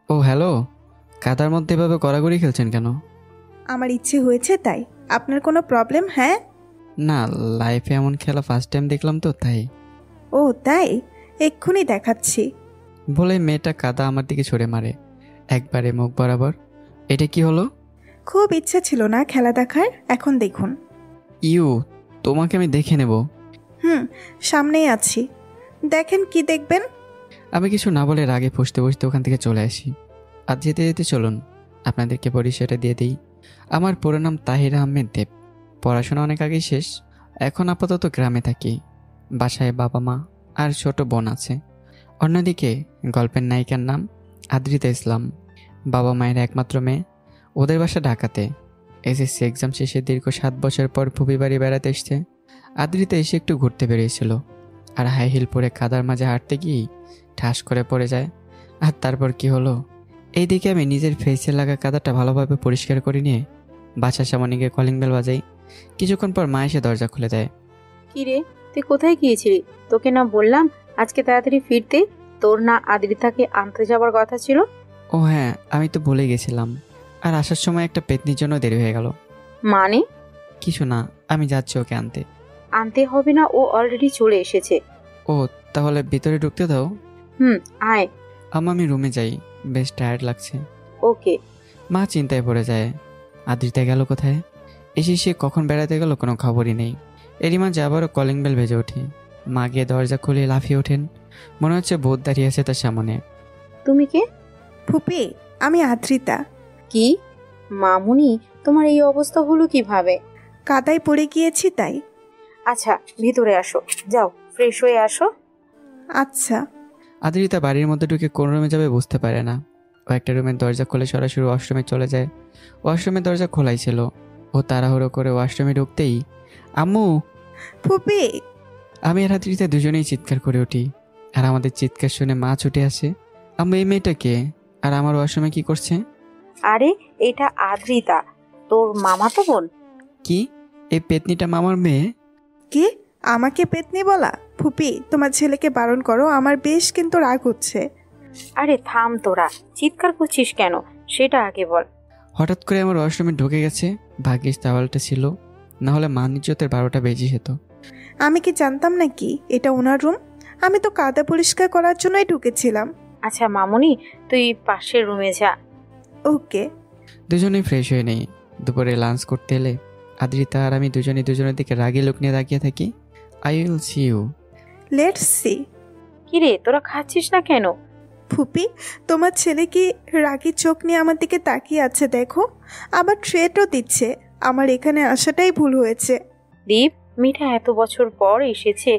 ও hello, কাদার মধ্যে এভাবে গড়াগড়ি খেলছেন কেন? আমার ইচ্ছে হয়েছে তাই। আপনার কোনো প্রবলেম? হ্যাঁ। না, লাইফে এমন খেলা ফার্স্ট টাইম দেখলাম তো তাই। ও তাই, এক্ষুনি দেখাচ্ছি। বলে মেয়েটা কাদা আমার দিকে ছুঁড়ে মারে একবারে মুখ বরাবর। এটা কি হলো? খুব ইচ্ছে ছিল না খেলা দেখার, এখন দেখুন। ইউ, তোমাকে আমি দেখে নেব। সামনেই আছি, দেখেন কি দেখবেন। আমি কিছু না বলে রাগে ফুঁসতে ফুঁসতে ওখান থেকে চলে আসি। আর যেতে যেতে চলুন আপনাদেরকে পরিচয়টা দিয়ে দিই। আমার পুরো নাম তাহির আহমেদ দেব। পড়াশোনা অনেক আগেই শেষ। এখন আপাতত গ্রামে থাকি। বাসায় বাবা মা আর ছোট বোন আছে। অন্যদিকে গল্পের নায়িকার নাম আদ্রিতা ইসলাম। বাবা মায়ের একমাত্র মেয়ে। ওদের বাসা ঢাকাতে। এসএসসি এক্সাম শেষে দীর্ঘ 7 বছর পর ফুপি বাড়ি বেড়াতে এসছে। আদ্রিতা এসে একটু ঘুরতে বেরিয়েছিল, আর হাই হিল পরে কাদার মাঝে হাঁটতে গিয়েই ঠাস করে পড়ে যায়। আর তারপর কি হলো? এইদিকে আমি নিজের ফেসে লাগা কাদাটা ভালোভাবে পরিষ্কার করে নিয়ে বাসার সামনে গিয়ে কলিং বেল বাজাই। কিছুক্ষণ পর মা এসে দরজা খুলে দেয়। কি রে, তুই কোথায় গিয়েছিলি? তোকে না বললাম আজকে তাড়াতাড়ি ফিরতে? তোর না আদ্রিতাকে আনতে যাবার কথা ছিল? ও হ্যাঁ, আমি তো ভুলে গেছিলাম। আর আসার সময় একটা পেতনির জন্য দেরি হয়ে গেল। মানে? কিছু না, আমি যাচ্ছি ওকে আনতে। আনতে হবে না, ও অলরেডি চলে এসেছে। ও তাহলে ভিতরে ঢুকতে দাও। আয়। আমি রুমে যাই, বেশ টায়ার্ড লাগছে। ওকে। মা চিন্তায় পড়ে যায়। আদ্রিতা গেল কোথায়? এসে সে কখন বেড়াতে গেল কোনো খবরই নেই। এরই মাঝে আবারও কলিং বেল বেজে ওঠে। মা গিয়ে দরজা খুলে লাফিয়ে ওঠেন। মনে হচ্ছে ভূত দাঁড়িয়ে আছে তার সামনে। তুমি কে? ফুপি, আমি আদ্রিতা। কি মামুনি, তোমার এই অবস্থা হলো কিভাবে? কাদায় পড়ে গিয়েছি তাই। আচ্ছা, ভিতরে আসো, যাও ফ্রেশ হয়ে আসো। আচ্ছা। আদ্রিতা বাড়ির মধ্যে ঢুকে কোন রুমে যাবে বুঝতে পারে না। ও একটা রুমের দরজা খুলে সরাসরি ওয়াশরুমে চলে যায়। ওয়াশরুমের দরজা খোলাই ছিল। ও তাড়াহুড়ো করে ওয়াশরুমে ঢুকতেই আম্মু! ফুপি! আমি আর আদ্রিতা দুজনেই চিৎকার করে উঠি। আর আমাদের চিৎকার শুনে মা ছুটে আসে। আম্মু, এই মেয়েটা কে? আর আমার ওয়াশরুমে কি করছে? আরে, এটা আদ্রিতা, তোর মামাতো বোন। কি? এই পেতনিটা মামার মেয়ে? কি? আমাকে পেতনি বলা? ফুপি, তোমার ছেলেকে বারণ করো, আমার বেশ কিন্তু রাগ হচ্ছে। আরে থাম তোরা, চিৎকার করছিস কেন সেটা আগে বল। হঠাৎ করে আমার ওয়াশরুমে ঢুকে গেছে। ভাগ্যিস তাওয়ালটা ছিল, না হলে মান ইজ্জতের 12টা বেজে যেত। আমি কি জানতাম নাকি এটা ওনার রুম? আমি তো কাদা পরিষ্কার করার জন্যই ঢুকেছিলাম। আচ্ছা মামুনি, তুই পাশের রুমে যা। ওকে। দুজনেই ফ্রেশ হয়ে নেই। দুপুরে লাঞ্চ করতে এলে আদ্রিতা আর আমি দুজনেই দুজনের দিকে রাগি লোক নিয়ে তাকিয়ে থাকি। I will see you. Let's see. কিরে, তোরা খাচ্ছিস না কেন? ফুপি, তোমার ছেলে কি রাগি চোখ নিয়ে আমার দিকে তাকিয়ে আছে দেখো। আবার ট্রেটও দিচ্ছে। আমার এখানে আসাটাই ভুল হয়েছে। দীপ, মিঠা এত বছর পর এসেছে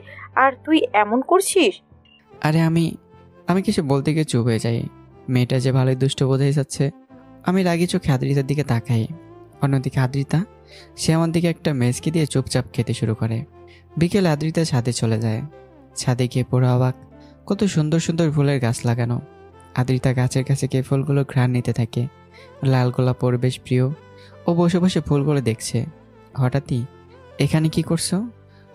আর তুই এমন করছিস? আরে আমি কিছু বলতে গিয়ে চুপ হয়ে যাই। মেয়েটা যে ভালোই দুষ্ট বোঝাই যাচ্ছে। আমি রাগি চোখে আদ্রিতার দিকে তাকাই। অন্যদিকে আদ্রিতা, সে আমার দিকে একটা মেজকি দিয়ে চুপচাপ খেতে শুরু করে। বিকেলে আদ্রিতা ছাদে চলে যায়। ছাদে গিয়ে পুরো অবাক, কত সুন্দর সুন্দর ফুলের গাছ লাগানো। আদ্রিতা গাছের কাছে গিয়ে ফুলগুলো ঘ্রাণ নিতে থাকে। লাল গোলাপ ওর বেশ প্রিয়। ও বসে বসে ফুলগুলো দেখছে। হঠাৎই, এখানে কি করছো?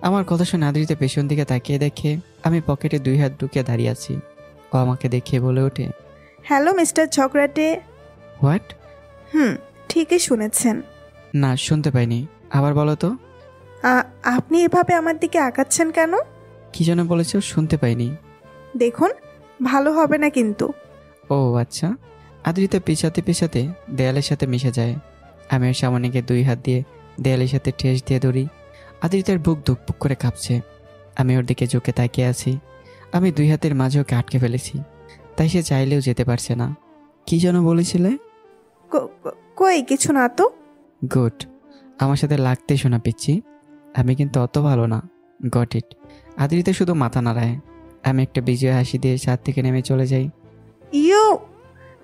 আমার কথা শুনে আদ্রিতা পেছন দিকে তাকিয়ে দেখে আমি পকেটে 2 হাত ঢুকিয়ে দাঁড়িয়ে আছি। ও আমাকে দেখে বলে ওঠে, হ্যালো মিস্টার ঝগড়াটে। হোয়াট? ঠিকই শুনেছেন। না, শুনতে পাইনি, আবার বলো তো। আপনি এভাবে আমার দিকে আঁকাচ্ছেন কেন? কি যেন বলেছো? শুনতে পাইনি। দেখুন, ভালো হবে না কিন্তু। ও আচ্ছা। আদ্রিতা পেছাতে পেছাতে দেয়ালের সাথে মিশে যায়। আমি ওর সামনে গিয়ে 2 হাত দিয়ে দেয়ালের সাথে ঠেস দিয়ে ধরি। আদ্রিতার বুক ধুকপুক করে কাঁপছে। আমি ওর দিকে ঝুঁকে তাকিয়ে আছি। আমি 2 হাতের মাঝে ওকে আটকে ফেলেছি, তাই সে চাইলেও যেতে পারছে না। কি যেন বলেছিলে? কই কিছু না তো। গুড, আমার সাথে লাগতে শোনা পিচ্ছি। আমি কিন্তু অত ভালো না। Got it. আদ্রিতা শুধু মাথা নাড়ায়। আমি একটা বিজয় হাসি দিয়ে ছাদ থেকে নেমে চলে যাই। ইউ,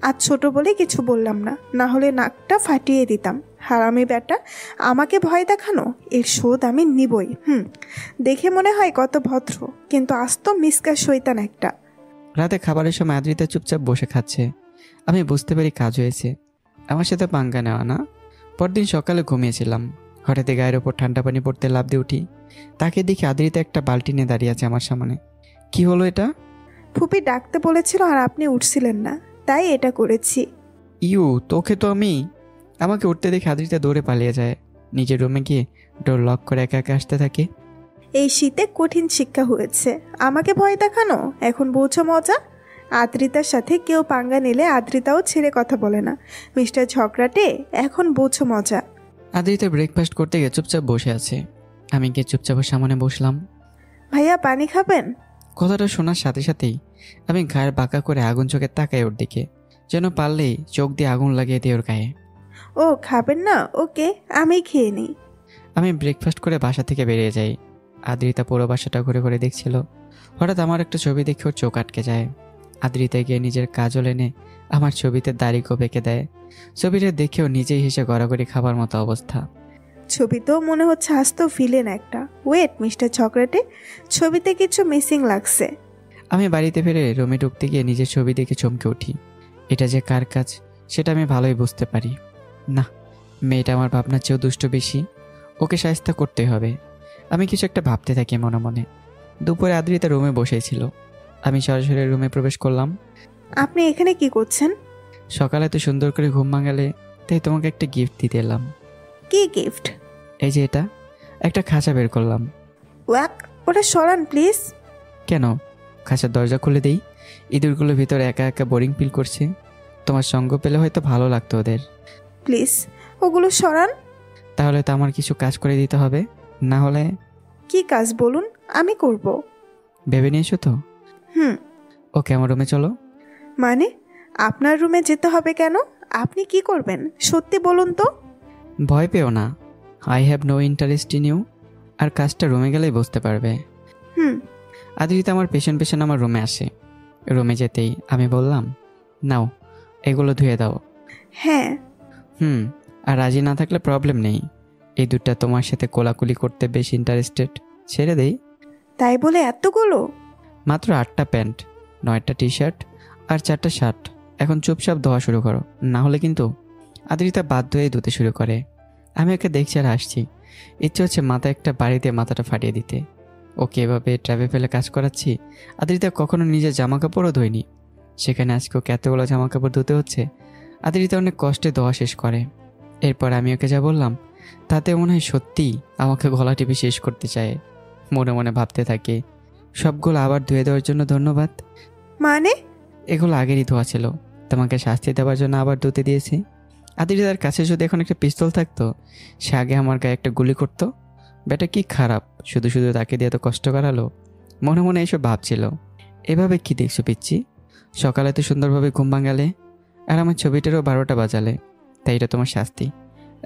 আজ ছোট বলে কিছু বললাম না, না হলে নাকটা ফাটিয়ে দিতাম। হারামি ব্যাটা, আমাকে ভয় দেখানো, এর শোধ আমি নিবই। দেখে মনে হয় কত ভদ্র, কিন্তু আজ তো মিসকা শয়তান একটা। রাতে খাবারের সময় আদ্রিতা চুপচাপ বসে খাচ্ছে। আমি বুঝতে পারি কাজ হয়েছে। আমার সাথে পাঙ্গা নেওয়া না। পরদিন সকালে ঘুমিয়েছিলাম। হঠাৎ গায়ের ওপর ঠান্ডা পানি পড়তে লাফ দিয়ে উঠি। তাকে দেখি আদ্রিতা একটা বালতি নিয়ে দাঁড়িয়ে আছে আমার সামনে। কি হলো এটা? ফুপি ডাকতে বলেছিল আর আপনি উঠছিলেন না, তাই এটা করেছি। ইউ, তোকে তো আমি। আমাকে উঠতে দেখে আদ্রিতা দৌড়ে পালিয়ে যায়, নিজের রুমে গিয়ে ডোর লক করে একা একা আসতে থাকে। এই শীতে কঠিন শিক্ষা হয়েছে, আমাকে ভয় দেখানো, এখন বোঝো মজা। আদ্রিতার সাথে কেউ পাঙ্গা নিলে আদ্রিতাও ছেড়ে কথা বলে না। মিস্টার ঝগড়াটে, এখন বোঝো মজা। আদ্রিতা ব্রেকফাস্ট করতে গিয়ে চুপচাপ বসে আছে। আমি গিয়ে চুপচাপ ওর সামনে বসলাম। ভাইয়া পানি খাবেন? কথাটা শোনার সাথে সাথেই আমি গায়ের বাঁকা করে আগুন চোখে তাকাই ওর দিকে, যেন পারলেই চোখ দিয়ে আগুন লাগিয়ে দিই ওর গায়ে। ও খাবেন না? ওকে, আমি খেয়ে নিই। আমি ব্রেকফাস্ট করে বাসা থেকে বেরিয়ে যাই। আদ্রিতা পুরো বাসাটা ঘুরে ঘুরে দেখছিল। হঠাৎ আমার একটা ছবি দেখে ওর চোখ আটকে যায়। আদ্রিতা গিয়ে নিজের কাজল এনে আমার ছবিতে দাড়ি কোপ এঁকে দেয়। ছবিটা দেখেও নিজেই হেসে গড়াগড়ি খাবার মতো অবস্থা। ছবি তো মনে হচ্ছে আস্ত ভিলেন একটা। ওয়েট মিস্টার ঝগড়াটে, ছবিতে কিছু মিসিং লাগছে। আমি বাড়িতে ফিরে রুমে ঢুকতে গিয়ে নিজের ছবি দেখে চমকে উঠি। এটা যে কার কাজ সেটা আমি ভালোই বুঝতে পারি। না, মেয়েটা আমার ভাবনার চেয়েও দুষ্ট বেশি। ওকে শায়েস্তা করতে হবে। আমি কিছু একটা ভাবতে থাকি মনে মনে। দুপুরে আদ্রিতা রুমে বসেছিল। আমি সরাসরি রুমে প্রবেশ করলাম। আপনি এখানে কি করছেন? সকালে তো সুন্দর করে ঘুম ভাঙালে, তাই তোমাকে একটা গিফট দিতে এলাম। কি গিফট? এই যে এটা, একটা খাঁচা বের করলাম। ওয়াক, ওটা সরান প্লিজ। কেন? খাঁচার দরজা খুলে দেই। ইঁদুরগুলো ভিতরে একা একা বোরিং ফিল করছে। তোমার সঙ্গ পেলে হয়তো ভালো লাগতো ওদের। প্লিজ ওগুলো সরান। তাহলে তো আমার কিছু কাজ করে দিতে হবে, না হলে। কি কাজ বলুন, আমি করব। ভেবে নিয়েছো তো? হুম। ওকে, আমার রুমে চলো। মানে আপনার রুমে যেতে হবে কেন? আপনি কি করবেন সত্যি বলুন তো? ভয় পেও না, I have no interest in you. আর কাজটা রুমে গেলেই বুঝতে পারবে। হুম। আদিত্যা আমার পেছন পেছন আমার রুমে আসে। রুমে যেতেই আমি বললাম, নাও এগুলো ধুয়ে দাও। হ্যাঁ। আর রাজি না থাকলে প্রবলেম নেই। এই দুটা তোমার সাথে কোলাকুলি করতে বেশ ইন্টারেস্টেড। ছেড়ে দেই। তাই বলে এতগুলো? মাত্র 8টা প্যান্ট, 9টা টি শার্ট আর 4টা শার্ট। এখন চুপচাপ ধোয়া শুরু করো, না হলে কিন্তু। আদ্রিতা বাধ্য হয়ে ধুতে শুরু করে। আমি ওকে দেখছি আর হাসছি। ইচ্ছে হচ্ছে মাথায় একটা বাড়ি দিয়ে মাথাটা ফাটিয়ে দিতে। ওকে এভাবে ট্র্যাপে ফেলে কাজ করাচ্ছি। আদ্রিতা কখনো নিজের জামা কাপড়ও ধোয়নি, সেখানে আজকে ওকে এতগুলো জামা কাপড় ধুতে হচ্ছে। আদ্রিতা অনেক কষ্টে ধোয়া শেষ করে। এরপর আমি ওকে যা বললাম তাতে মনে হয় সত্যিই আমাকে গলা টিপে শেষ করতে চায়। মনে মনে ভাবতে থাকে, সবগুলো আবার ধুয়ে দেওয়ার জন্য ধন্যবাদ। মানে? এগুলো আগেরই ধোয়া ছিল, তোমাকে শাস্তি দেওয়ার জন্য আবার ধুতে দিয়েছি। আদিতার কাছে যদি এখন একটা পিস্তল থাকতো, সে আগে আমার গায়ে একটা গুলি করতো। ব্যাটা কি খারাপ, শুধু শুধু তাকে দিয়ে এত কষ্ট করালো। মনে মনে এসব ভাবছিল। এভাবে কি দেখছো পিচ্ছি? সকালে তো সুন্দরভাবে ঘুম ভাঙালে, আর আমার ছবিটারও 12টা বাজালে। তাই এটা তোমার শাস্তি।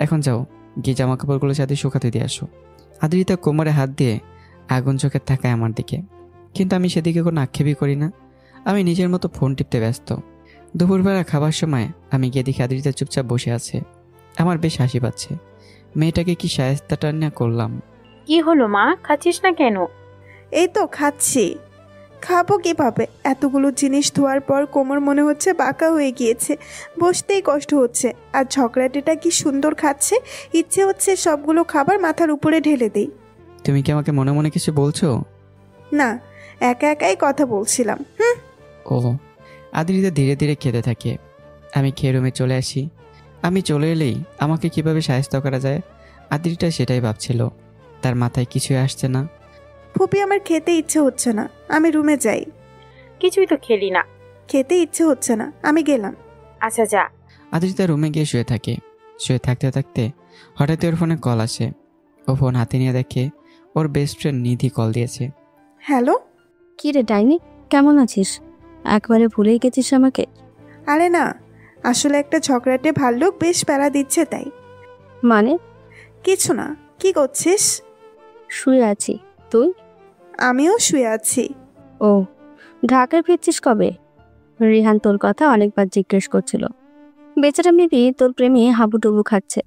এখন যাও, গিয়ে জামা কাপড়গুলো সাথে শুকাতে দিয়ে আসো। আদ্রিতা কোমরে হাত দিয়ে আগুন চোখে তাকায় আমার দিকে, কিন্তু আমি সেদিকে কোনো আক্ষেপই করি না। আমি নিজের মতো ফোন টিপতে ব্যস্ত। দুপুরবেলা খাবার সময় আমি গিয়ে দেখি আদ্রিতা চুপচাপ বসে আছে। আমার বেশ হাসি পাচ্ছে। মেয়েটাকে কি শায়েস্তাটা না করলাম। কি হলো মা, খাচ্ছিস না কেন? এই তো খাচ্ছি। খাবো কিভাবে? এতগুলো জিনিস ধোয়ার পর কোমর মনে হচ্ছে বাঁকা হয়ে গিয়েছে, বসতেই কষ্ট হচ্ছে। আর ঝগড়াটেটা কি সুন্দর খাচ্ছে, ইচ্ছে হচ্ছে সবগুলো খাবার মাথার উপরে ঢেলে দেই। তুমি কি আমাকে মনে মনে কিছু বলছো? না, একা একাই কথা বলছিলাম। হুম। ও। আদ্রিতা ধীরে ধীরে খেতে থাকে। আমি খেয়ে রুমে চলে আসি। আমি চলে এলেই আমাকে কিভাবে শায়েস্তা করা যায়, আদ্রিতা সেটাই ভাবছিল। তার মাথায় কিছুই আসছে না। ফুপি, আমার খেতে ইচ্ছে হচ্ছে না, আমি রুমে যাই। কিছুই তো খেলি না। খেতে ইচ্ছে হচ্ছে না, আমি গেলাম। আচ্ছা যা। আদ্রিতা রুমে গিয়ে শুয়ে থাকে। শুয়ে থাকতে থাকতে হঠাৎ ওর ফোনে কল আসে। ও ফোন হাতে নিয়ে দেখে ওর বেস্ট ফ্রেন্ড নিধি কল দিয়েছে। হ্যালো। কি রে ডাইনি, কেমন আছিস? একবারে ভুলেই গেছিস আমাকে? আরে না, আসলে একটা ঝগড়াটে ভাল্লুক বেশ প্যারা দিচ্ছে তাই। মানে? কিছু না। কি করছিস? শুয়ে আছি। তুই? আমিও শুয়ে আছি। ও, ঢাকায় ফিরছিস কবে? রিহান তোর কথা অনেকবার জিজ্ঞেস করছিল। বেচারা মেবি তোর প্রেমে হাবুডুবু খাচ্ছে।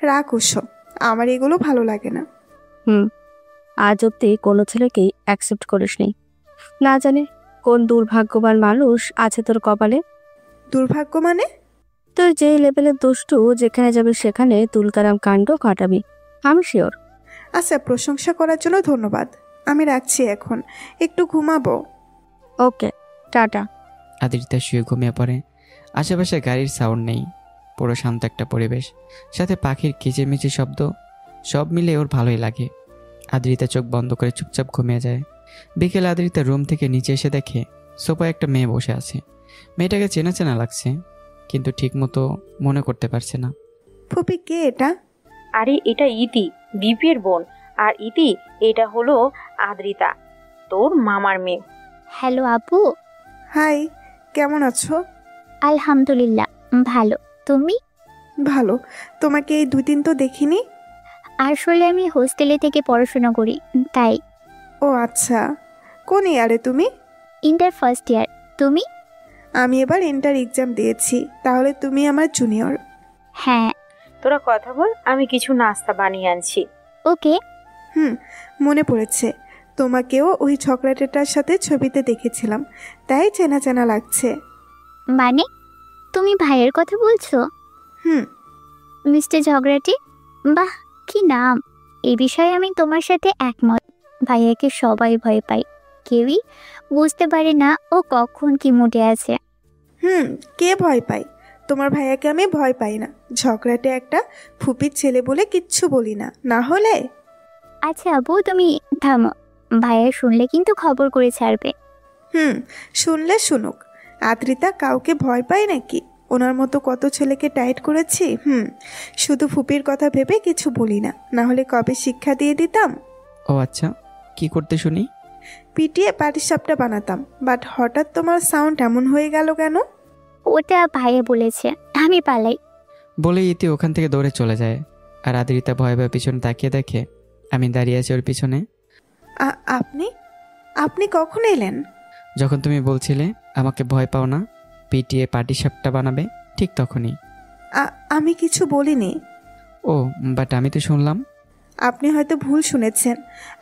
রাগ ওসব, আমার এগুলো ভালো লাগে না। আজ অব্দি কোনো ছেলেকেই অ্যাকসেপ্ট করিসনি। না জানি কোন দুর্ভাগ্যবান মানুষ আছে তোর কপালে। দুর্ভাগ্য মানে? তোর যে লেভেলের দুষ্টু, যেখানে যাবে সেখানে তুলকারাম কাণ্ড ঘটাবি, আমি শিওর। আচ্ছা, প্রশংসা করার জন্য ধন্যবাদ। আমি রাখছি এখন, একটু ঘুমাবো। ওকে, টাটা। আদ্রিতা শুয়ে ঘুমিয়ে পড়ে। আশেপাশে গাড়ির সাউন্ড নেই, পুরো শান্ত একটা পরিবেশ, সাথে পাখির কিচিরমিচির শব্দ, সব মিলে ওর ভালোই লাগে। আদ্রিতা চোখ বন্ধ করে চুপচাপ ঘুমিয়ে যায়। বিকেলে আদ্রিতা রুম থেকে নিচে এসে দেখে সোফায় একটা মেয়ে বসে আছে। মেয়েটাকে চেনা চেনা লাগছে, কিন্তু ঠিকমতো মনে করতে পারছে না। ফুপি কে এটা? আরে এটা ইতি, বিপির বোন। আর ইতি, এটা হলো আদ্রিতা, তোর মামার মেয়ে। হ্যালো আপু। হাই, কেমন আছো? আলহামদুলিল্লাহ ভালো। তুমি? ভালো। তোমাকে এই 2 দিন তো দেখিনি। আসলে আমি হোস্টেলে থেকে পড়াশোনা করি, তাই। ও আচ্ছা, কোন ইয়ারে তুমি? Inter first year. তুমি? আমি এবার ইন্টার এক্সাম দিয়েছি। তাহলে তুমি আমার জুনিয়র। হ্যাঁ। তোরা কথা বল, আমি কিছু নাস্তা বানিয়ে আনছি। ওকে। মনে পড়েছে, তোমাকেও ওই চকলেটেটার সাথে ছবিতে দেখেছিলাম, তাই চেনা চেনা লাগছে। মানে তুমি ভাইয়ের কথা বলছো? হুম। মিস্টার ঝগড়াটি? বাহ, কি নাম! এই বিষয়ে আমি তোমার সাথে একমত। ভাইয়াকে সবাই ভয় পায়, কেউই বুঝতে পারে না ও কখন কি মুডে আছে। কে ভয় পায়? তোমার ভাইয়াকে আমি ভয় পাই না। ঝগড়াটে একটা ফুপির ছেলে বলে কিচ্ছু বলি না, না হলে। আচ্ছা আপু, তুমি থামো। ভাইয়া শুনলে কিন্তু খবর করে ছাড়বে। শুনলে শুনুক। আদ্রিতা কাউকে ভয় পায় নাকি? ওনার মতো কত ছেলেকে টাইট করেছি। শুধু ফুপির কথা ভেবে কিছু বলি না, না হলে কবে শিক্ষা দিয়ে দিতাম। ও আচ্ছা, কি করতে শুনি? পিটিয়ে পাটিসাপটা বানাতাম। বাট হঠাৎ তোমার সাউন্ড এমন হয়ে গেল কেন? ওটা ভাইয়া বলেছে, আমি পালাই। বলে ইতি ওখান থেকে দৌড়ে চলে যায়। আর আদ্রিতা ভয়ে ভয়ে পিছনে তাকিয়ে দেখে আমি দাঁড়িয়ে আছি ওর পিছনে। আপনি আপনি কখন এলেন? যখন তুমি বলছিলে আমাকে ভয় পাও না, পিটিয়ে পাটিসাপটা বানাবে, ঠিক তখনই। আমি কিছু বলিনি। ও, বাট আমি তো শুনলাম। আপনি হয়তো ভুল শুনেছেন।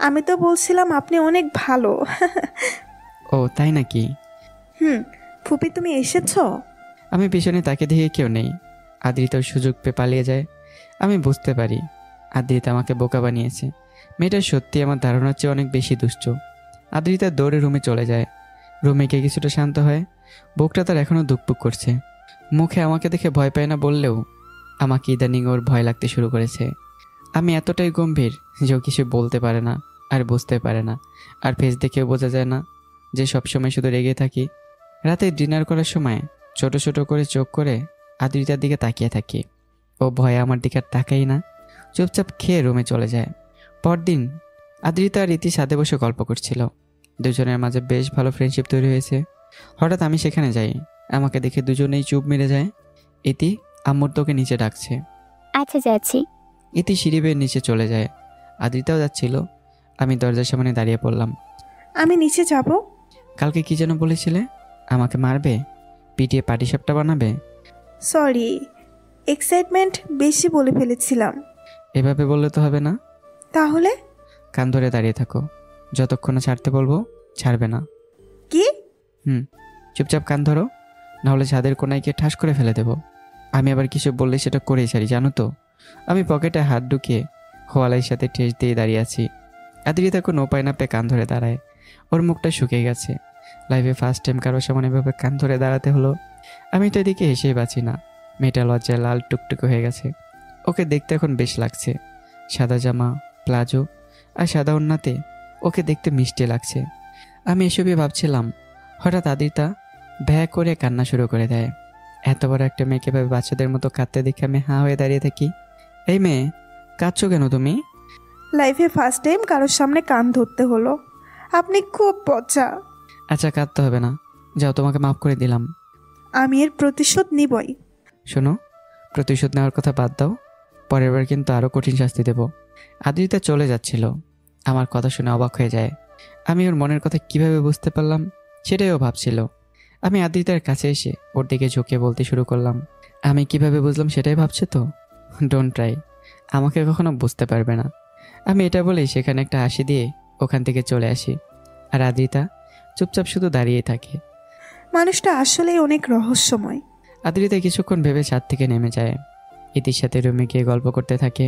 আমি তো বলছিলাম আপনি অনেক ভালো। ও তাই নাকি? ফুপি তুমি এসেছো? আমি পিছনে তাকে দেখে কেউ নেই। আদ্রিতাও সুযোগ পেয়ে পালিয়ে যায়। আমি বুঝতে পারি আদ্রিতা আমাকে বোকা বানিয়েছে। মেয়েটা সত্যি আমার ধারণার চেয়ে অনেক বেশি দুষ্ট। আদ্রিতা দৌড়ে রুমে চলে যায়। রুমে গিয়ে কিছুটা শান্ত হয়। বুকটা তার এখনও ধুকপুক করছে। মুখে আমাকে দেখে ভয় পায় না বললেও আমাকে ইদানিং ওর ভয় লাগতে শুরু করেছে। আমি এতটাই গম্ভীর যে ও কিছু বলতে পারে না আর বুঝতে পারে না। আর ফেস দেখেও বোঝা যায় না যে সবসময় শুধু রেগে থাকি। রাতে ডিনার করার সময় ছোট ছোট করে চোখ করে আদ্রিতার দিকে তাকিয়ে থাকি। ও ভয়ে আমার দিকে আর তাকাই না, চুপচাপ খেয়ে রুমে চলে যায়। পরদিন আদ্রিতা আর ইতি সাথে বসে গল্প করছিল। দুজনের মাঝে বেশ ভালো ফ্রেন্ডশিপ তৈরি হয়েছে। হঠাৎ আমি সেখানে যাই। আমাকে দেখে দুজনেই চুপ মেরে যায়। ইতি আম্মুর তোকে নিচে ডাকছে। আচ্ছা যাচ্ছি। ইতি সিঁড়ি বেয়ে নিচে চলে যায়। আদ্রিতাও যাচ্ছিল। আমি দরজার সামনে দাঁড়িয়ে পড়লাম। আমি নিচে যাব। কালকে কি যেন বলেছিলে? আমাকে মারবে, পিটিয়ে পাটিসাপটা বানাবে? সরি, এক্সাইটমেন্ট বেশি বলে ফেলেছিলাম। এভাবে বললে তো হবে না। তাহলে? কান ধরে দাঁড়িয়ে থাকো, যতক্ষণ না ছাড়তে বলবো ছাড়বে না। কি? চুপচাপ কান ধরো, নাহলে ছাদের কোনায় গিয়ে ঠাস করে ফেলে দেবো। আমি আবার কিছু বললে সেটা করেই ছাড়ি, জানো তো। আমি পকেটে হাত ঢুকিয়ে হোয়ালাইয়ের সাথে ঠেস দিয়ে দাঁড়িয়ে আছি। আদ্রিতা কোনো উপায় না পেয়ে কান ধরে দাঁড়ায়। ওর মুখটা শুকিয়ে গেছে। লাইফে ফার্স্ট টাইম কারোর সামনে এভাবে কান ধরে দাঁড়াতে হলো। আমি তো এদিকে হেসেই বাঁচি না। মেয়েটা লজ্জায় লাল টুকটুকে হয়ে গেছে। ওকে দেখতে এখন বেশ লাগছে। সাদা জামা, প্লাজো আর সাদা ওড়নাতে ওকে দেখতে মিষ্টি লাগছে। আমি এসবই ভাবছিলাম, হঠাৎ আদ্রিতা ভ্যা করে কান্না শুরু করে দেয়। এত বড় একটা মেয়েকে ভাবে বাচ্চাদের মতো কাঁদতে দেখে আমি হাঁ হয়ে দাঁড়িয়ে থাকি। এই মেয়ে, কাঁদছো কেন তুমি? লাইফে ফার্স্ট টাইম কারোর সামনে কান ধরতে হলো। আপনি খুব পচা। আচ্ছা কাঁদতে হবে না, যাও, তোমাকে মাফ করে দিলাম। আমি এর প্রতিশোধ নিবই। শোনো, প্রতিশোধ নেওয়ার কথা বাদ দাও, পরের বার কিন্তু আরও কঠিন শাস্তি দেব। আদ্রিতা চলে যাচ্ছিল। আমার কথা শুনে অবাক হয়ে যায়। আমি ওর মনের কথা কিভাবে বুঝতে পারলাম সেটাই ও ভাবছিল। আমি আদ্রিতার কাছে এসে ওর দিকে ঝুঁকে বলতে শুরু করলাম, আমি কিভাবে বুঝলাম সেটাই ভাবছে তো? ডোন্ট ট্রাই, আমাকে কখনো বুঝতে পারবে না। আমি এটা বলেই সেখানে একটা হাসি দিয়ে ওখান থেকে চলে আসি। আর আদ্রিতা চুপচাপ শুধু দাঁড়িয়েই থাকে। মানুষটা আসলেই অনেক রহস্যময়। আদ্রিতা কিছুক্ষণ ভেবে ছাদ থেকে নেমে যায়। ইতির সাথে রুমে গিয়ে গল্প করতে থাকে।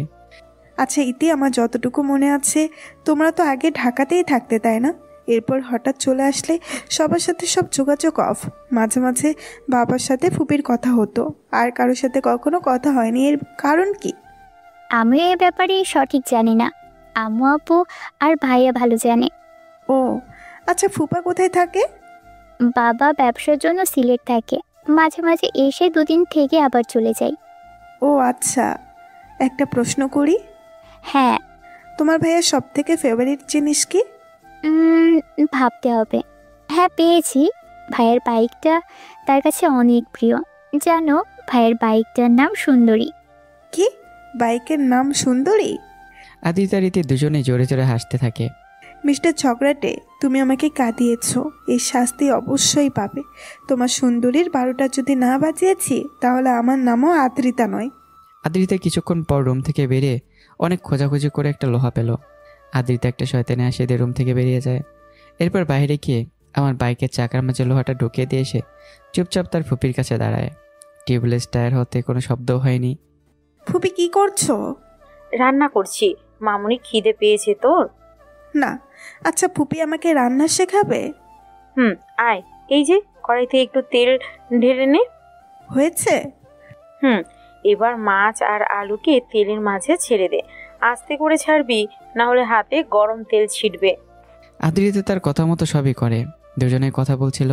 আচ্ছা ইতি, আমার যতটুকু মনে আছে তোমরা তো আগে ঢাকাতেই থাকতে, তাই না? এরপর হঠাৎ চলে আসলে সবার সাথে সব যোগাযোগ অফ। মাঝে মাঝে বাবার সাথে ফুপির কথা হতো, আর কারোর সাথে কখনো কথা হয়নি। এর কারণ কি? আমিও এ ব্যাপারে সঠিক জানি না। আম্মু আপু আর ভাইয়া ভালো জানে। ও আচ্ছা, ফুপা কোথায় থাকে? বাবা ব্যবসার জন্য সিলেট থাকে, মাঝে মাঝে এসে 2 দিন থেকে আবার চলে যায়। ও আচ্ছা, একটা প্রশ্ন করি। হ্যাঁ। তোমার ভাইয়ের সব থেকে ফেভারিট জিনিস কি? ভাবতে হবে। হ্যাঁ, পেয়েছি। ভাইয়ের বাইকটা তার কাছে অনেক প্রিয়। জানো, ভাইয়ের বাইকটার নাম সুন্দরী। কি, বাইকের নাম সুন্দরী? আদিতা রীতি দুজনেই জোরে জোরে হাসতে থাকে। মিস্টার ঝগড়াটে, তুমি আমাকে কাঁদিয়েছ, এর শাস্তি অবশ্যই পাবে। তোমার সুন্দরীর 12টা যদি না বাজিয়েছি, তাহলে আমার নামও আদ্রিতা নয়। আদ্রিতা কিছুক্ষণ পর রুম থেকে বেরিয়ে অনেক খোঁজাখুঁজি করে একটা লোহা পেল। আদ্রিতা একটা শয়তানে আসে দিয়ে রুম থেকে বেরিয়ে যায়। এরপর বাইরে গিয়ে আমার বাইকের চাকার মাঝে লোহাটা ঢুকিয়ে দিয়ে এসে চুপচাপ তার ফুপির কাছে দাঁড়ায়। টিউবলেস টায়ার হতে কোনো শব্দও হয়নি। ফুপি কি করছো? রান্না করছি। মামুনি খিদে পেয়েছে তোর? না। আচ্ছা, ফুপি আমাকে রান্না শেখাবে? আয়, এই যে কড়াইতে একটু তেল ঢেলে নে। হয়েছে? এবার মাছ আর আলুকে তেলের মাঝে ছেড়ে দে। আস্তে করে ছাড়বি, না হলে হাতে গরম তেল ছিটবে। আদ্রিতা তার কথা মতো সবই করে। দুজনে কথা বলছিল,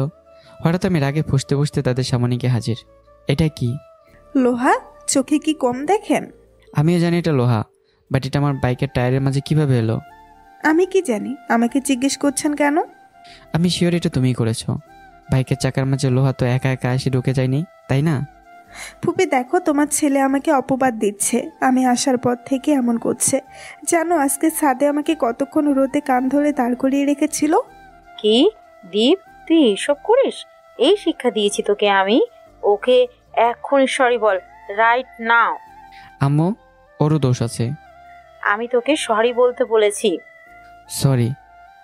হঠাৎ আমি রাগে ফুসতে ফুসতে তাদের সামনে গিয়ে হাজির। এটা কি? লোহা? চোখে কি কম দেখেন? আমিও জানি এটা লোহা, বাট এটা আমার বাইকের টায়ারের মাঝে কিভাবে এলো? আমি কি জানি? আমাকে জিজ্ঞেস করছেন কেন? আমি শিওর এটা তুমিই করেছো। বাইকের চাকার মাঝে লোহা তো একা একা এসে ঢুকে যায়নি, তাই না? ফুপি দেখো, তোমার ছেলে আমাকে অপবাদ দিচ্ছে। আমি আসার পর থেকে এমন করছে। জানো, আজকে ছাদে আমাকে কতক্ষণ রোদে কান ধরে দাঁড় করিয়ে রেখেছিল। কি দীপ, তুই এসব করিস? এই শিক্ষা দিয়েছি তোকে আমি? ওকে এক্ষুনি সরি বল, রাইট নাও। আম্মু, ওরও দোষ আছে। আমি তোকে সরি বলতে বলেছি। সরি।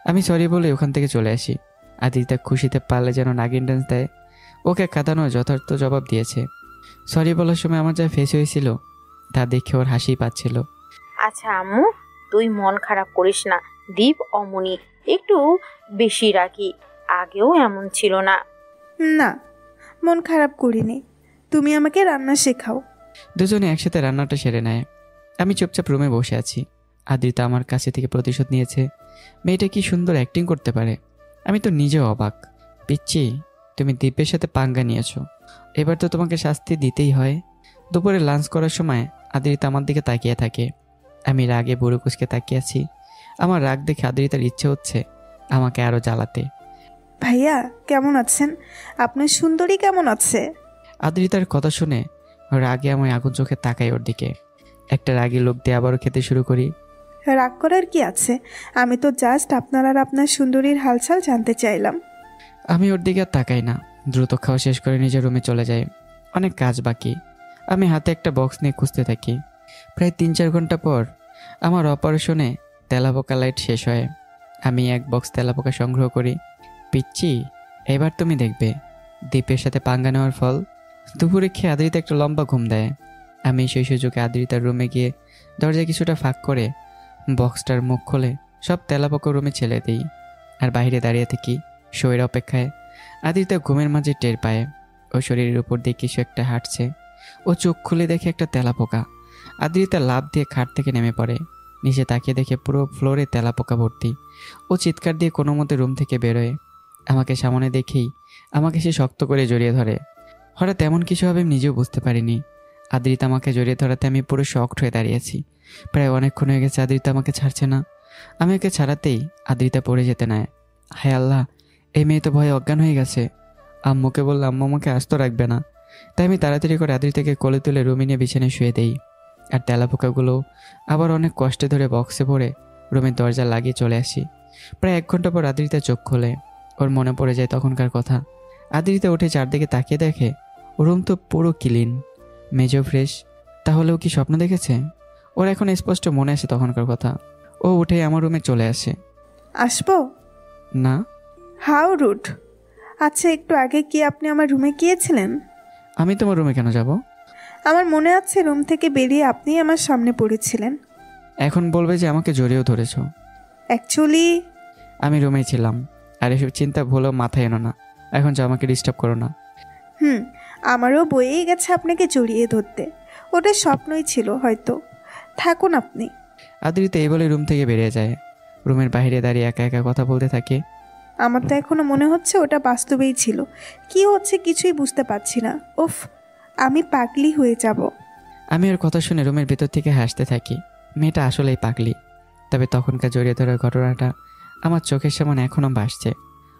আমি সরি বলে ওখান থেকে চলে আসি। আদিতা খুশিতে পারলে যেন নাগিন ডান্স দেয়। ওকে কাঁদানোর যথার্থ জবাব দিয়েছে। সরি বলার সময় আমার যা ফেস হয়েছিল তা দেখে ওর হাসি পাচ্ছিল। আচ্ছা আম্মু, তুই মন খারাপ করিস না। দীপ অমনি একটু বেশি রাখি, আগেও এমন ছিল না। না, মন খারাপ করিনি। তুমি আমাকে রান্না শেখাও। দুজনে একসাথে রান্নাটা সেরে নেয়। আমি চুপচাপ রুমে বসে আছি। আদ্রিতা আমার কাছে থেকে প্রতিশোধ নিয়েছে। মেয়েটা কি সুন্দর অ্যাক্টিং করতে পারে। আমি তো নিজেও অবাক। পিচ্ছি, তুমি দীপের সাথে পাঙ্গা নিয়েছো, এবার তো তোমাকে শাস্তি দিতেই হয়। দুপুরে লাঞ্চ করার সময় আদ্রিতা আমার দিকে তাকিয়ে থাকে। আমি রাগে বুড়ো কুচকে তাকিয়ে আছি। আমার রাগ দেখে আদ্রিতার ইচ্ছে হচ্ছে আমাকে আরও জ্বালাতে। ভাইয়া কেমন আছেন? আপনার সুন্দরী কেমন আছে? আদ্রিতার কথা শুনে রাগে আমি আগুন চোখে তাকাই ওর দিকে। একটা রাগী লোক দিয়ে আবারও খেতে শুরু করি। রাগ করার কি আছে? আমি তো জাস্ট আপনার আর আপনার সুন্দরীর হালচাল জানতে চাইলাম। আমি ওর দিকে আর তাকাই না। দ্রুত খাওয়া শেষ করে নিজের রুমে চলে যাই। অনেক কাজ বাকি। আমি হাতে একটা বক্স নিয়ে খুঁজতে থাকি। প্রায় 3-4 ঘন্টা পর আমার অপারেশনে তেলাপোকা লাইট শেষ হয়। আমি এক বক্স তেলাপোকা সংগ্রহ করি। পিচ্ছি, এবার তুমি দেখবে দীপের সাথে পাঙ্গা নেওয়ার ফল। দুপুরে খেয়ে আদ্রিতা একটা লম্বা ঘুম দেয়। আমি সেই সুযোগে আদ্রিতার রুমে গিয়ে দরজায় কিছুটা ফাঁক করে বক্সটার মুখ খুলে সব তেলাপোকা রুমে ছেড়ে দিই। আর বাইরে দাঁড়িয়ে থাকি শোয়ের অপেক্ষায়। আদ্রিতা ঘুমের মাঝে টের পায় ও শরীরের উপর দিয়ে কিছু একটা হাঁটছে। ও চোখ খুলে দেখে একটা তেলাপোকা। আদ্রিতা লাফ দিয়ে খাট থেকে নেমে পড়ে। নিচে তাকিয়ে দেখে পুরো ফ্লোরে তেলাপোকা ভর্তি। ও চিৎকার দিয়ে কোনো মতে রুম থেকে বেরোয়। আমাকে সামনে দেখেই আমাকে সে শক্ত করে জড়িয়ে ধরে। হঠাৎ এমন কিছু হবে আমি নিজেও বুঝতে পারিনি। আদ্রিতা আমাকে জড়িয়ে ধরাতে আমি পুরো শকড হয়ে দাঁড়িয়েছি। প্রায় অনেকক্ষণ হয়ে গেছে আদ্রিতা আমাকে ছাড়ছে না। আমি ওকে ছাড়াতেই আদ্রিতা পড়ে যেতে নেয়। হায় আল্লাহ, এই মেয়ে তো ভয়ে অজ্ঞান হয়ে গেছে। আম্মুকে বললে আম্মু আমাকে আস্ত রাখবে না, তাই আমি তাড়াতাড়ি করে আদ্রিতাকে কোলে তুলে রুমে নিয়ে বিছানায় শুয়ে দেই। আর তেলাপোকাগুলো আবার অনেক কষ্টে ধরে বক্সে ভরে রুমের দরজা লাগিয়ে চলে আসি। প্রায় 1 ঘন্টা পর আদ্রিতা চোখ খোলে। ওর মনে পড়ে যায় তখনকার কথা। আদ্রিতা উঠে চারদিকে তাকিয়ে দেখে রুম তো পুরো ক্লিন, মেজও ফ্রেশ। তাহলেও কি স্বপ্ন দেখেছে? ওর এখন স্পষ্ট মনে আসে তখনকার কথা। ও উঠে আমার রুমে চলে আসে। আসবো? না। How rude. আচ্ছা, একটু আগে কি আপনি আমার রুমে গিয়েছিলেন? আমি তোমার রুমে কেন যাব? আমার মনে আছে রুম থেকে বেরিয়ে আপনি আমার সামনে পড়েছিলেন। এখন বলবে যে আমাকে জড়িয়েও ধরেছ। অ্যাকচুয়ালি আমি রুমেই ছিলাম, আর এসব চিন্তা ভুলেও মাথায় এনো না। এখন যাও, আমাকে ডিস্টার্ব করো না। আমারও বয়েই গেছে আপনাকে জড়িয়ে ধরতে। ওটা স্বপ্নই ছিল হয়তো। থাকুন আপনি। আদ্রিতা এই বলে রুম থেকে বেরিয়ে যায়। রুমের বাইরে দাঁড়িয়ে একা একা কথা বলতে থাকে। আমার তো এখনো মনে হচ্ছে ওটা বাস্তবেই ছিল। কি হচ্ছে কিছুই বুঝতে পারছি না। উফ, আমি পাগলি হয়ে যাব। আমি ওর কথা শুনে রুমের ভিতর থেকে হাসতে থাকি। মেয়েটা আসলেই পাগলি। তবে তখনকার জড়িয়ে ধরার ঘটনাটা আমার চোখের সামনে এখনও ভাসছে।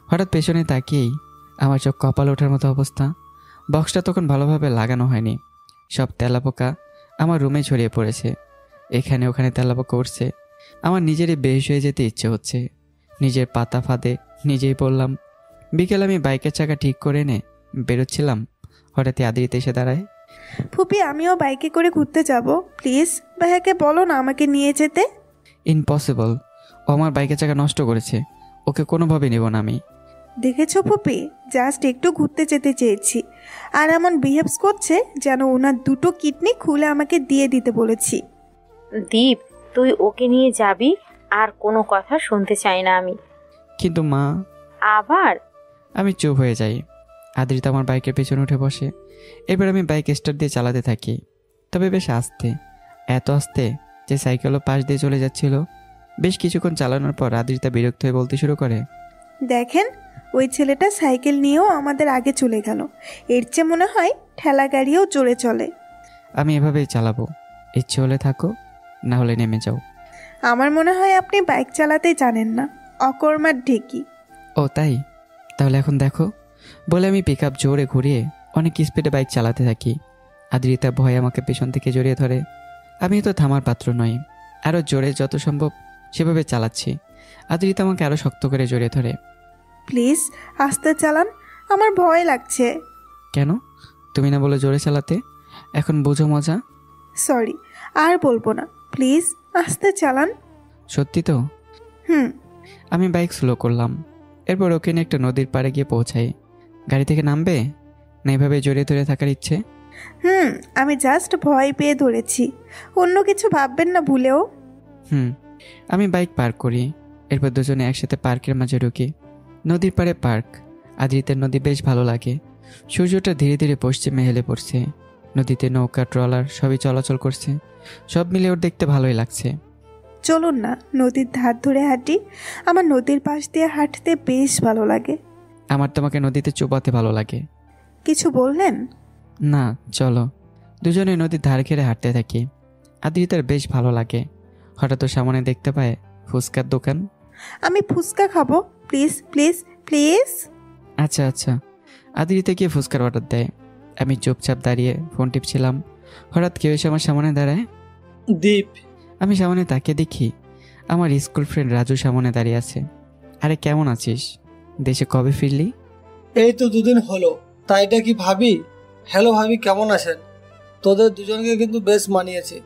হঠাৎ পেছনে তাকিয়েই আমার চোখ কপাল ওঠার মতো অবস্থা। বক্সটা তখন ভালোভাবে লাগানো হয়নি। সব তেলাপোকা আমার রুমে ছড়িয়ে পড়েছে। এখানে ওখানে তেলাপোকা উঠছে। আমার নিজেরই বেহুশ হয়ে যেতে ইচ্ছে হচ্ছে। নিজের পাতা ফাঁদে নিজেই পড়লাম। বিকেল আমি বাইকের চাকা ঠিক করে এনে বেরোচ্ছিলাম, হঠাৎই আদ্রিতা এসে দাঁড়ায়। ফুপি, আমিও বাইকে করে ঘুরতে যাব। প্লিজ ভাইয়াকে বলো না আমাকে নিয়ে যেতে। ইম্পসিবল, ও আমার বাইকের চাকা নষ্ট করেছে। ওকে কোনোভাবে নেব না আমি। দেখেছো ফুপি, জাস্ট একটু ঘুরতে যেতে চেয়েছি, আর এমন বিহেভস করছে যেন ওনার দুটো কিডনি খুলে আমাকে দিয়ে দিতে বলেছি। দীপ, তুই ওকে নিয়ে যাবি, আর কোনো কথা শুনতে চাই না আমি। কিন্তু মা। আবার আমি চুপ হয়ে যাই। আদ্রিতা আমার বাইকের পেছনে উঠে বসে। এবার আমি বাইক স্টার্ট দিয়ে চালাতে থাকি, তবে বেশ আস্তে। এত আস্তে যে সাইকেলও পাশ দিয়ে চলে যাচ্ছিল। বেশ কিছুক্ষণ চালানোর পর আদ্রিতা বিরক্ত হয়ে বলতে শুরু করে, দেখেন, ওই ছেলেটা সাইকেল নিয়েও আমাদের আগে চলে গেল। এর চেয়ে মনে হয় ঠেলা গাড়িও জোরে চলে। আমি এভাবেই চালাবো। ইচ্ছে হলে থাকো, না হলে নেমে যাও। আমার মনে হয় আপনি বাইক চালাতে জানেন না, অকর্মার ঢেকি। ও তাই? তাহলে এখন দেখো। বলে আমি পিক আপ জোরে ঘুরিয়ে অনেক স্পিডে বাইক চালাতে থাকি। আদ্রিতা ভয়ে আমাকে পেছন থেকে জড়িয়ে ধরে। আমি তো থামার পাত্র নই। আরও জোরে যত সম্ভব সেভাবে চালাচ্ছি। আদ্রিতা আমাকে আরও শক্ত করে জড়িয়ে ধরে। প্লিজ আস্তে চালান, আমার ভয় লাগছে। কেন? তুমি না বলে জোরে চালাতে? এখন বুঝো মজা? সরি, আর বলবো না। প্লিজ আস্তে চালান। সত্যি তো? হুম। আমি বাইক স্লো করলাম। এরপর ওকে নিয়ে একটা নদীর পাড়ে গিয়ে পৌঁছাই। গাড়ি থেকে নামবে না এভাবে জড়িয়ে ধরে থাকার ইচ্ছে? আমি জাস্ট ভয় পেয়ে ধরেছি, অন্য কিছু ভাববেন না ভুলেও। আমি বাইক পার্ক করি। এরপর দুজনে একসাথে পার্কের মাঝে ঢুকি। নদীর পাড়ে পার্ক। আদ্রিতার নদী বেশ ভালো লাগে। সূর্যটা ধীরে ধীরে পশ্চিমে হেলে পড়ছে। নদীতে নৌকা, ট্রলার সবই চলাচল করছে। সব মিলে ওর দেখতে ভালোই লাগছে। চলুন না নদীর ধার ধরে হাঁটি। আমার নদীর পাশ দিয়ে হাঁটতে বেশ ভালো লাগে। আমার তোমাকে নদীতে চুবাতে ভালো লাগে। কিছু বললেন? না, চলো। দুজনে নদীর ধার ঘেরে হাঁটতে থাকি। আদ্রিতার বেশ ভালো লাগে। হঠাৎ ওর সামনে দেখতে পায় ফুচকার দোকান। আমি ফুচকা খাবো, প্লিজ প্লিজ প্লিজ। আচ্ছা আচ্ছা। আদ্রিতা গিয়ে ফুচকার অর্ডার দেয়। আমি চুপচাপ দাঁড়িয়ে ফোন টিপছিলাম। হঠাৎ কেউ এসে আমার সামনে দাঁড়ায়। দীপ, আমি সামনে তাকিয়ে দেখি আমার স্কুল ফ্রেন্ড রাজু সামনে দাঁড়িয়ে আছে। আরে কেমন আছিস? দেশে কবে ফিরলি? এই তো দুদিন হলো। তাইটা কি ভাবি? হ্যালো ভাবি, কেমন আছেন? তোদের দুজনকে কিন্তু বেশ মানিয়েছে।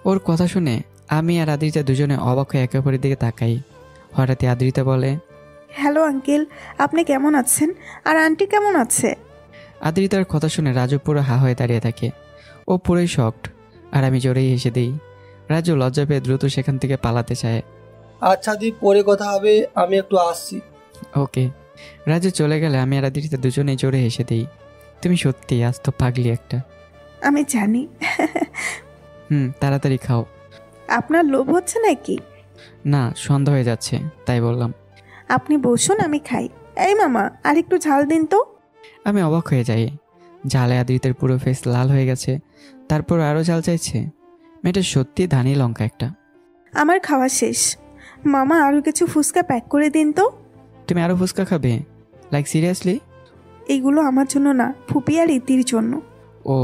ওর কথা শুনে আমি আর আদ্রিতা দুজনে অবাক হয়ে একে অপরের দিকে তাকাই। হঠাৎই আদ্রিতা বলে, হ্যালো আঙ্কেল, আপনি কেমন আছেন? আর আন্টি কেমন আছে? আদ্রিতার কথা শুনে রাজু পুরো হা হয়ে দাঁড়িয়ে থাকে। ও পুরোই শকড, আর আমি জোরেই হেসে দিই। রাজু লজ্জা পেয়ে দ্রুত সেখান থেকে পালাতে চায়। আচ্ছা দীপ, পরে কথা হবে, আমি একটু আসছি। ওকে। রাজু চলে গেলে আমি আর আদ্রিতা দুজনেই জোরে হেসে দিই। তুমি সত্যি আজ তো পাগলি একটা। আমি জানি। তাড়াতাড়ি খাও। আপনার লোভ হচ্ছে নাকি? না, সন্ধ্যা হয়ে যাচ্ছে তাই বললাম। আপনি বসুন, আমি খাই। এই মামা, আর একটু ঝাল দিন তো। আমি অবাক হয়ে যাই। ঝালে আদ্রিতের পুরো ফেস লাল হয়ে গেছে। তারপর আরও ঝাল চাইছে। মেয়েটা সত্যি ধানি লঙ্কা একটা। আমার খাওয়া শেষ। মামা, আরও কিছু ফুচকা প্যাক করে দিন তো। তুমি আরও ফুচকা খাবে? Like seriously? এইগুলো আমার জন্য না, ফুপি আর ইতির জন্য। ও।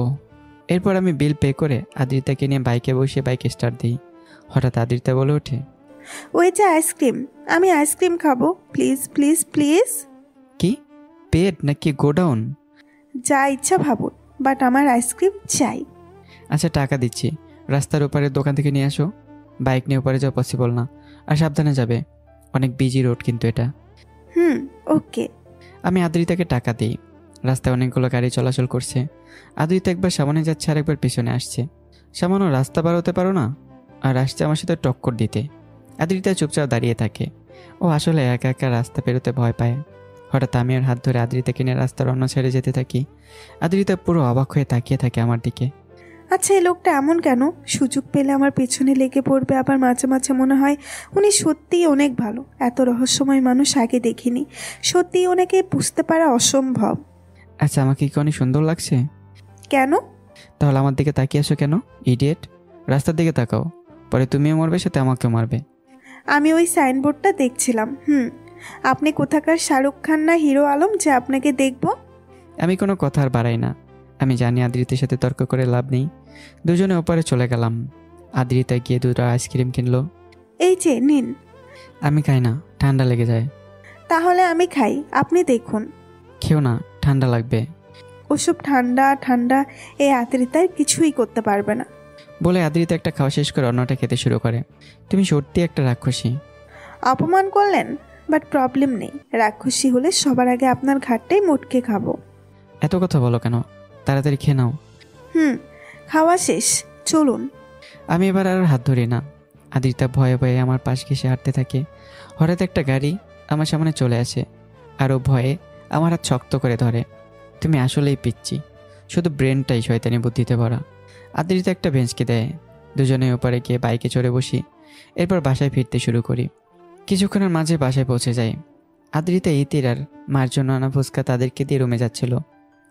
এরপর আমি বিল পে করে আদ্রিতাকে নিয়ে বাইকে বসে বাইক স্টার্ট দিই। হঠাৎ আদ্রিতা বলে ওঠে, ওই যে আইসক্রিম, আমি আইসক্রিম খাবো, প্লিজ প্লিজ প্লিজ। কি পেট নাকি গোডাউন? যা ইচ্ছা ভাবুন, বাট আমার আইসক্রিম চাই। আচ্ছা টাকা দিচ্ছি, রাস্তার ওপারের দোকান থেকে নিয়ে আসো। বাইক নিয়ে ওপারে যাওয়া পসিবল না, আর সাবধানে যাবে, অনেক বিজি রোড কিন্তু এটা। ওকে। আমি আদ্রিতাকে টাকা দিই। রাস্তায় অনেকগুলো গাড়ি চলাচল করছে। আদ্রিতা একবার সামনে যাচ্ছে আর একবার পিছনে আসছে। সামান্য রাস্তা পার হতে পারো না, আর আসছে আমার সাথে টক্কর দিতে। আদ্রিতা চুপচাপ দাঁড়িয়ে থাকে। ও আসলে একা একা রাস্তা পেরোতে ভয় পায়। হঠাৎ আমি ওর হাত ধরে আদ্রিতাকে নিয়ে রাস্তার অন্য ছেড়ে যেতে থাকি। আদ্রিতা পুরো অবাক হয়ে তাকিয়ে থাকে আমার দিকে। আচ্ছা, এই লোকটা এমন কেন? সুযোগ পেলে আমার পেছনে লেগে পড়বে, আবার মাঝে মাঝে মনে হয় উনি সত্যিই অনেক ভালো। এত রহস্যময় মানুষ আগে দেখিনি। সত্যিই ওনাকে বুঝতে পারা অসম্ভব। আচ্ছা, আমাকে কি অনেক সুন্দর লাগছে? কেন? তাহলে আমার দিকে তাকিয়ে আসো কেন, ইডিয়েট? রাস্তার দিকে তাকাও, পরে তুমিও মারবে, সাথে আমাকেও মারবে। আমি ওই সাইনবোর্ডটা দেখছিলাম। আপনি কোথাকার শাহরুখ খান না হিরো আলম যে আপনাকে দেখব? আমি কোনো কথা আর বাড়াই না। আমি জানি আদ্রিতার সাথে তর্ক করে লাভ নেই। দুজনে ওপারে চলে গেলাম। আদ্রিতা গিয়ে দুটো আইসক্রিম কিনলো। এই যে নিন। আমি খাই না, ঠান্ডা লেগে যায়। তাহলে আমি খাই, আপনি দেখুন। খেও না, ঠান্ডা লাগবে। ওসব ঠান্ডা ঠান্ডা এই আদ্রিতায় কিছুই করতে পারবে না। বলে আদ্রিতা একটা খাওয়া শেষ করে অন্যটা খেতে শুরু করে। তুমি সত্যি একটা রাক্ষসী। অপমান করলেন, বাট প্রবলেম নেই। রাক্ষসী হলে সবার আগে আপনার ঘাটটাই মোটকে খাবো। এত কথা বলো কেন? তাড়াতাড়ি খেয়ে নাও। খাওয়া শেষ, চলুন। আমি এবার আর হাত ধরি না। আদ্রিতা ভয়ে ভয়ে আমার পাশ ঘেঁষে হাঁটতে থাকে। হঠাৎ একটা গাড়ি আমার সামনে চলে আসে, আর ও ভয়ে আমার হাত শক্ত করে ধরে। তুমি আসলেই পিচ্ছি, শুধু ব্রেনটাই শয়তানি বুদ্ধিতে ভরা। আদ্রিতা একটা বেঞ্চকে দেয়। দুজনে ওপারে গিয়ে বাইকে চড়ে বসি। এরপর বাসায় ফিরতে শুরু করি। কিছুক্ষণের মাঝে বাসায় পৌঁছে যাই। আদ্রিতা ইতির আর মার জন্য আনা ফুচকা তাদেরকে দিয়ে রুমে যাচ্ছিল।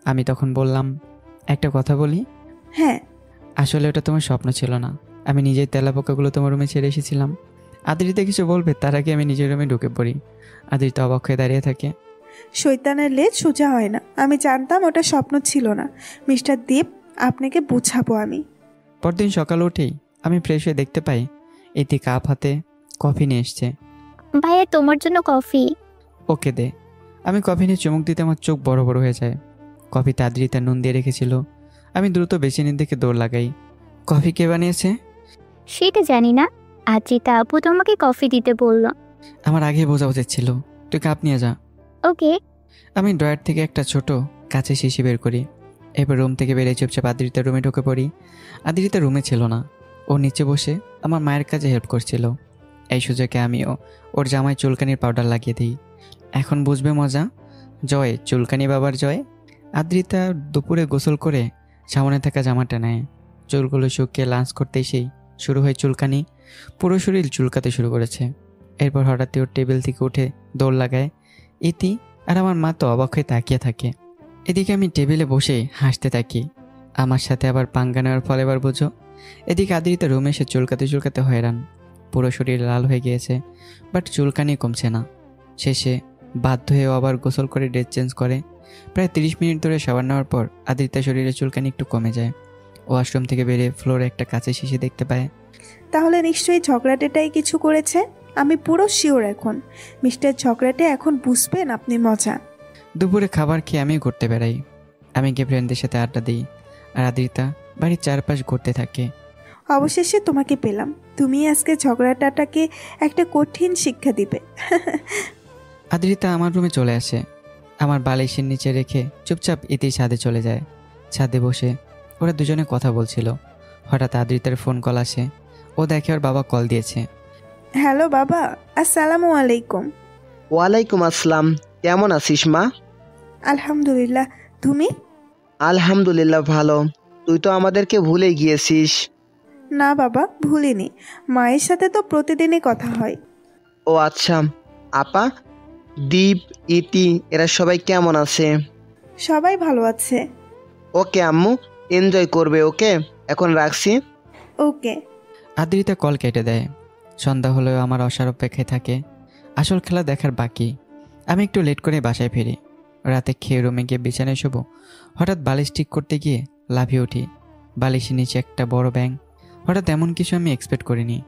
আমি তখন বললাম, একটা কথা বলি? হ্যাঁ। আসলে ওটা তোমার স্বপ্ন ছিল না, আমি নিজেই তেলাপোকাগুলো তোমার রুমে ছেড়ে এসেছিলাম। আদ্রিতা কিছু বলবে তার আগে আমি নিজের রুমে ঢুকে পড়ি। আদ্রিতা অবাক হয়ে দাঁড়িয়ে থাকে। শৈতানের লেজ সোজা হয় না। আমি জানতাম ওটা স্বপ্ন ছিল না। মিস্টার দীপ, আপনাকে বোঝাবো আমি। পরদিন সকালে উঠেই আমি ফ্রেশ হয়ে দেখতে পাই ইতি কাপ হাতে কফি নিয়ে এসছে। ভাইয়া তোমার জন্য কফি। ওকে দে। আমি কফি নিয়ে চুমুক দিতে আমার চোখ বড় বড় হয়ে যায়। কফিতে আদ্রিতা নুন দিয়ে রেখেছিল। আমি দ্রুত বেশি নিন দেখে দৌড় লাগাই। কফি কে বানিয়েছে? সেটা জানি না, আদ্রিতা আপু তোমাকে কফি দিতে বলল। আমার আগে বোঝা উচিত ছিল। তুই কাপ নিয়ে যা। ওকে। আমি ড্রয়ার থেকে একটা ছোট কাঁচের শিশি বের করি। এরপর রুম থেকে বেরিয়ে চুপচাপ আদ্রিতার রুমে ঢুকে পড়ি। আদ্রিতা রুমে ছিল না, ও নিচে বসে আমার মায়ের কাজে হেল্প করছিল। এই সুযোগে আমিও ওর জামায় চুলকানির পাউডার লাগিয়ে দিই। এখন বুঝবে মজা। জয়, চুলকানি বাবার জয়। আদ্রিতা দুপুরে গোসল করে সামনে থাকা জামাটা নেয়। চুলগুলো শুকিয়ে লাঞ্চ করতে এসেই শুরু হয় চুলকানি। পুরো শরীর চুলকাতে শুরু করেছে। এরপর হঠাৎই ওর টেবিল থেকে উঠে দৌড় লাগায়। ইতি আর আমার মা তো অবাক হয়ে তাকিয়ে থাকে। এদিকে আমি টেবিলে বসে হাসতে থাকি। আমার সাথে আবার পাঙ্গা নেওয়ার ফলে এবার বোঝো। এদিকে আদ্রিতা রুমে এসে চুলকাতে চুলকাতে হয়রান। পুরো শরীর লাল হয়ে গিয়েছে, বাট চুলকানি কমছে না। শেষে বাধ্য হয়েও আবার গোসল করে ড্রেস চেঞ্জ করে। প্রায় 30 মিনিট ধরে শাওয়ার নেওয়ার পর আদ্রিতার শরীরে চুলকানি একটু কমে যায়। ওয়াশরুম থেকে বেরিয়ে ফ্লোরে একটা কাঁচের শিশি দেখতে পায়। তাহলে নিশ্চয়ই ঝগড়াটেটাই কিছু করেছে। আমি পুরো শিওর এখন। মিস্টার ঝগড়াটে এখন বুঝবেন আপনি মজা। দুপুরে খাবার খেয়ে আমি ঘুরতে বেড়াই। আমি গিয়ে ফ্রেন্ডদের সাথে আড্ডা দিই, আর আদ্রিতা বাড়ির চারপাশ ঘুরতে থাকে। অবশেষে তোমাকে পেলাম। তুমি আজকে ঝগড়াটাটাকে একটা কঠিন শিক্ষা দিবে। আদ্রিতা আমার রুমে চলে আসে। আমার বালিশের নিচে রেখে চুপচাপ ইতি ছাদে চলে যায়। ছাদে বসে ওরা দুজনে কথা বলছিল। হঠাৎ আদ্রিতার ফোন কল আসে। ও দেখে ওর বাবা কল দিয়েছে। হ্যালো বাবা, আসসালামু আলাইকুম। ওয়ালাইকুম আসসালাম। কেমন আছিস মা? আলহামদুলিল্লাহ, তুমি? আলহামদুলিল্লাহ ভালো। তুই তো আমাদেরকে ভুলে গিয়েছিস। না বাবা, ভুলিনি। মায়ের সাথে তো প্রতিদিনই কথা হয়। ও আচ্ছা। আপা, দীপ, ইতি এরা সবাই কেমন আছে? সবাই ভালো আছে। ওকে আম্মু, এনজয় করবে। ওকে, এখন রাখছি। ওকে। আদ্রিতা কল কেটে দেয়। সন্ধ্যা হলেও আমার আসার অপেক্ষায় থাকে। আসল খেলা দেখার বাকি। আমি একটু লেট করে বাসায় ফিরি। রাতে খেয়ে রুমে গিয়ে বিছানায় শোবো। হঠাৎ বালিশ ঠিক করতে গিয়ে লাফিয়ে উঠি। বালিশের নিচে একটা বড় ব্যাঙ। হঠাৎ এমন কিছু আমি এক্সপেক্ট করিনি।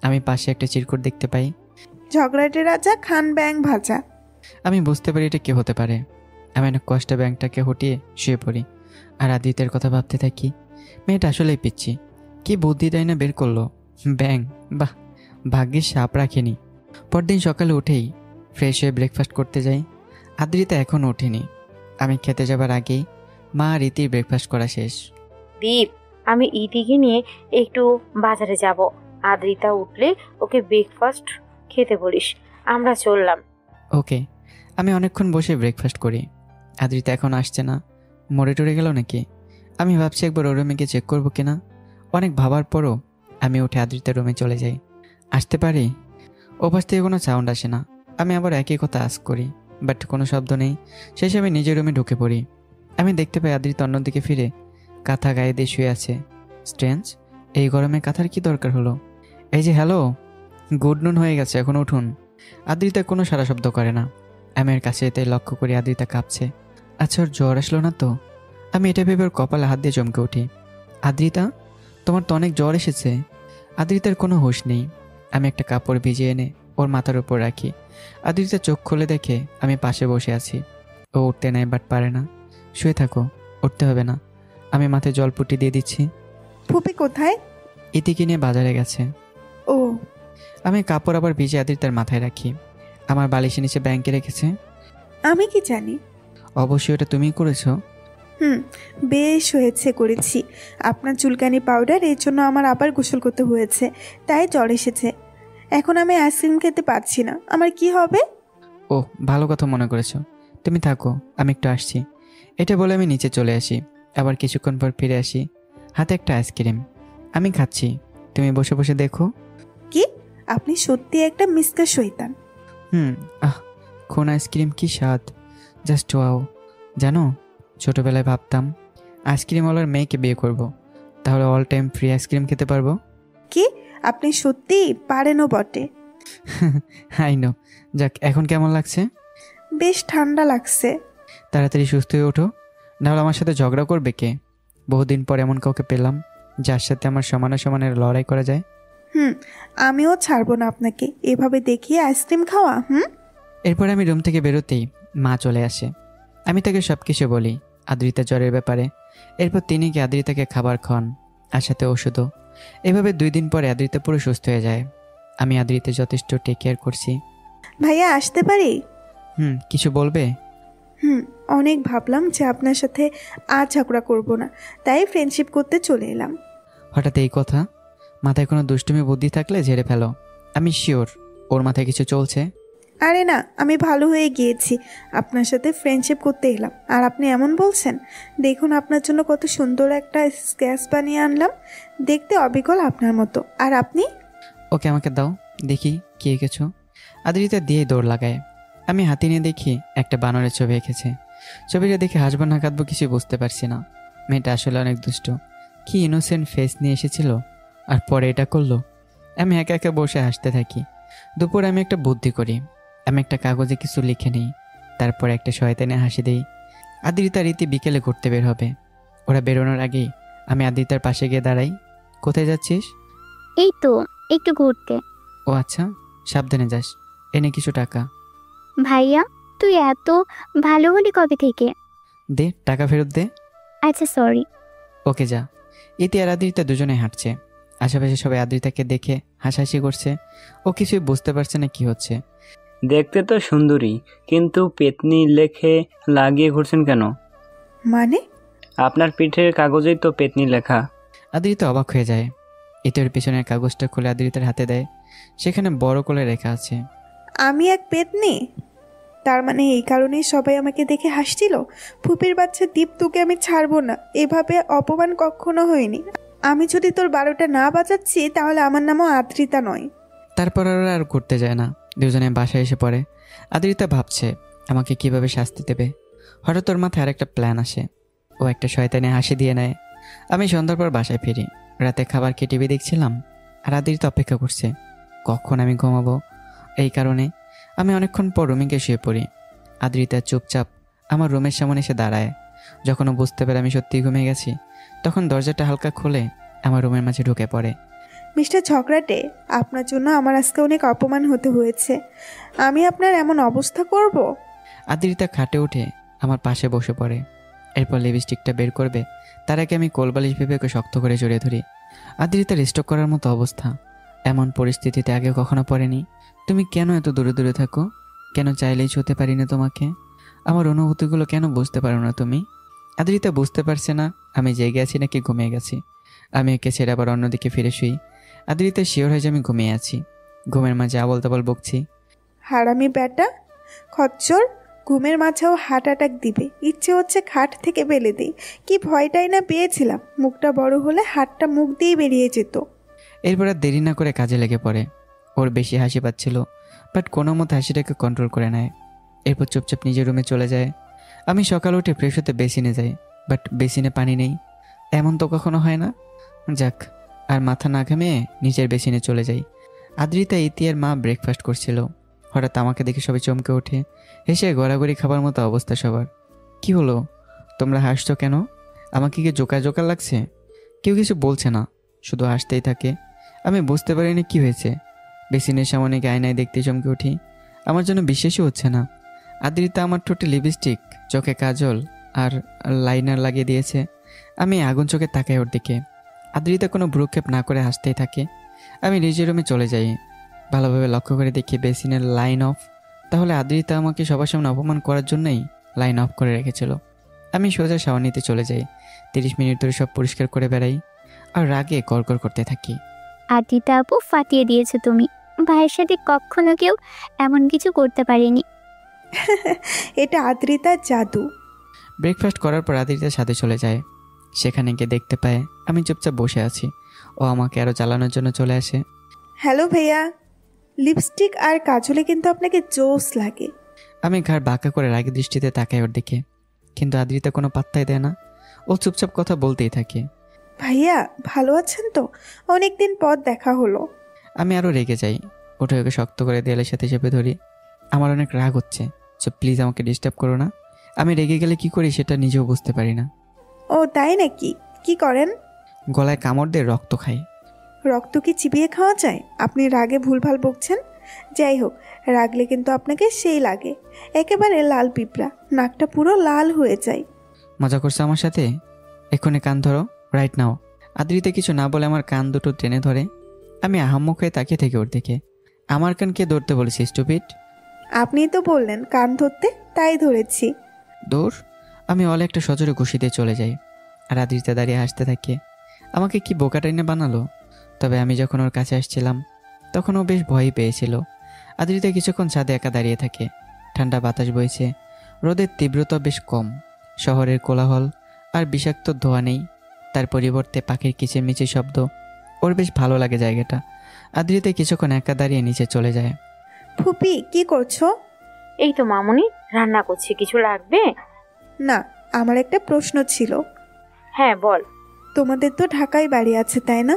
আমি পাশে একটা চিরকুট দেখতে পাই। ঝগড়াটে রাজা খান ব্যাং ভাজা। আমি বুঝতে পারি এটা কি হতে পারে। আমি অনেক কষ্টে ব্যাঙটাকে হটিয়ে শুয়ে পড়ি, আর আদিত্যের কথা ভাবতে থাকি। মেয়েটা আসলেই পিচ্ছি, কি বুদ্ধি দেয় না বের করলো। ব্যাঙ, বাহ, ভাগ্যের সাপ রাখেনি। পরদিন সকালে উঠেই ফ্রেশ হয়ে ব্রেকফাস্ট করতে যাই। আদ্রিতা এখনও ওঠেনি। আমি খেতে যাবার আগেই মা আর ইতির ব্রেকফাস্ট করা শেষ। দীপ, আমি ইতিকে নিয়ে একটু বাজারে যাব। আদ্রিতা উঠলে ওকে ব্রেকফাস্ট খেতে বলিস। আমরা চললাম। ওকে। আমি অনেকক্ষণ বসে ব্রেকফাস্ট করি। আদ্রিতা এখন আসছে না, মরে টরে গেল নাকি? আমি ভাবছি একবার ওর রুমে গিয়ে চেক করবো কিনা। অনেক ভাবার পরও আমি উঠে আদ্রিতার রুমে চলে যাই। আসতে পারি? ওপাশ থেকে কোনো সাউন্ড আসে না। আমি আবার একই কথা আস করি, বাট কোনো শব্দ নেই। শেষে আমি নিজের রুমে ঢুকে পড়ি। আমি দেখতে পাই আদ্রিতা অন্যদিকে ফিরে কাঁথা গায়ে দিয়ে শুয়ে আছে। স্ট্রেঞ্জ, এই গরমে কাঁথার কি দরকার হলো? এই যে হ্যালো, গুড নুন হয়ে গেছে, এখন উঠুন। আদ্রিতা কোনো সারা শব্দ করে না। আমি এর কাছে এতে লক্ষ্য করি আদ্রিতা কাঁপছে। আচ্ছা, ওর জ্বর আসলো না তো? আমি এটা ভেবে ওর কপালে হাত দিয়ে চমকে উঠি। আদ্রিতা, তোমার তো অনেক জ্বর এসেছে। আদ্রিতার কোনো হুঁশ নেই। আমি একটা কাপড় ভিজিয়ে এনে ওর মাথার উপর রাখি। আদ্রিতা চোখ খুলে দেখে আমি পাশে বসে আছি। ও উঠতে নেয়, বাট পারে না। শুয়ে থাকো, উঠতে হবে না। আমি মাথায় জলপুটি দিয়ে দিচ্ছি। ফুপি কোথায়? ইতিকে নিয়ে বাজারে গেছে। ও, আমি কাপড় আবার ভিজে আদ্রিতার মাথায় রাখি। আমার বালিশের নিচে ব্যাংকে রেখেছে। আমি কি জানি? অবশ্যই ওটা তুমিই করেছো। বেশ হয়েছে, করেছি। আপনার চুলকানি পাউডার, এর জন্য আমার আবার গোসল করতে হয়েছে, তাই জ্বর এসেছে। এখন আমি আইসক্রিম খেতে পারছি না, আমার কি হবে? ও, ভালো কথা মনে করেছো। তুমি থাকো, আমি একটু আসছি। এটা বলে আমি নিচে চলে আসি। আবার কিছুক্ষণ পর ফিরে আসি, হাতে একটা আইসক্রিম। আমি খাচ্ছি, তুমি বসে বসে দেখো। কি? আপনি সত্যি একটা মিসকা শয়তান। আহ, কোন আইসক্রিম কি স্বাদ, জাস্ট ওয়াও। জানো, ছোটবেলায় ভাবতাম আইসক্রিমওয়ালার মেয়েকে বিয়ে করব, তাহলে অল টাইম ফ্রি আইসক্রিম খেতে পারবো। কি? আপনি সত্যি পারেনও বটে। I know. যাক, এখন কেমন লাগছে? বেশ ঠান্ডা লাগছে। তাড়াতাড়ি সুস্থ হয়ে ওঠো, নাহলে আমার সাথে ঝগড়া করবে কে? বহুদিন পর এমন কাউকে পেলাম যার সাথে আমার সমানে সমানের লড়াই করা যায়। আমিও ছাড়বো না আপনাকে এভাবে দেখিয়ে আইসক্রিম খাওয়া। এরপর আমি রুম থেকে বেরোতেই মা চলে আসে। আমি তাকে সব কিছু বলি আদ্রিতা জ্বরের ব্যাপারে। এরপর তিনি গিয়ে আদ্রিতাকে খাবার খান, আর সাথে ওষুধও। এভাবে 2 দিন পরে আদ্রিতা পুরো সুস্থ হয়ে যায়। আমি আদ্রিতা যথেষ্ট টেক কেয়ার করছি। ভাইয়া, আসতে পারি? কিছু বলবে? অনেক ভাবলাম যে আপনার সাথে আর ঝগড়া করব না, তাই ফ্রেন্ডশিপ করতে চলে এলাম। হঠাৎ এই কথা? মাথায় কোনো দুষ্টুমি বুদ্ধি থাকলে ঝেড়ে ফেলো। আমি শিওর ওর মাথায় কিছু চলছে। আরে না, আমি ভালো হয়ে গিয়েছি। আপনার সাথে ফ্রেন্ডশিপ করতে এলাম আর আপনি এমন বলছেন। দেখুন, আপনার জন্য কত সুন্দর একটা স্কেচ বানিয়ে আনলাম, দেখতে অবিকল আপনার মতো। আর আপনি? ওকে, আমাকে দাও দেখি কি এঁকেছো। আদ্রিতা দিয়ে দৌড় লাগায়। আমি হাতে নিয়ে দেখি একটা বানরের ছবি এঁকেছে। ছবিটা দেখে হাসবো না কাঁদবো কিছু বুঝতে পারছি না। মেয়েটা আসলে অনেক দুষ্ট। কি ইনোসেন্ট ফেস নিয়ে এসেছিল, আর পরে এটা করলো। আমি একা একা বসে হাসতে থাকি। দুপুরে আমি একটা বুদ্ধি করি। আমি একটা কাগজে কিছু লিখে নিই, তারপর একটা শয়তানে হাসি দিই। আদ্রিতা রীতি বিকেলে ঘুরতে বের হবে। ওরা বেরোনোর আগেই আমি আদ্রিতার পাশে গিয়ে দাঁড়াই। কোথায় যাচ্ছিস? এই তো একটু ঘুরতে। ও আচ্ছা, সাবধানে যাস। এনে কিছু টাকা। ভাইয়া, তুই এত ভালো হলি কবে থেকে? দে, টাকা ফেরত দে। আচ্ছা, সরি। ওকে, যা। ইতি আর আদ্রিতা দুজনে হাঁটছে। আশেপাশে সবাই আদ্রিতাকে দেখে হাসাহাসি করছে। ও কিছুই বুঝতে পারছে না কি হচ্ছে। দেখতে তো সুন্দরী, কিন্তু পেতনি লেখে লাগিয়ে ঘুরছেন কেন? মানে? আপনার পিঠের কাগজেই তো পেতনি লেখা। আদ্রিতা অবাক হয়ে যায়। ইতির পিছনের কাগজটা খুলে আদ্রিতার হাতে দেয়। সেখানে বড় করে লেখা আছে, আমি এক পেতনি? তার মানে এই কারণেই সবাই আমাকে দেখে হাসছিল। ফুপির বাচ্চা দীপ, তোকে আমি ছাড়বো না। এভাবে অপমান কখনো হয়নি। আমি যদি তোর 12টা না বাজাচ্ছি, তাহলে আমার নামও আদ্রিতা নয়। তারপর ওরা আর ঘুরতে যায় না। দুজনে বাসায় এসে পড়ে। আদ্রিতা ভাবছে আমাকে কিভাবে শাস্তি দেবে। হঠাৎ ওর মাথায় আরেকটা প্ল্যান আসে। ও একটা শয়তানে হাসি দিয়ে নেয়। আমি সন্ধ্যার পর বাসায় ফিরি। রাতে খাবার খেয়ে টিভি দেখছিলাম, আর আদ্রিতা অপেক্ষা করছে কখন আমি ঘুমাবো। এই কারণে আমি অনেকক্ষণ পর রুমে গিয়ে শুয়ে পড়ি। আদ্রিতা চুপচাপ আমার রুমের সামনে এসে দাঁড়ায়। যখন ও বুঝতে পারে আমি সত্যিই ঘুমিয়ে গেছি, তখন দরজাটা হালকা খুলে আমার রুমের মাঝে ঢুকে পড়ে। মিস্টার ঝগড়াটে, আপনার জন্য আমার আজকে অনেক অপমান হতে হয়েছে। আমি আপনার এমন অবস্থা করব? আদ্রিতা খাটে উঠে আমার পাশে বসে পড়ে। এরপর লিপস্টিকটা বের করবে, তার আগে আমি কোলবালিশ ভেবে ওকে শক্ত করে জড়িয়ে ধরি। আদ্রিতা স্ট্রোক করার মতো অবস্থা। এমন পরিস্থিতিতে আগে কখনো পড়েনি। তুমি কেন এত দূরে দূরে থাকো? কেন চাইলেই ছুঁতে পারি না তোমাকে? আমার অনুভূতিগুলো কেন বুঝতে পারো না তুমি? আদ্রিতা বুঝতে পারছে না আমি জেগে আছি নাকি ঘুমিয়ে গেছি। আমি একে ছেড়ে আবার অন্যদিকে ফিরে শুই। আদ্রিতা শিওর হয়ে যে আমি ঘুমিয়ে আছি। ঘুমের মাঝে আবল তাবল বকছি। হারামি ব্যাটা খচ্চর, ঘুমের মাঝেও হার্ট অ্যাটাক দিবে, ইচ্ছে হচ্ছে খাট থেকে ফেলে দিই। কি ভয়টাই না পেয়েছিলাম, মুখটা বড় হলে হাতটা মুখ দিয়ে বেরিয়ে যেত। এরপর আর দেরি না করে কাজে লেগে পড়ে। ওর বেশি হাসি পাচ্ছিল, বাট কোনো মতে হাসিটাকে কন্ট্রোল করে নেয়। এরপর চুপচাপ নিজের রুমে চলে যায়। আমি সকাল উঠে ফ্রেশ হতে বেসিনে যাই, বাট বেসিনে পানি নেই। এমন তো কখনো হয় না। যাক, আর মাথা না ঘামিয়ে নিজের বেসিনে চলে যাই। আদ্রিতা, ইতিয়ার মা ব্রেকফাস্ট করছিল। হঠাৎ আমাকে দেখে সবাই চমকে ওঠে, হেসে গড়াগড়ি খাবার মতো অবস্থা সবার। কি হলো, তোমরা হাসছো কেন? আমাকে কি জোকা জোকা লাগছে? কেউ কিছু বলছে না, শুধু হাসতেই থাকে। আমি বুঝতে পারিনি কি হয়েছে। বেসিনের সামনে গিয়ে আয়নায় দেখতে চমকে উঠি। আমার জন্য বিশ্বাসই হচ্ছে না। আদ্রিতা আমার ঠোঁটে লিপস্টিক, চোখে কাজল আর লাইনার লাগিয়ে দিয়েছে। আমি আগুন চোখে তাকাই ওর দিকে। আদ্রিতা কোনো ভ্রুক্ষেপ না করে হাসতেই থাকে। আমি নিজের রুমে চলে যাই। ভালোভাবে লক্ষ্য করে দেখি বেসিনের লাইন অফ। তাহলে আদ্রিতা আমাকে সবার সামনে অপমান করার জন্যই লাইন অফ করে রেখেছিল। আমি সোজা শাওয়ার নিতে চলে যাই। 30 মিনিট ধরে সব পরিষ্কার করে বেড়াই আর রাগে গড়গড় করতে থাকি। আদিতা আপু, ফাটিয়ে দিয়েছো তুমি। ভাইয়ের সাথে কখনো কেউ এমন কিছু করতে পারেনি। এটা আদ্রিতার জাদু। ব্রেকফাস্ট করার পর আদ্রিতার সাথে চলে যায়। সেখানে গিয়ে দেখতে পায় আমি চুপচাপ বসে আছি। ও আমাকে আরও জ্বালানোর জন্য চলে আসে। হ্যালো ভাইয়া, লিপস্টিক আর কাজলে কিন্তু আপনাকে জোস লাগে। আমি ঘাড় বাঁকা করে রাগী দৃষ্টিতে তাকাই ওর দিকে, কিন্তু আদ্রিতা কোনো পাত্তাই দেয় না। ও চুপচাপ কথা বলতেই থাকে। ভাইয়া ভালো আছেন তো? অনেক দিন পর দেখা হলো। আমি আরও রেগে যাই। উঠে ওকে শক্ত করে দেয়ালের সাথে চেপে ধরি। আমার অনেক রাগ হচ্ছে, সো প্লিজ আমাকে ডিস্টার্ব করো না। আমি রেগে গেলে কি করি সেটা নিজেও বুঝতে পারি না। ও তাই নাকি? কি করেন? গলায় কামড় দিয়ে রক্ত খাই। রক্ত কি চিবিয়ে খাওয়া যায়? আপনি রাগে ভুলভাল বকছেন। যাই হোক, রাগলে কিন্তু আপনাকে সেই লাগে, একেবারে লাল পিঁপড়া, নাকটা পুরো লাল হয়ে যায়। মজা করছে আমার সাথে? এক্ষুনি কান ধরো, রাইট নাও। আদ্রিতা কিছু না বলে আমার কান দুটো টেনে ধরে। আমি আহাম্মক হয়ে তাকিয়ে থেকে ওর দিকে। আমার কান কে ধরতে বলেছি স্টুপিড? আপনিই তো বললেন কান ধরতে, তাই ধরেছি। দৌড়। আমি অলে একটা সজোরে ঘুষি দিয়ে চলে যাই। আর আদ্রিতা দাঁড়িয়ে হাসতে থাকে। আমাকে কি বোকাটাইনে বানালো। তবে আমি যখন ওর কাছে আসছিলাম তখন ও বেশ ভয়ই পেয়েছিল। আদ্রিতা কিছুক্ষণ ছাদে একা দাঁড়িয়ে থাকে। ঠান্ডা বাতাস বইছে, রোদের তীব্রতা বেশ কম। শহরের কোলাহল আর বিষাক্ত ধোঁয়া নেই, তার পরিবর্তে পাখির কিচিরমিচির শব্দ। ওর বেশ ভালো লাগে জায়গাটা। আদ্রিতা কিছুক্ষণ একা দাঁড়িয়ে নিচে চলে যায়। ফুপি কি করছো? এই তো মামুনি, রান্না করছি। কিছু লাগবে? না, আমার একটা প্রশ্ন ছিল। হ্যাঁ বল। তোমাদের তো ঢাকায় বাড়ি আছে তাই না?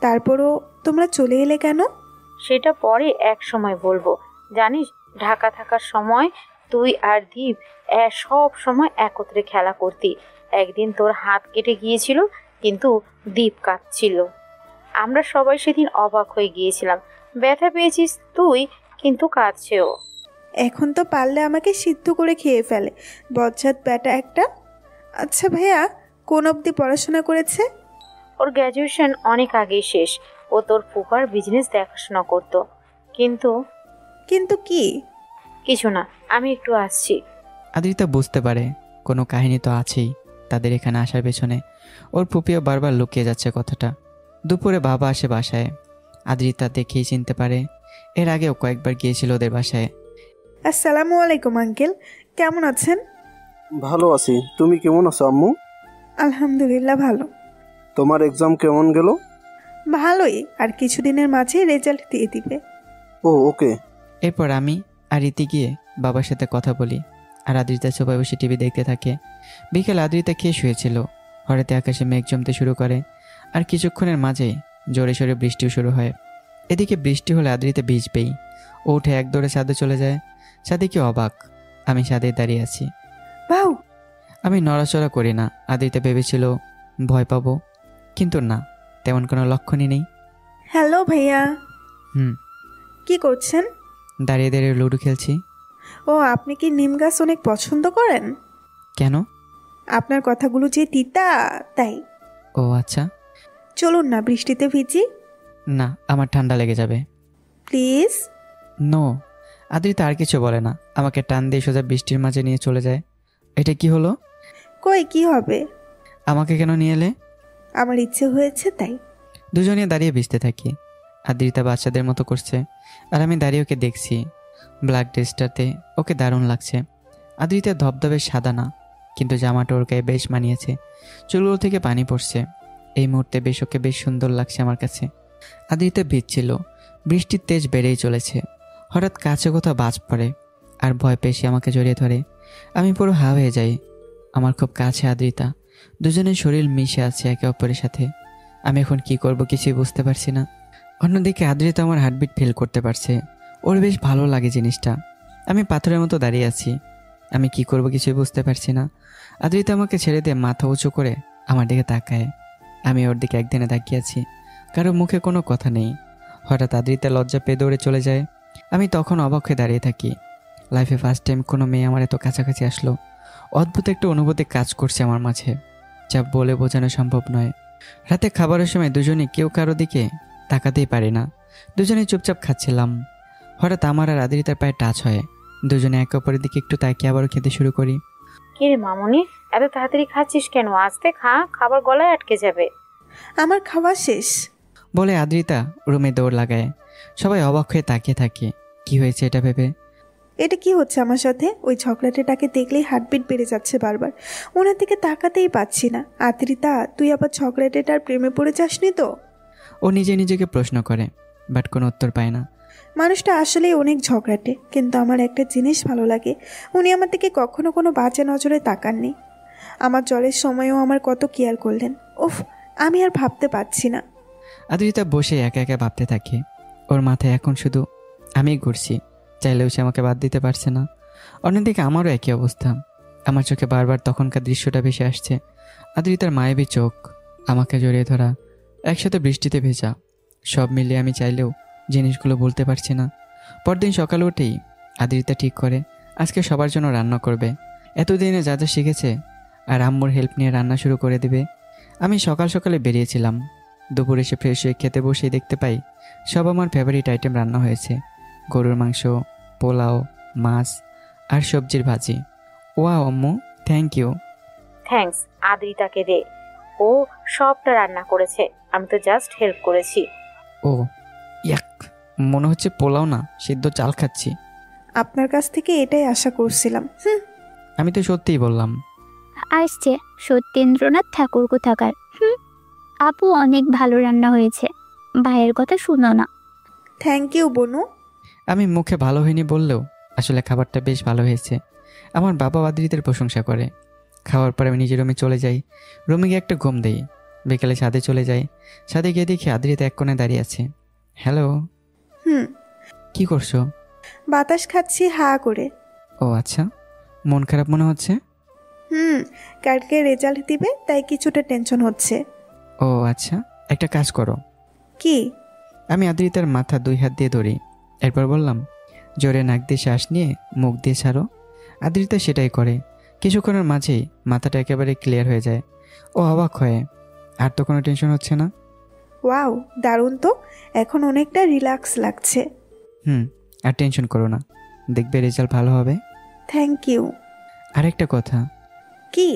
তারপরও তোমরা চলে এলে কেন? সেটা পরে এক সময় বলবো। জানিস, ঢাকা থাকার সময় তুই আর দীপ সব সময় একত্রে খেলা করতি। একদিন তোর হাত কেটে গিয়েছিল, কিন্তু দীপ কাঁদছিল। আমরা সবাই সেদিন অবাক হয়ে গিয়েছিলাম। ব্যথা পেয়েছিস তুই, কিন্তু কাঁদছেও। এখন তো পারলে আমাকে সিদ্ধ করে খেয়ে ফেলে, বজ্জাত ব্যাটা একটা। আচ্ছা ভাইয়া, কোন অবধি পড়াশোনা করেছে? ওর গ্র্যাজুয়েশন অনেক আগেই শেষ। ও তোর ফুপার বিজনেস দেখাশোনা করতো। কিন্তু কিন্তু কি? কিছু না, আমি একটু আসছি। আদ্রিতা বুঝতে পারে কোনো কাহিনী তো আছেই তাদের এখানে আসার পেছনে। ওর ফুপিও বারবার লুকিয়ে যাচ্ছে কথাটা। দুপুরে বাবা আসে বাসায়। আদ্রিতা দেখেই চিনতে পারে, এর আগেও কয়েকবার গিয়েছিল ওদের বাসায়। আসসালামু আলাইকুম আঙ্কেল, কেমন আছেন? ভালো আছি। তুমি কেমন আছো আম্মু? আলহামদুলিল্লাহ ভালো। তোমার এক্সাম কেমন গেল? ভালোই, আর কিছুদিনের মাঝে রেজাল্ট দিয়ে দিবে। ও ওকে। এরপর আমি আর রীতি গিয়ে বাবার সাথে কথা বলি, আর আদ্রিতা সোফায় বসে টিভি দেখতে থাকে। বিকেল আদ্রিতা খেয়ে শুয়েছিল। হঠাৎ আকাশে মেঘ জমতে শুরু করে, আর কিছুক্ষণের মাঝেই জোরে সোরে বৃষ্টিও শুরু হয়। এদিকে বৃষ্টি হলে আদ্রিতা ভিজবেই। ও উঠে এক দৌড়ে ছাদে চলে যায়। ছাদে কি অবাক, আমি ছাদে দাঁড়িয়ে আছি। বাউ! আমি নড়াচড়া করি না। আদ্রিতা ভেবেছিল ভয় পাবো, কিন্তু না, তেমন কোনো লক্ষণই নেই। হ্যালো ভাইয়া। হুম। কি করছেন? দাঁড়িয়ে দাঁড়িয়ে লুডো খেলছি। ও, আপনি কি নিম গাছ অনেক পছন্দ করেন? কেন? আপনার কথাগুলো যে তিতা, তাই। ও আচ্ছা। চলুন না বৃষ্টিতে ভিজি। না, আমার ঠান্ডা লেগে যাবে। প্লিজ। নো। আদ্রিতা আর কিছু বলে না, আমাকে টান দিয়ে সোজা বৃষ্টির মাঝে নিয়ে চলে যায়। এটা কি হলো? কই কি হবে? আমাকে কেন নিয়ে এলে? আমার ইচ্ছে হয়েছে তাই। দুজনে দাঁড়িয়ে ভিজতে থাকি। আদ্রিতা বাচ্চাদের মতো করছে, আর আমি দাঁড়িয়ে ওকে দেখছি। ব্ল্যাক ড্রেসটাতে ওকে দারুণ লাগছে। আদ্রিতা ধবধবে সাদা না, কিন্তু জামাটা ওর গায়ে বেশ মানিয়েছে। চুলগুলো থেকে পানি পড়ছে। এই মুহূর্তে ওকে বেশ সুন্দর লাগছে আমার কাছে। আদ্রিতা ভিজছিল, বৃষ্টির তেজ বেড়েই চলেছে। হঠাৎ কাছে কোথাও বাজ পড়ে আর ভয় পেয়ে সে আমাকে জড়িয়ে ধরে। আমি পুরো হা হয়ে যাই। আমার খুব কাছে আদ্রিতা, দুজনের শরীর মিশে আছে একে অপরের সাথে। আমি এখন কি করব কিছুই বুঝতে পারছি না। অন্যদিকে আদ্রিতা আমার হার্টবিট ফিল করতে পারছে। ওর বেশ ভালো লাগে জিনিসটা। আমি পাথরের মতো দাঁড়িয়ে আছি। আমি কি করব কিছুই বুঝতে পারছি না। আদ্রিতা আমাকে ছেড়ে দিয়ে মাথা উঁচু করে আমার দিকে তাকায়। আমি ওর দিকে একদিনে তাকিয়ে আছি, কারো মুখে কোনো কথা নেই। হঠাৎ আদ্রিতা লজ্জা পেয়ে দৌড়ে চলে যায়। আমি তখন অবাক হয়ে দাঁড়িয়ে থাকি। লাইফে ফার্স্ট টাইম কোনো মেয়ে আমার এত কাছাকাছি আসলো। অদ্ভুত একটা অনুভূতি কাজ করছে আমার মাঝে, যা বলে বোঝানো সম্ভব নয়। রাতে খাবারের সময় দুজনেই কেউ কারো দিকে তাকাতেই পারি না। দুজনেই চুপচাপ খাচ্ছিলাম। হঠাৎ আমার আর আদ্রিতার পায়ে টাচ হয়। দুজনে একে অপরের দিকে একটু তাকিয়ে আবারও খেতে শুরু করি। কি রে মামুনি, এত তাড়াতাড়ি খাচ্ছিস কেন? আস্তে খা, খাবার গলায় আটকে যাবে। আমার খাওয়া শেষ। বলে আদ্রিতা রুমে দৌড় লাগায়। সবাই অবাক হয়ে তাকিয়ে থাকে কি হয়েছে এটা ভেবে। এটা কি হচ্ছে আমার সাথে? ওই ঝগড়াটেটাকে দেখলেই হার্টবিট বেড়ে যাচ্ছে বারবার। ওনার দিকে তাকাতেই পাচ্ছি না। আদ্রিতা, তুই আবার ঝগড়াটেটার প্রেমে পড়ে যাসনি তো? ও নিজেকে প্রশ্ন করে, বাট কোনো উত্তর পায় না। মানুষটা আসলেই অনেক ঝগড়াটে, কিন্তু আমার একটা জিনিস ভালো লাগে, উনি আমার দিকে কখনো কোনো বাজে নজরে তাকাননি। আমার জ্বরের সময়ও আমার কত কেয়ার করলেন। উফ, আমি আর ভাবতে পারছি না। আদ্রিতা বসে একা একা ভাবতে থাকে। ওর মাথায় এখন শুধু আমি ঘুরছি, চাইলেও সে আমাকে বাদ দিতে পারছে না। অন্যদিকে আমারও একই অবস্থা। আমার চোখে বারবার তখনকার দৃশ্যটা ভেসে আসছে। আদ্রিতার মায়াবী চোখ, আমাকে জড়িয়ে ধরা, একসাথে বৃষ্টিতে ভেজা, সব মিলিয়ে আমি চাইলেও জিনিসগুলো বলতে পারছি না। পরদিন সকালে উঠেই আদ্রিতা ঠিক করে আজকে সবার জন্য রান্না করবে। এতদিনে যা যা শিখেছে আর আম্মুর হেল্প নিয়ে রান্না শুরু করে দেবে। আমি সকাল সকালে বেরিয়েছিলাম। দুপুরে এসে ফ্রেশ হয়ে খেতে বসেই দেখতে পাই সব আমার ফেভারিট আইটেম রান্না হয়েছে। গরুর মাংস, পোলাও, মাছ আর সবজির ভাজি। ওয়াও আম্মু, থ্যাংক ইউ। থ্যাঙ্কস আদ্রিতাকে দে, ও সবটা রান্না করেছে, আমি তো জাস্ট হেল্প করেছি। ও ইয়াক, মনে হচ্ছে পোলাও না সিদ্ধ চাল খাচ্ছি। আপনার কাছ থেকে এটাই আশা করছিলাম। আমি তো সত্যিই বললাম। আসছে সত্যেন্দ্রনাথ ঠাকুর কোথাকার। আপু অনেক ভালো রান্না হয়েছে, ভাইয়ের কথা শুনো না। থ্যাংক ইউ বনু। আমি মুখে ভালো হয়নি বললেও আসলে খাবারটা বেশ ভালো হয়েছে। আমার বাবা আদ্রিতের প্রশংসা করে। খাওয়ার পর আমি নিজের রুমে চলে যাই। রুমে গিয়ে একটা ঘুম দেই। বিকেলে ছাদে চলে যাই। ছাদে গিয়ে দেখি আদ্রিতা এক কোণে দাঁড়িয়ে আছে। হ্যালো। কি করছো? বাতাস খাচ্ছি হা করে। ও আচ্ছা, মন খারাপ মনে হচ্ছে? কালকে রেজাল্ট দিবে, তাই কিছুটা টেনশন হচ্ছে। ও আচ্ছা, একটা কাজ করো। কি? আমি আদ্রিতার মাথা 2 হাত দিয়ে ধরি। এরপর বললাম, জোরে নাক দিয়ে শ্বাস নিয়ে মুখ দিয়ে ছাড়ো। আদ্রিতা সেটাই করে। কিছুক্ষণের মাঝেই মাথাটা একেবারে ক্লিয়ার হয়ে যায়। ও অবাক হয়, আর তো কোনো টেনশন হচ্ছে না। ওয়াও, দারুণ তো, এখন অনেকটা রিল্যাক্স লাগছে। আর টেনশন করো না, দেখবে রেজাল্ট ভালো হবে। Thank you. আরেকটা কথা। কি?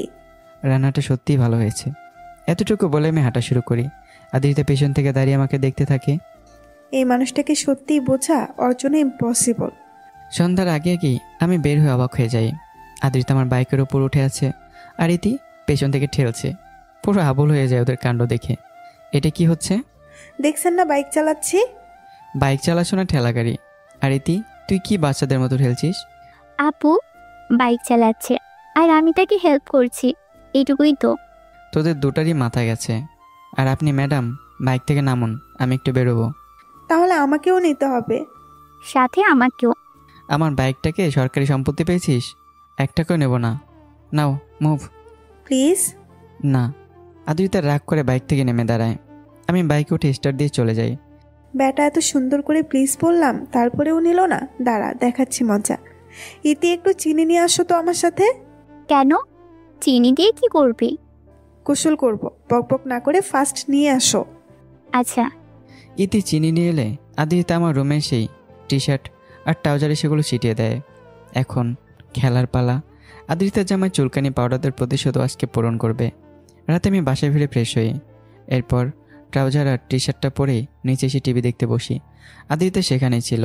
রান্নাটা সত্যিই ভালো হয়েছে। এতটুকু বলে আমি হাঁটা শুরু করি। আদ্রিতা পেছন থেকে দাঁড়িয়ে আমাকে দেখতে থাকে। এই মানুষটাকে সত্যিই বোঝা ওর জন্য ইম্পসিবল। সন্ধ্যার আগে আগেই আমি বের হয়ে অবাক হয়ে যাই। আদ্রিতা আমার বাইকের ওপর উঠে আছে, আর ইতি পেছন থেকে ঠেলছে। পুরো আবুল হয়ে যায় ওদের কাণ্ড দেখে। এটা কি হচ্ছে? দেখছেন না বাইক চালাচ্ছি? বাইক চালাচ্ছ না ঠেলা গাড়ি? আর ইতি, তুই কি বাচ্চাদের মতো ঠেলছিস? আপু বাইক চালাচ্ছে আর আমি তাকে হেল্প করছি, এইটুকুই তো। তোদের দুটারই মাথা গেছে। আর আপনি ম্যাডাম বাইক থেকে নামুন, আমি একটু বেরোবো। তাহলে আমাকেও নিতে হবে। সাথে আমাকেও। আমার বাইকটাকে সরকারি সম্পত্তি পেয়েছিস, 1 টাকাও নেব না। নাও মুভ। প্লিজ। না। আদ্রিতা রাগ করে বাইক থেকে নেমে দাঁড়ায়। আমি বাইকে উঠে স্টার্ট দিয়ে চলে যাই। ব্যাটা এত সুন্দর করে প্লিজ বললাম, তারপরেও নিল না। দাঁড়া, দেখাচ্ছি মজা। ইতি, একটু চিনি নিয়ে আসো তো আমার সাথে। কেন? চিনি দিয়ে কি করবি? গোসল করব, বকবক না করে ফাস্ট নিয়ে আসো। আচ্ছা। ইতি চিনি নিয়ে এলে আদ্রিতা আমার রুমে সেই টি শার্ট আর ট্রাউজারে সেগুলো ছিটিয়ে দেয়। এখন খেলার পালা। আদ্রিতার জামায় চুলকানি পাউডারদের প্রতিশোধ আজকে পূরণ করবে। রাতে আমি বাসায় ফিরে ফ্রেশ হই। এরপর ট্রাউজার আর টি শার্টটা পরে নিচে এসে টিভি দেখতে বসি। আদ্রিতা সেখানেই ছিল।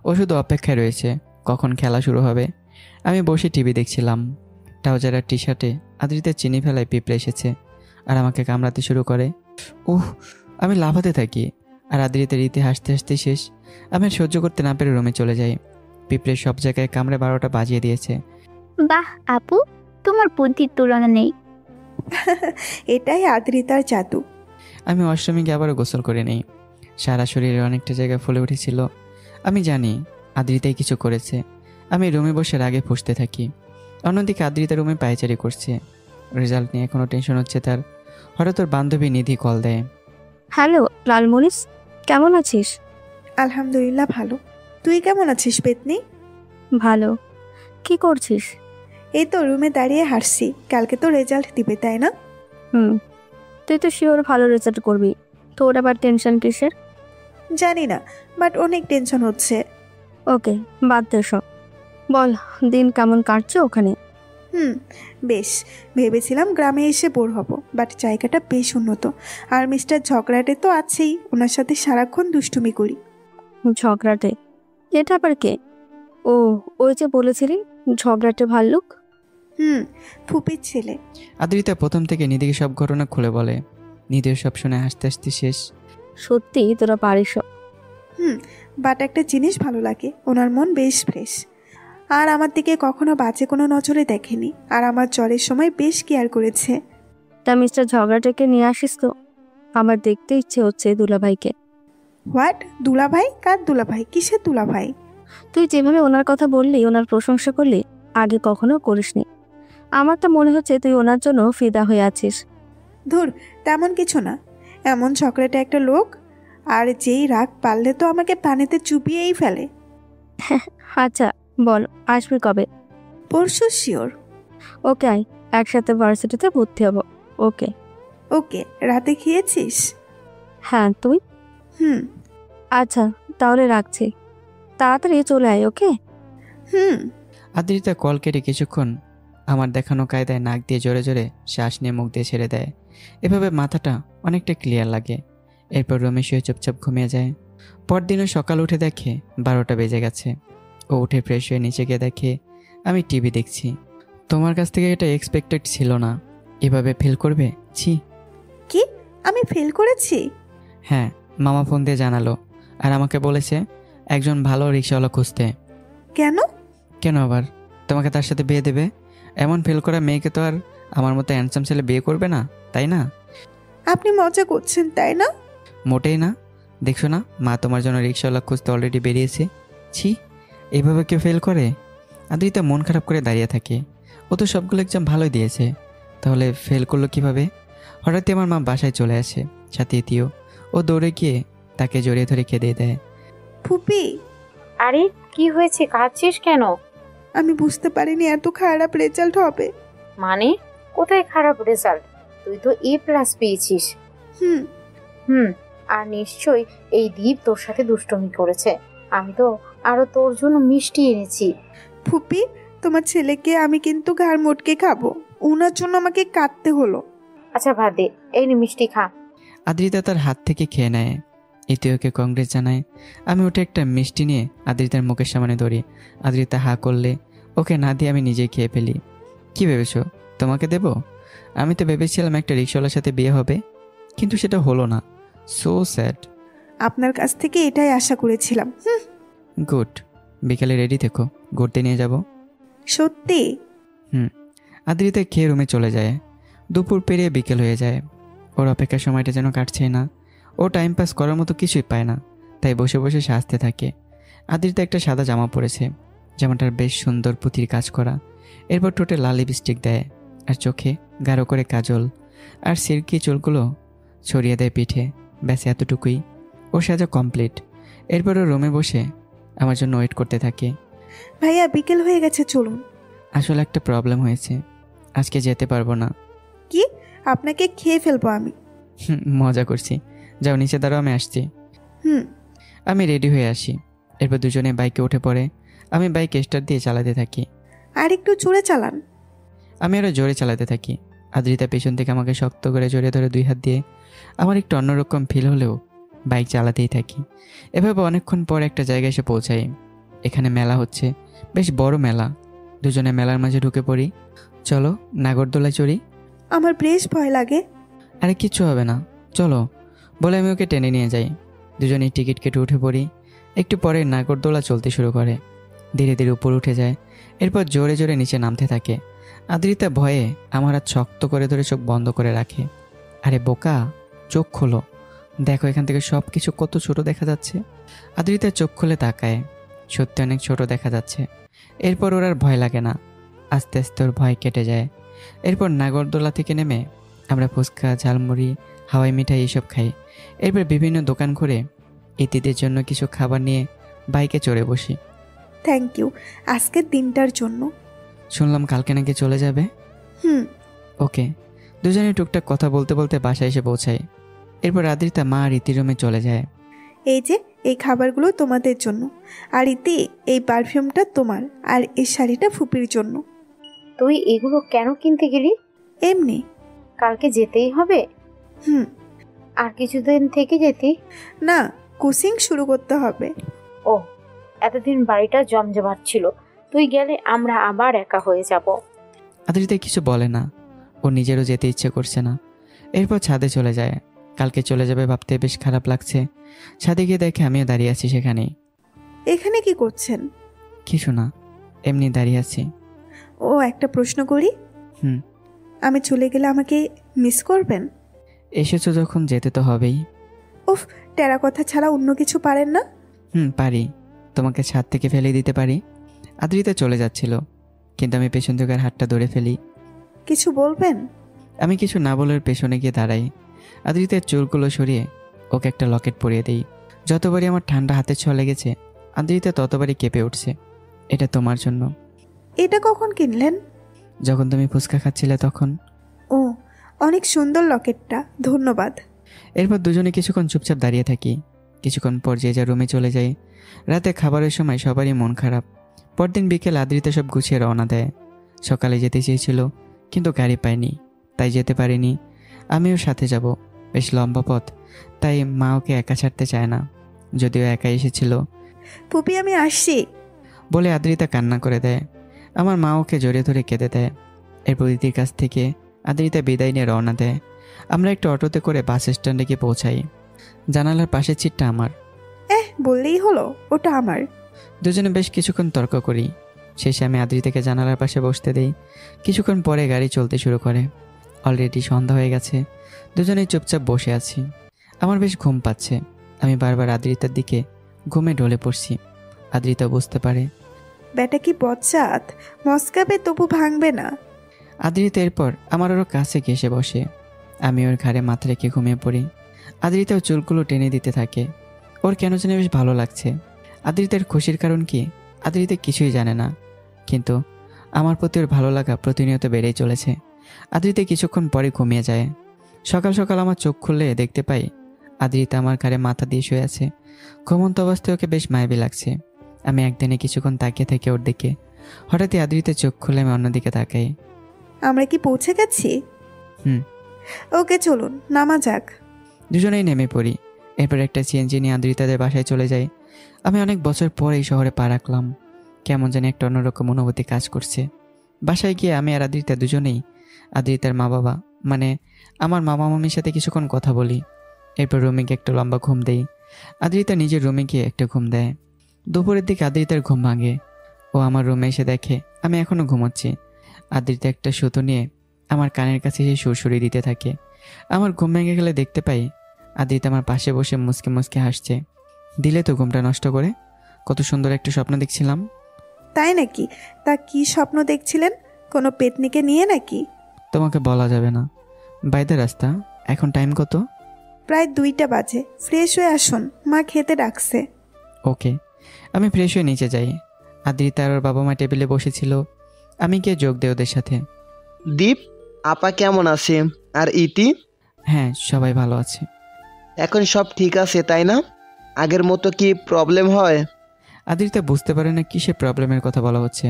ও শুধু অপেক্ষায় রয়েছে কখন খেলা শুরু হবে। আমি বসে টিভি দেখছিলাম। ট্রাউজার আর টি শার্টে আদ্রিতা চিনি ফেলায় পিঁপড়ে এসেছে আর আমাকে কামড়াতে শুরু করে। উহ, আমি লাফাতে থাকি আর আদ্রিতা রীতি হাসতে হাসতে শেষ। আমি আর সহ্য করতে না পেরে রুমে চলে যাই। পিঁপড়ে সব জায়গায় কামড়ে 12টা বাজিয়ে দিয়েছে। বাহ আপু, তোমার বুদ্ধির তুলনা নেই। এটাই আদ্রিতার জাদু। আমি অষ্টমী গিয়ে আবারও গোসল করে নেই। সারা শরীরে অনেকটা জায়গায় ফুলে উঠেছিল। আমি জানি আদ্রিতাই কিছু করেছে। আমি রুমে বসে রাগে ফুঁসতে থাকি। অন্যদিকে আদ্রিতা রুমে পায়চারি করছে। রেজাল্ট নিয়ে এখনও টেনশন হচ্ছে তার। হঠাৎ ওর বান্ধবী নিধি কল দেয়। হ্যালো লালমরিচ, কেমন আছিস? আলহামদুলিল্লাহ ভালো। তুই কেমন আছিস পেতনি? ভালো। কি করছিস? এই তো রুমে দাঁড়িয়ে হাসছি। কালকে তো রেজাল্ট দিবে, তাই না? তুই তো শিওর ভালো রেজাল্ট করবি। তোর আবার টেনশন কিসের? জানি না, বাট অনেক টেনশন হচ্ছে। ওকে, বাদ দে সব। বল, দিন কেমন কাটছে ওখানে? বেশ। ভেবেছিলাম গ্রামে এসে বোর হব, বাট জায়গাটা বেশ উন্নত। আর মিস্টার ঝগড়াটে তো আছেই, ওনার সাথে সারাক্ষণ দুষ্টুমি করি। ঝগড়াটে? এটা আবার কে? ও, ওই যে বলেছিলি ঝগড়াটে ভাল্লুক। ফুপির ছেলে। আদ্রিতা প্রথম থেকে নিধিকে সব ঘটনা খুলে বলে। নিধিও সব শুনে হাসতে হাসতে শেষ। সত্যি তোরা পারিস? বাট একটা জিনিস ভালো লাগে, ওনার মন বেশ ফ্রেশ। আর আমার দিকে কখনো বাজে কোনো নজরে দেখেনি। আর আমার জ্বরের সময় বেশ কেয়ার করেছে। তা মিস্টার ঝগড়াটাকে নিয়ে আসিস তো, আমার দেখতে ইচ্ছে হচ্ছে দুলাভাইকে। হোয়াট? দুলাভাই? কার দুলাভাই? কিসের দুলাভাই? তুই যেভাবে ওনার কথা বললি, ওনার প্রশংসা করলি, আগে কখনো করিসনি। আমার তো মনে হচ্ছে তুই ওনার জন্য ফিদা হয়ে আছিস। ধুর, তেমন কিছু না। এমন ঝগড়াটা একটা লোক, আর যেই রাগ পারলে তো আমাকে পানিতে চুপিয়েই ফেলে। আচ্ছা বল, আসবি কবে? পরশু শিওর। ওকে আয়, একসাথে ভার্সিটিতে ভর্তি হব। ওকে। ওকে। রাতে খেয়েছিস? হ্যাঁ, তুই? আচ্ছা তাহলে রাখছি, তাড়াতাড়ি চলে আয়। ওকে। আদ্রিতা কল কেটে কিছুক্ষণ আমার দেখানো কায়দায় নাক দিয়ে জোরে জোরে শ্বাস নিয়ে মুখ দিয়ে ছেড়ে দেয়। এভাবে মাথাটা অনেকটা ক্লিয়ার লাগে। এরপর রুমে শুয়ে চুপচাপ ঘুমিয়ে যায়। পরদিনও সকাল উঠে দেখে 12টা বেজে গেছে। ও উঠে ফ্রেশ হয়ে নিচে গিয়ে দেখে আমি টিভি দেখছি। তোমার কাছ থেকে এটা এক্সপেক্টেড ছিল না, এভাবে ফেল করবে। ছি। কি? আমি ফেল করেছি? হ্যাঁ, মামা ফোন দিয়ে জানালো আর আমাকে বলেছে একজন ভালো রিক্সাওয়ালা খুঁজতে। কেন? কেন আবার? তোমাকে তার সাথে বিয়ে দেবে। এমন ফেল করা মেয়েকে তো আর আমার মতো হ্যান্ডসাম ছেলে বিয়ে করবে না, তাই না? আপনি মজা করছেন, তাই না? মোটেই না। দেখছো না, মা তোমার জন্য রিক্সাওয়ালা খুঁজতে অলরেডি বেরিয়েছে। ছি, এইভাবে কেউ ফেল করে? আদ্রিতা মন খারাপ করে দাঁড়িয়ে থাকে। ও তো সবগুলো এক্সাম ভালোই দিয়েছে, তাহলে ফেল করলো কিভাবে? হঠাৎই আমার মা বাসায় চলে আসে, সাথে ইতিও। ও দৌড়ে গিয়ে তাকে জড়িয়ে ধরে কেঁদে দেয়। ফুপি। আরে কি হয়েছে, কাঁদছিস কেন? আমি বুঝতে পারিনি এত খারাপ রেজাল্ট হবে। মানে কোথায় খারাপ রেজাল্ট? তুই তো A+ পেয়েছিস। আর নিশ্চয়ই এই দ্বীপ তোর সাথে দুষ্টুমি করেছে। আমি তো আরো তোর জন্য মিষ্টি এনেছি। ফুপি, তোমার ছেলেকে আমি কিন্তু ঘাড় মোটকে খাবো। ওনার জন্য আমাকে কাঁদতে হলো। আচ্ছা বাদ দে, এই নে মিষ্টি খা। আদ্রিতা তার হাত থেকে খেয়ে নেয়। ইতিওকে কংগ্রেস জানায়। আমি উঠে একটা মিষ্টি নিয়ে আদ্রিতার মুখের সামনে ধরি। আদ্রিতা হা করলে ওকে না দিয়ে আমি নিজেই খেয়ে ফেলি। কি ভেবেছো তোমাকে দেব? আমি তো ভেবেছিলাম একটা রিক্সাওয়ালার সাথে বিয়ে হবে, কিন্তু সেটা হলো না। So sad. আপনার কাছ থেকে এটাই আশা করেছিলাম। গুড। বিকালে রেডি থেকো, ঘুরতে নিয়ে যাব। সত্যি? আদ্রিতা খেয়ে রুমে চলে যায়। দুপুর পেরিয়ে বিকেল হয়ে যায়। ওর অপেক্ষার সময়টা যেন কাটছেই না। ও টাইম পাস করার মতো কিছুই পায় না, তাই বসে বসে সাজতে থাকে। আদ্রিতা একটা সাদা জামা পরেছে, জামাটার বেশ সুন্দর পুঁতির কাজ করা। এরপর ঠোঁটে লাল লিপস্টিক দেয় আর চোখে গাঢ় করে কাজল, আর সিল্কি চুলগুলো ছড়িয়ে দেয় পিঠে। ব্যাস এতটুকুই, ও সাজা কমপ্লিট। এরপর ও রুমে বসে আমার জন্য ওয়েট করতে থাকে। ভাইয়া বিকেল হয়ে গেছে, চলুন। আসলে একটা প্রবলেম হয়েছে, আজকে যেতে পারবো না। কি? আপনাকে খেয়ে ফেলবো আমি। মজা করছি, যাও নিচে দাঁড়াও, আমি আসছি। আমি রেডি হয়ে আসি। এরপর দুজনে বাইকে উঠে পড়ে। আমি বাইক স্টার্ট দিয়ে চালাতে থাকি। আর একটু জোরে চালান। আমি আরও জোরে চালাতে থাকি। আদ্রিতা পেছন থেকে আমাকে শক্ত করে জড়িয়ে ধরে 2 হাত দিয়ে। আমার একটু অন্যরকম ফিল হলেও বাইক চালাতেই থাকি। এভাবে অনেকক্ষণ পর একটা জায়গায় এসে পৌঁছাই। এখানে মেলা হচ্ছে, বেশ বড় মেলা। দুজনে মেলার মাঝে ঢুকে পড়ি। চলো নাগরদোলায় চড়ি। আমার বেশ ভয় লাগে। আরে কিচ্ছু হবে না, চলো বলে আমি ওকে টেনে নিয়ে যাই। দুজনেই টিকিট কেটে উঠে পড়ি। একটু পরে নাগরদোলা চলতে শুরু করে, ধীরে ধীরে উপর উঠে যায়, এরপর জোরে জোরে নিচে নামতে থাকে। আদ্রিতা ভয়ে আমার হাত শক্ত করে ধরে চোখ বন্ধ করে রাখে। আরে বোকা, চোখ খোলো, দেখো এখান থেকে সব কিছু কত ছোট দেখা যাচ্ছে। আদ্রিতা চোখ খুলে তাকায়, সত্যি অনেক ছোট দেখা যাচ্ছে। এরপর ওর আর ভয় লাগে না, আস্তে আস্তে ওর ভয় কেটে যায়। এরপর নাগরদোলা থেকে নেমে আমরা ফুচকা, ঝালমুড়ি, হাওয়াই মিঠাই এসব খাই। এরপর বিভিন্ন দোকান ঘুরে ইতিদের জন্য কিছু খাবার নিয়ে বাইকে চড়ে বসি। থ্যাংক ইউ আজকের দিনটার জন্য। শুনলাম কালকে নাকি চলে যাবে। হুম। ওকে। দুজনে টুকটাক কথা বলতে বলতে বাসায় এসে পৌঁছাই। এরপর আদ্রিতা মা আর ইতি রুমে চলে যায়। এই যে এই খাবারগুলো তোমাদের জন্য, আর ইতি এই পারফিউমটা তোমার, আর এই শাড়িটা ফুপির জন্য। তুই এগুলো কেন কিনতে গেলি? এমনি। কালকে যেতেই হবে? হুম। আর কিছুদিন থেকে যেতি? না, কোচিং শুরু করতে হবে। ও, এতদিন বাড়িটা জমজমাট ছিল, তুই গেলে আমরা আবার একা হয়ে যাব। আদ্রিতা কিছু বলে না, ও নিজেরও যেতে ইচ্ছে করছে না। এরপর ছাদে চলে যায়। কালকে চলে যাবে ভাবতে বেশ খারাপ লাগছে। ছাদে গিয়ে দেখে আমিও দাঁড়িয়ে আছি সেখানেই। এখানে কি করছেন? কিছু না, এমনি দাঁড়িয়ে আছি। ও, একটা প্রশ্ন করি। হুম। আমি চলে গেলে আমাকে মিস করবেন? এসেছো যখন যেতে তো হবেই। উফ, টেরা কথা ছাড়া অন্য কিছু পারেন না? পারি, তোমাকে ছাদ থেকে ফেলে দিতে পারি। আদ্রিতা চলে যাচ্ছিল, কিন্তু আমি পেছন থেকে আর হাতটা ধরে ফেলি। কিছু বলবেন? আমি কিছু না বলার পেছনে গিয়ে দাঁড়াই। আদ্রিতার চুলগুলো সরিয়ে ওকে একটা লকেট পরিয়ে দিই। যতবারই আমার ঠান্ডা হাতে ছোঁয়া লেগেছে, আদ্রিতা ততবারই কেঁপে উঠছে। এটা তোমার জন্য। এটা কখন কিনলেন? যখন তুমি ফুচকা খাচ্ছিলে তখন। ও, অনেক সুন্দর লকেটটা, ধন্যবাদ। এরপর দুজনে কিছুক্ষণ চুপচাপ দাঁড়িয়ে থাকি। কিছুক্ষণ পর যে যা রুমে চলে যাই। রাতে খাবারের সময় সবারই মন খারাপ। পরদিন বিকেল আদ্রিতা সব গুছিয়ে রওনা দেয়। সকালে যেতে চেয়েছিল, কিন্তু গাড়ি পায়নি, তাই যেতে পারিনি। আমিও সাথে যাব, বেশ লম্বা পথ, তাই মা ওকে একা ছাড়তে চায় না, যদিও একাই এসেছিল। পুপি, আমি আসছি বলে আদ্রিতা কান্না করে দেয়। আমার মা ওকে জড়িয়ে ধরে কেঁদে দেয়। এরপর ইতির কাছ থেকে আদ্রিতা বিদায় নিয়ে রওনা দেয়। আমরা একটা অটোতে করে বাস স্ট্যান্ডে গিয়ে পৌঁছাই। জানালার পাশের সিটটা আমার। বললেই হলো, ওটা আমার। দুজনে বেশ কিছুক্ষণ তর্ক করি। শেষে আমি আদ্রিতাকে জানালার পাশে বসতে দেই। কিছুক্ষণ পরে গাড়ি চলতে শুরু করে। অলরেডি সন্ধ্যা হয়ে গেছে। দুজনেই চুপচাপ বসে আছি। আমার বেশ ঘুম পাচ্ছে। আমি বারবার আদ্রিতার দিকে ঘুমে ঢলে পড়ছি। আদ্রিতা বুঝতে পারে। বেটা কি বচ্চাত, মস্কাবে তবু ভাঙবে না। আদ্রিতা এরপর আমার ওর কাছে ঘেসে বসে। আমি ওর ঘাড়ে মাথা রেখে ঘুমিয়ে পড়ি। আদ্রিতাও চুলগুলো টেনে দিতে থাকে। ওর কেন জানি বেশ ভালো লাগছে। আদ্রিতার খুশির কারণ কি আদ্রিতা কিছুই জানে না, কিন্তু আমার প্রতি ওর ভালো লাগা প্রতিনিয়ত বেড়েই চলেছে। আদ্রিতা কিছুক্ষণ পরে ঘুমিয়ে যায়। সকাল সকাল আমার চোখ খুললে দেখতে পাই আদ্রিতা আমার ঘাড়ে মাথা দিয়ে শুয়ে আছে। ঘুমন্ত অবস্থায় ওকে বেশ মায়াবী লাগছে। আমি একদিনে কিছুক্ষণ তাকিয়ে থাকি ওর দিকে। হঠাৎই আদ্রিতা চোখ খুলে আমি অন্যদিকে তাকাই। আমরা কি পৌঁছে গেছি? হুম। ওকে, চলুন নামা যাক। দুজনেই নেমে পড়ি। এরপর একটা সিএনজি নিয়ে আদ্রিতাদের বাসায় চলে যাই। আমি অনেক বছর পর এই শহরে পা রাখলাম। কেমন জানি একটা অন্যরকম অনুভূতি কাজ করছে। বাসায় গিয়ে আমি আর আদ্রিতা দুজনেই আদ্রিতার মা বাবা মানে আমার মামা মামির সাথে কিছুক্ষণ কথা বলি। এরপর রুমে গিয়ে একটা লম্বা ঘুম দেই। আদ্রিতা নিজের রুমে গিয়ে একটা ঘুম দেয়। দুপুরের দিকে আদ্রিতার ঘুম ভাঙে। ও আমার রুমে এসে দেখে আমি এখনও ঘুমোচ্ছি। আদ্রিতা একটা সুতো নিয়ে আমার কানের কাছে এসে সুরসুরি দিতে থাকে। আমার ঘুম ভেঙে গেলে দেখতে পাই আদ্রিতা আমার পাশে বসে মুচকে মুচকে হাসছে। দিলে তো ঘুমটা নষ্ট করে, কত সুন্দর একটা স্বপ্ন দেখছিলাম। তাই নাকি? তা কি স্বপ্ন দেখছিলেন? কোনো পেতনিকে নিয়ে নাকি? তোমাকে বলা যাবে না। বাইরে রাস্তা, এখন টাইম কত? প্রায় 2টা বাজে। ফ্রেশ হয়ে আসুন, মা খেতে ডাকছে। ওকে। আমি ফ্রেশ হয়ে নিচে যাই। আদ্রিতা আর ওর বাবা মা টেবিলে বসেছিল। আমি গিয়ে যোগ দেই ওদের সাথে। দীপ, আপা কেমন আছে? আর ইতি? হ্যাঁ, সবাই ভালো আছে। এখন সব ঠিক আছে তাই না? আগের মতো কি প্রবলেম হয়? আদ্রিতা বুঝতে পারে না কিসের প্রবলেমের কথা বলা হচ্ছে,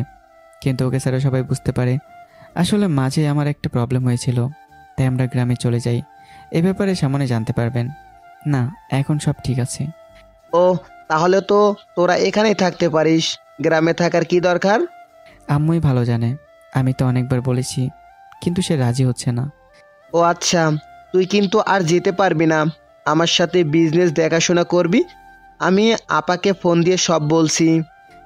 কিন্তু ওকে ছাড়া সবাই বুঝতে পারে। আসলে মাঝে আমার একটা প্রবলেম হয়েছিল, তাই আমরা গ্রামে চলে যাই। এ ব্যাপারে সামনে জানতে পারবেন। না, এখন সব ঠিক আছে। ও, তাহলে তো তোরা এখানেই থাকতে পারিস, গ্রামে থাকার কি দরকার? আম্মুই ভালো জানে, আমি তো অনেকবার বলেছি, কিন্তু সে রাজি হচ্ছে না। ও আচ্ছা, তুই কিন্তু আর যেতে পারবি না। আমার সাথে বিজনেস দেখাশোনা করবি। আমি আপাকে ফোন দিয়ে সব বলছি।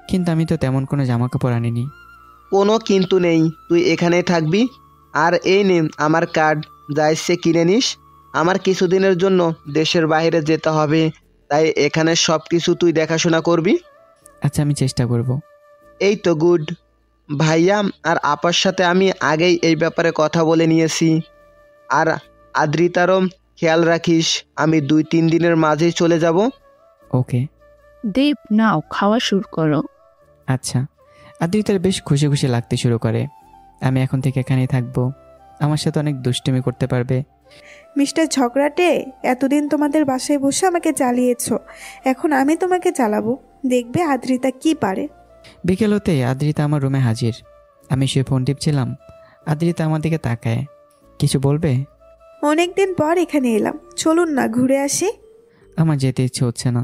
কিন্তু আমি তো তেমন কোনো জামা কাপড় আনিনি। কোনো কিন্তু নেই, তুই এখানেই থাকবি। আর এই নে আমার কার্ড, যা ইচ্ছে কিনে নিস। আমার কিছুদিনের জন্য দেশের বাইরে যেতে হবে, তাই এখানে সব কিছু তুই দেখাশোনা করবি। আচ্ছা, আমি চেষ্টা করব। এই তো গুড। ভাইয়া আর আপার সাথে আমি আগেই এই ব্যাপারে কথা বলে নিয়েছি। আর আদ্রিতারও খেয়াল রাখিস, আমি 2-3 দিনের মাঝেই চলে যাব। ওকে। দেব, নাও খাওয়া শুরু করো। আচ্ছা। আদ্রিতার বেশ খুশি খুশি লাগতে শুরু করে। আমি এখন থেকে এখানেই থাকবো, আমার সাথে অনেক দুষ্টুমি করতে পারবে। মিস্টার ঝগড়াটে, এতদিন তোমাদের বাসায় বসে আমাকে জ্বালিয়েছো, এখন আমি তোমাকে জ্বালাবো। দেখবে আদ্রিতা কি পারে। বিকেল হতেই আদ্রিতা আমার রুমে হাজির। আমি শুয়ে ফোন টিপছিলাম, আদ্রিতা আমার দিকে তাকায়। কিছু বলবে? অনেকদিন পর এখানে এলাম, চলুন না ঘুরে আসি। আমার যেতে ইচ্ছে হচ্ছে না।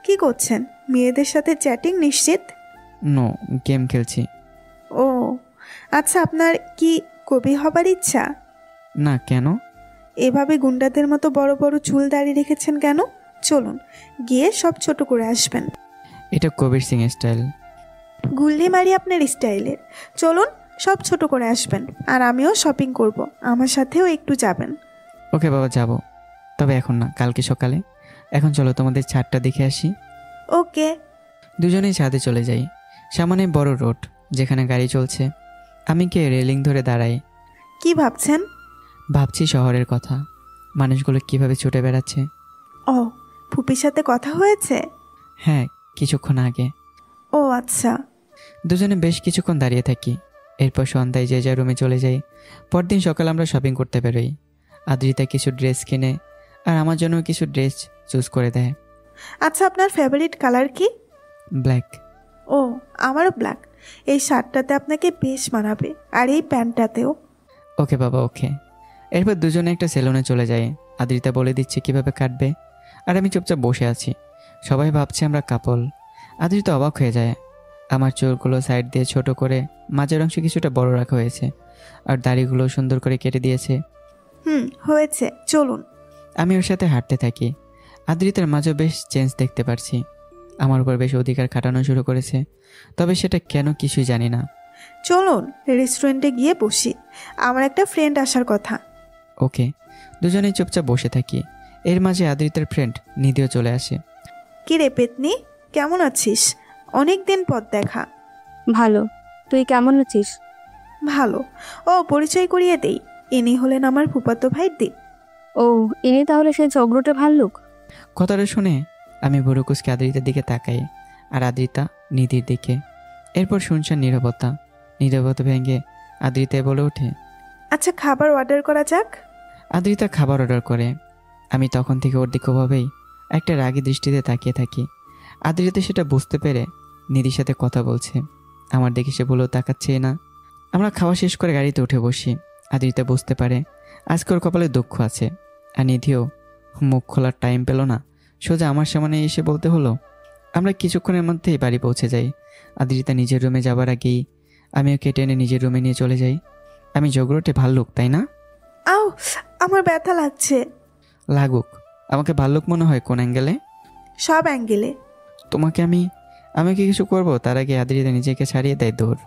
কি করছেন? মেয়েদের সাথে চ্যাটিং নিশ্চিত? নো, গেম খেলছি। ও আচ্ছা, আপনার কি কবি হবার ইচ্ছা? না, কেন? এভাবে গুন্ডাদের মতো বড় বড় চুল দাঁড়িয়ে রেখেছেন কেন? চলুন গিয়ে সব ছোট করে আসবেন। এটা কবির সিং স্টাইল। গুল্লি মারি আপনার স্টাইলের। চলুন সব ছোট করে আসবেন, আর আমিও শপিং করব, আমার সাথেও একটু যাবেন। ওকে বাবা, যাব, তবে এখন না, কালকে সকালে। এখন চলো তোমাদের ছাদটা দেখে আসি। ওকে। দুজনেই ছাদে চলে যাই। সামনে বড় রোড, যেখানে গাড়ি চলছে। আমি গিয়ে রেলিং ধরে দাঁড়াই। কি ভাবছেন? ভাবছি শহরের কথা, মানুষগুলো কিভাবে ছুটে বেড়াচ্ছে। ও, ফুপির সাথে কথা হয়েছে? হ্যাঁ, কিছুক্ষণ আগে। ও আচ্ছা। দুজনে বেশ কিছুক্ষণ দাঁড়িয়ে থাকি। এরপর সন্ধ্যায় যে যার রুমে চলে যাই। পরদিন সকালে আমরা শপিং করতে বেরোই। আদ্রিতা কিছু ড্রেস কিনে আর আমার জন্য কিছু ড্রেস চুজ করে দেয়। আচ্ছা, আপনার ফেভারিট কালার কি? ব্ল্যাক। ও, আমারও ব্ল্যাক। এই শার্টটাতে আপনাকে বেশ মানাবে, আর এই প্যান্টটাতেও। ওকে বাবা, ওকে। এরপর দুজনে একটা সেলুনে চলে যাই। আদ্রিতা বলে দিচ্ছে কিভাবে কাটবে, আর আমি চুপচাপ বসে আছি। সবাই ভাবছে আমরা কাপল। আদ্রিতা অবাক হয়ে যায়। আমার চুলগুলো সাইড দিয়ে ছোট করে মাঝের অংশ কিছুটা বড় রাখা হয়েছে, আর দাড়িগুলো সুন্দর করে কেটে দিয়েছে। হয়েছে, চলুন। আমি ওর সাথে হাঁটতে থাকি। আদ্রিতার মাঝেও বেশ চেঞ্জ দেখতে পারছি। আমার উপর বেশ অধিকার খাটানো শুরু করেছে, তবে সেটা কেন কিছুই জানি না। চলুন রেস্টুরেন্টে গিয়ে বসি, আমার একটা ফ্রেন্ড আসার কথা। ওকে। দুজনেই চুপচাপ বসে থাকি। এর মাঝে আদ্রিতার ফ্রেন্ড নিধিও চলে আসে। কি রে পেতনি, কেমন আছিস? অনেক দিন পর দেখা। ভালো, তুই কেমন আছিস? ভালো। ও, পরিচয় করিয়ে দেই, ইনি হলেন আমার ফুফাতো ভাই দীপ। ও, ইনি তাহলে সেই ঝগড়টে ভাল্লুক? কথাটা শুনে আমি ভুরুকুসকে আদ্রিতার দিকে তাকাই, আর আদ্রিতা নিধির দিকে। এরপর শুনছেন নীরবতা। নীরবতা ভেঙে আদ্রিতায় বলে ওঠে, আচ্ছা, খাবার অর্ডার করা যাক। আদ্রিতা খাবার অর্ডার করে। আমি তখন থেকে ওর দিকে ওভাবেই একটা রাগী দৃষ্টিতে তাকিয়ে থাকি। আদ্রিতা সেটা বুঝতে পেরে নিধির সাথে কথা বলছে। আমার দিকে সে ভুলেও তাকাচ্ছে না। আমরা খাওয়া শেষ করে গাড়িতে উঠে বসি। আদ্রিতা বুঝতে পারে আজকে ওর কপালে দুঃখ আছে, আর নিধিও মুখ খোলার টাইম পেল না, সোজা আমার সামনে এসে বলতে হলো। আমরা কিছুক্ষণের মধ্যেই বাড়ি পৌঁছে যাই। আদ্রিতা নিজের রুমে যাবার আগেই আমি ওকে টেনে নিজের রুমে নিয়ে চলে যাই। আমি ঝগড়টে ভাল্লুক, তাই না? আও, আমার ব্যথা লাগছে। লাগুক, আমাকে ভাল্লুক মনে হয় কোন অ্যাঙ্গেলে? সব অ্যাঙ্গেলে। তোমাকে আমি কি কিছু করবো তার আগে আদ্রিতা নিজেকে ছাড়িয়ে দেয় দৌড়।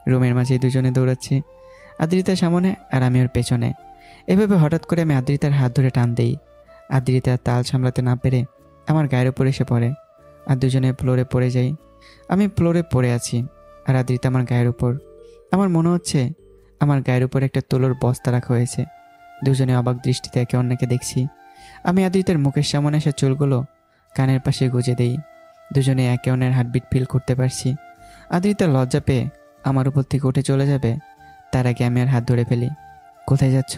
রুমের মাঝে দুজনে দৌড়াচ্ছি, আদ্রিতার সামনে আর আমি ওর পেছনে। এভাবে হঠাৎ করে আমি আদ্রিতার হাত ধরে টান দিই। আদ্রিতার তাল সামলাতে না পেরে আমার গায়ের উপর এসে পড়ে, আর দুজনে ফ্লোরে পড়ে যাই। আমি ফ্লোরে পড়ে আছি, আর আদ্রিতা আমার গায়ের উপর। আমার মনে হচ্ছে আমার গায়ের উপর একটা তুলোর বস্তা রাখা হয়েছে। দুজনে অবাক দৃষ্টিতে একে অন্যকে দেখছি। আমি আদ্রিতার মুখের সামনে আসা চুলগুলো কানের পাশে গুজে দেই। দুজনে একে অন্যের হার্টবিট ফিল করতে পারছি। আদ্রিতা লজ্জা পেয়ে আমার উপর থেকে উঠে চলে যাবে, তার আগে আমি আর হাত ধরে ফেলি। কোথায় যাচ্ছ?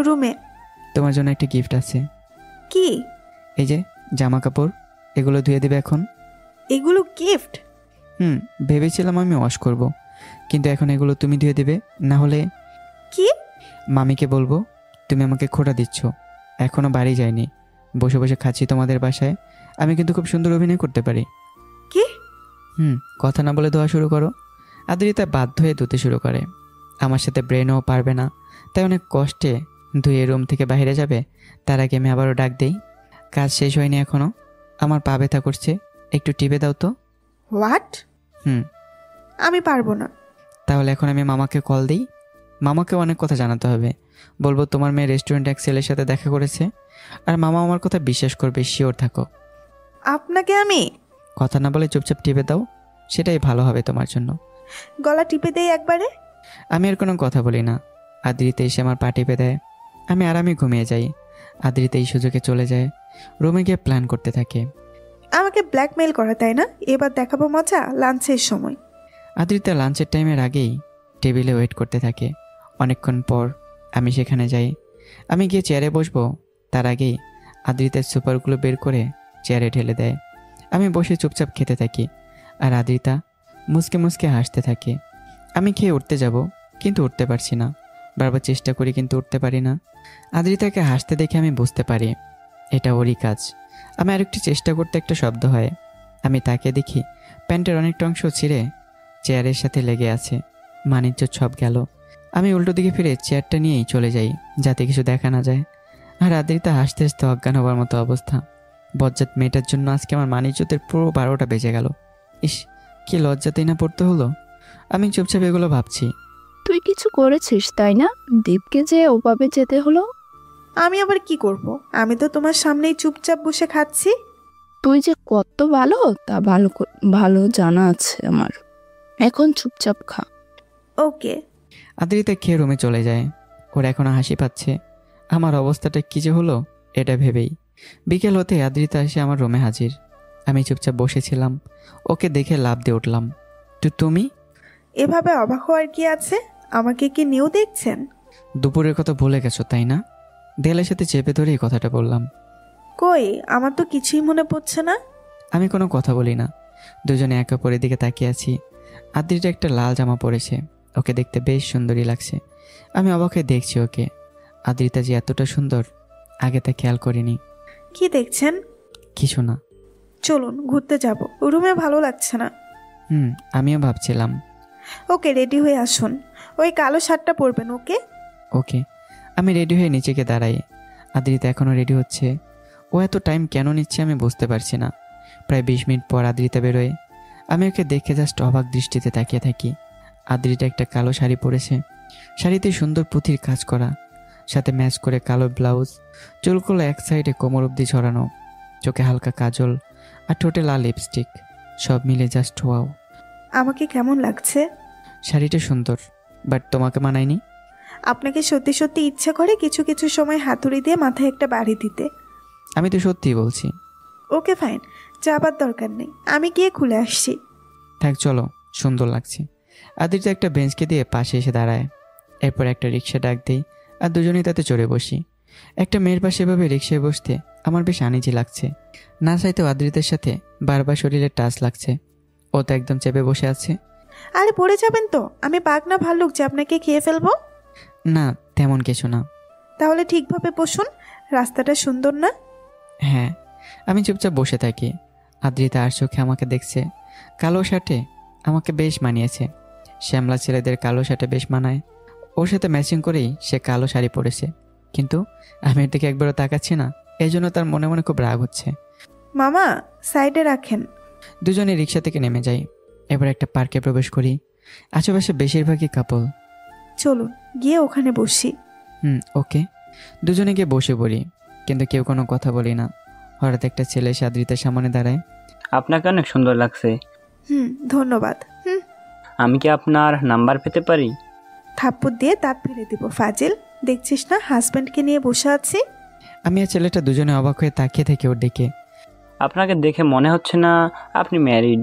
রুমে। তোমার জন্য একটা গিফট আছে। কি? এই যে জামা কাপড়, এগুলো ধুয়ে দেবে এখন। এগুলো গিফট? ভেবেছিলাম আমি ওয়াশ করব, কিন্তু এখন এগুলো তুমি ধুয়ে দেবে, না হলে। কি? মামিকে বলবো তুমি আমাকে খোটা দিচ্ছ। এখনো বাড়ি যায়নি, বসে বসে খাচ্ছি তোমাদের বাসায়, আমি কিন্তু খুব সুন্দর অভিনয় করতে পারি। কি? কথা না বলে ধোয়া শুরু করো। আদ্রিতা বাধ্য হয়ে ধুতে শুরু করে। আমার সাথে ব্রেনও পারবে না, তাই অনেক কষ্টে ধুয়ে রুম থেকে বাইরে যাবে। তার আগে আমি আবারও ডাক দেই, কাজ শেষ হয়নি এখনো, আমার পা ব্যথা করছে, একটু টিপে দাও তো। হোয়াট? আমি পারবো না। তাহলে এখন আমি মামাকে কল দিই। মামাকে অনেক কথা জানাতে হবে। বলবো তোমার মেয়ে রেস্টুরেন্টে এক ছেলের সাথে দেখা করেছে, আর মামা আমার কথা বিশ্বাস করবে, শিওর থাকো। আপনাকে আমি? কথা না বলে চুপচাপ টিপে দাও, সেটাই ভালো হবে তোমার জন্য। গলা টিপে দেই একবারে। আমি আর কোনো কথা বলি না। আদ্রিতা এসে আমার পা টিপে দেয়। আমি আরামে ঘুমিয়ে যাই। আদ্রিতা এই সুযোগে চলে যায়, রুমে গিয়ে প্ল্যান করতে থাকে। আমাকে ব্ল্যাকমেইল করা, তাই না? এবার দেখাবো মজা লাঞ্চের সময়। আদ্রিতা লাঞ্চের টাইমের আগেই টেবিলে ওয়েট করতে থাকে। অনেকক্ষণ পর আমি সেখানে যাই। আমি গিয়ে চেয়ারে বসবো, তার আগেই আদ্রিতার সুপারগুলো বের করে চেয়ারে ঢেলে দেয়। আমি বসে চুপচাপ খেতে থাকি, আর আদ্রিতা মুসকে মুসকে হাসতে থাকে। আমি খেয়ে উঠতে যাব, কিন্তু উঠতে পারছি না। বারবার চেষ্টা করি, কিন্তু উঠতে পারি না। আদ্রিতাকে হাসতে দেখে আমি বুঝতে পারি এটা ওরই কাজ। আমি আরেকটু চেষ্টা করতে একটা শব্দ হয়। আমি তাকে দেখি প্যান্টের অনেকটা অংশ ছিঁড়ে চেয়ারের সাথে লেগে আছে। মানিজ্য সব গেল। আমি উল্টো দিকে ফিরে চেয়ারটা নিয়েই চলে যাই, যাতে কিছু দেখা না যায়। আর আদ্রিতা হাসতে হাসতে অজ্ঞান হবার মতো অবস্থা। বজ্জাত মেয়েটার জন্য আজকে আমার মানিজ্যতের পুরো 12টা বেজে গেল। ইস, কি লজ্জাতেই না পড়তে হলো। আমি চুপচাপ এগুলো ভাবছি। তুই কিছু করেছিস তাই না? দীপকে যে ওভাবে যেতে হলো। আমি আবার কি করব? আমি তো তোমার সামনেই চুপচাপ বসে খাচ্ছি। তুই যে কত ভালো তা ভালো জানা আছে আমার। এখন চুপচাপ খা। ওকে। আদ্রিতা খেয়ে রুমে চলে যায়। ওর এখনো হাসি পাচ্ছে। আমার অবস্থাটা কী যে হলো এটা ভেবেই। বিকেল হতে আদ্রিতা এসে আমার রুমে হাজির। আমি চুপচাপ বসেছিলাম, ওকে দেখে লাফ দিয়ে উঠলাম। তুমি? এভাবে অবাক হওয়ার কি আছে? আমাকে কি নিউ দেখছেন? দুপুরের কথা ভুলে গেছো তাই না? দেয়ালের সাথে চেপে ধরে এই কথাটা বললাম। কই, আমার তো কিছুই মনে পড়ছে না। আমি কোনো কথা বলি না। দুজনে একে অপরের দিকে তাকিয়ে আছি। আদ্রিতা একটা লাল জামা পরেছে, ওকে দেখতে বেশ সুন্দরী লাগছে। আমি অবাক হয়ে দেখছি ওকে। আদ্রিতা যে এতটা সুন্দর আগে তা খেয়াল করিনি। কি দেখছেন? কিছু না। চলুন ঘুরতে যাব, রুমে ভালো লাগছে না। আমিও ভাবছিলাম। ওকে, রেডি হয়ে আসুন। ওই কালো শার্টটা পরবেন। ওকে ওকে। আমি রেডি হয়ে নিচেকে দাঁড়াই। আদ্রিতা এখনও রেডি হচ্ছে। ও এত টাইম কেন নিচ্ছে আমি বুঝতে পারছি না। প্রায় 20 মিনিট পর আদ্রিতা বেরোয়। আমি ওকে দেখে জাস্ট অবাক দৃষ্টিতে তাকিয়ে থাকি। আদ্রিতা একটা কালো শাড়ি পরেছে। শাড়িতে সুন্দর পুঁথির কাজ করা, সাথে ম্যাচ করে কালো ব্লাউজ, চুলগুলো এক সাইডে কোমর অবধি ছড়ানো, চোখে হালকা কাজল, আর ঠোঁটে লাল লিপস্টিক। সব মিলে জাস্ট ওয়াও। আমাকে কেমন লাগছে? শাড়িটা সুন্দর, বাট তোমাকে মানায়নি। আপনাকে সত্যি সত্যি ইচ্ছে করে কিছু কিছু সময় হাতুড়ি দিয়ে মাথায় একটা বাড়ি দিতে। আমি তো সত্যিই বলছি। ওকে ফাইন, যাবার দরকার নেই, আমি গিয়ে খুলে আসছি। থাক, চলো, সুন্দর লাগছে। আদ্রিতা একটা বেঞ্চকে দিয়ে পাশে এসে দাঁড়ায়। এরপর একটা রিক্সা ডাক দিই, আর দুজনেই তাতে চড়ে বসি। একটা মেয়ের পাশে এভাবে রিক্সায় বসতে আমার বেশ আনিজি লাগছে। না চাইতেও আদ্রিতার সাথে বারবার শরীরের টাচ লাগছে। ও তো একদম চেপে বসে আছে। আরে পড়ে যাবেন তো? আমি বাঘ না ভাল্লুক যে আপনাকে খেয়ে ফেলবো? না, তেমন কিছু না। তাহলে ঠিকভাবে বসুন, রাস্তাটা সুন্দর না? হ্যাঁ। আমি চুপচাপ বসে থাকি। আদ্রিতা আর চোখে আমাকে দেখছে। কালো শার্টে আমাকে বেশ মানিয়েছে। শ্যামলা ছেলেদের কালো শার্টে বেশ মানায়। ওর সাথে ম্যাচিং করেই সে কালো শাড়ি পরেছে, কিন্তু আমি এর দিকে একবারও তাকাচ্ছি না। এই জন্য তার মনে মনে খুব রাগ হচ্ছে। মামা, সাইডে রাখেন। দুজনে রিক্সা থেকে নেমে যাই। এবার একটা পার্কে প্রবেশ করি। আশেপাশে বেশিরভাগই কাপল। চলুন গিয়ে ওখানে বসি। ওকে। দুজনে গিয়ে বসে পড়ি, কিন্তু কেউ কোনো কথা বলি না। হঠাৎ একটা ছেলে এসে আদ্রিতার সামনে দাঁড়ায়। আপনাকে অনেক সুন্দর লাগছে। ধন্যবাদ। আমি কি আপনার নাম্বার পেতে পারি? থাপ্পড় দিয়ে দাঁত ফেলে দিব। ফাজিল, দেখছিস না হাজব্যান্ডকে নিয়ে বসে আছি? আমি আর ছেলেটা দুজনে অবাক হয়ে তাকিয়ে থেকে ওর দিকে। আপনাকে দেখে মনে হচ্ছে না আপনি ম্যারিড।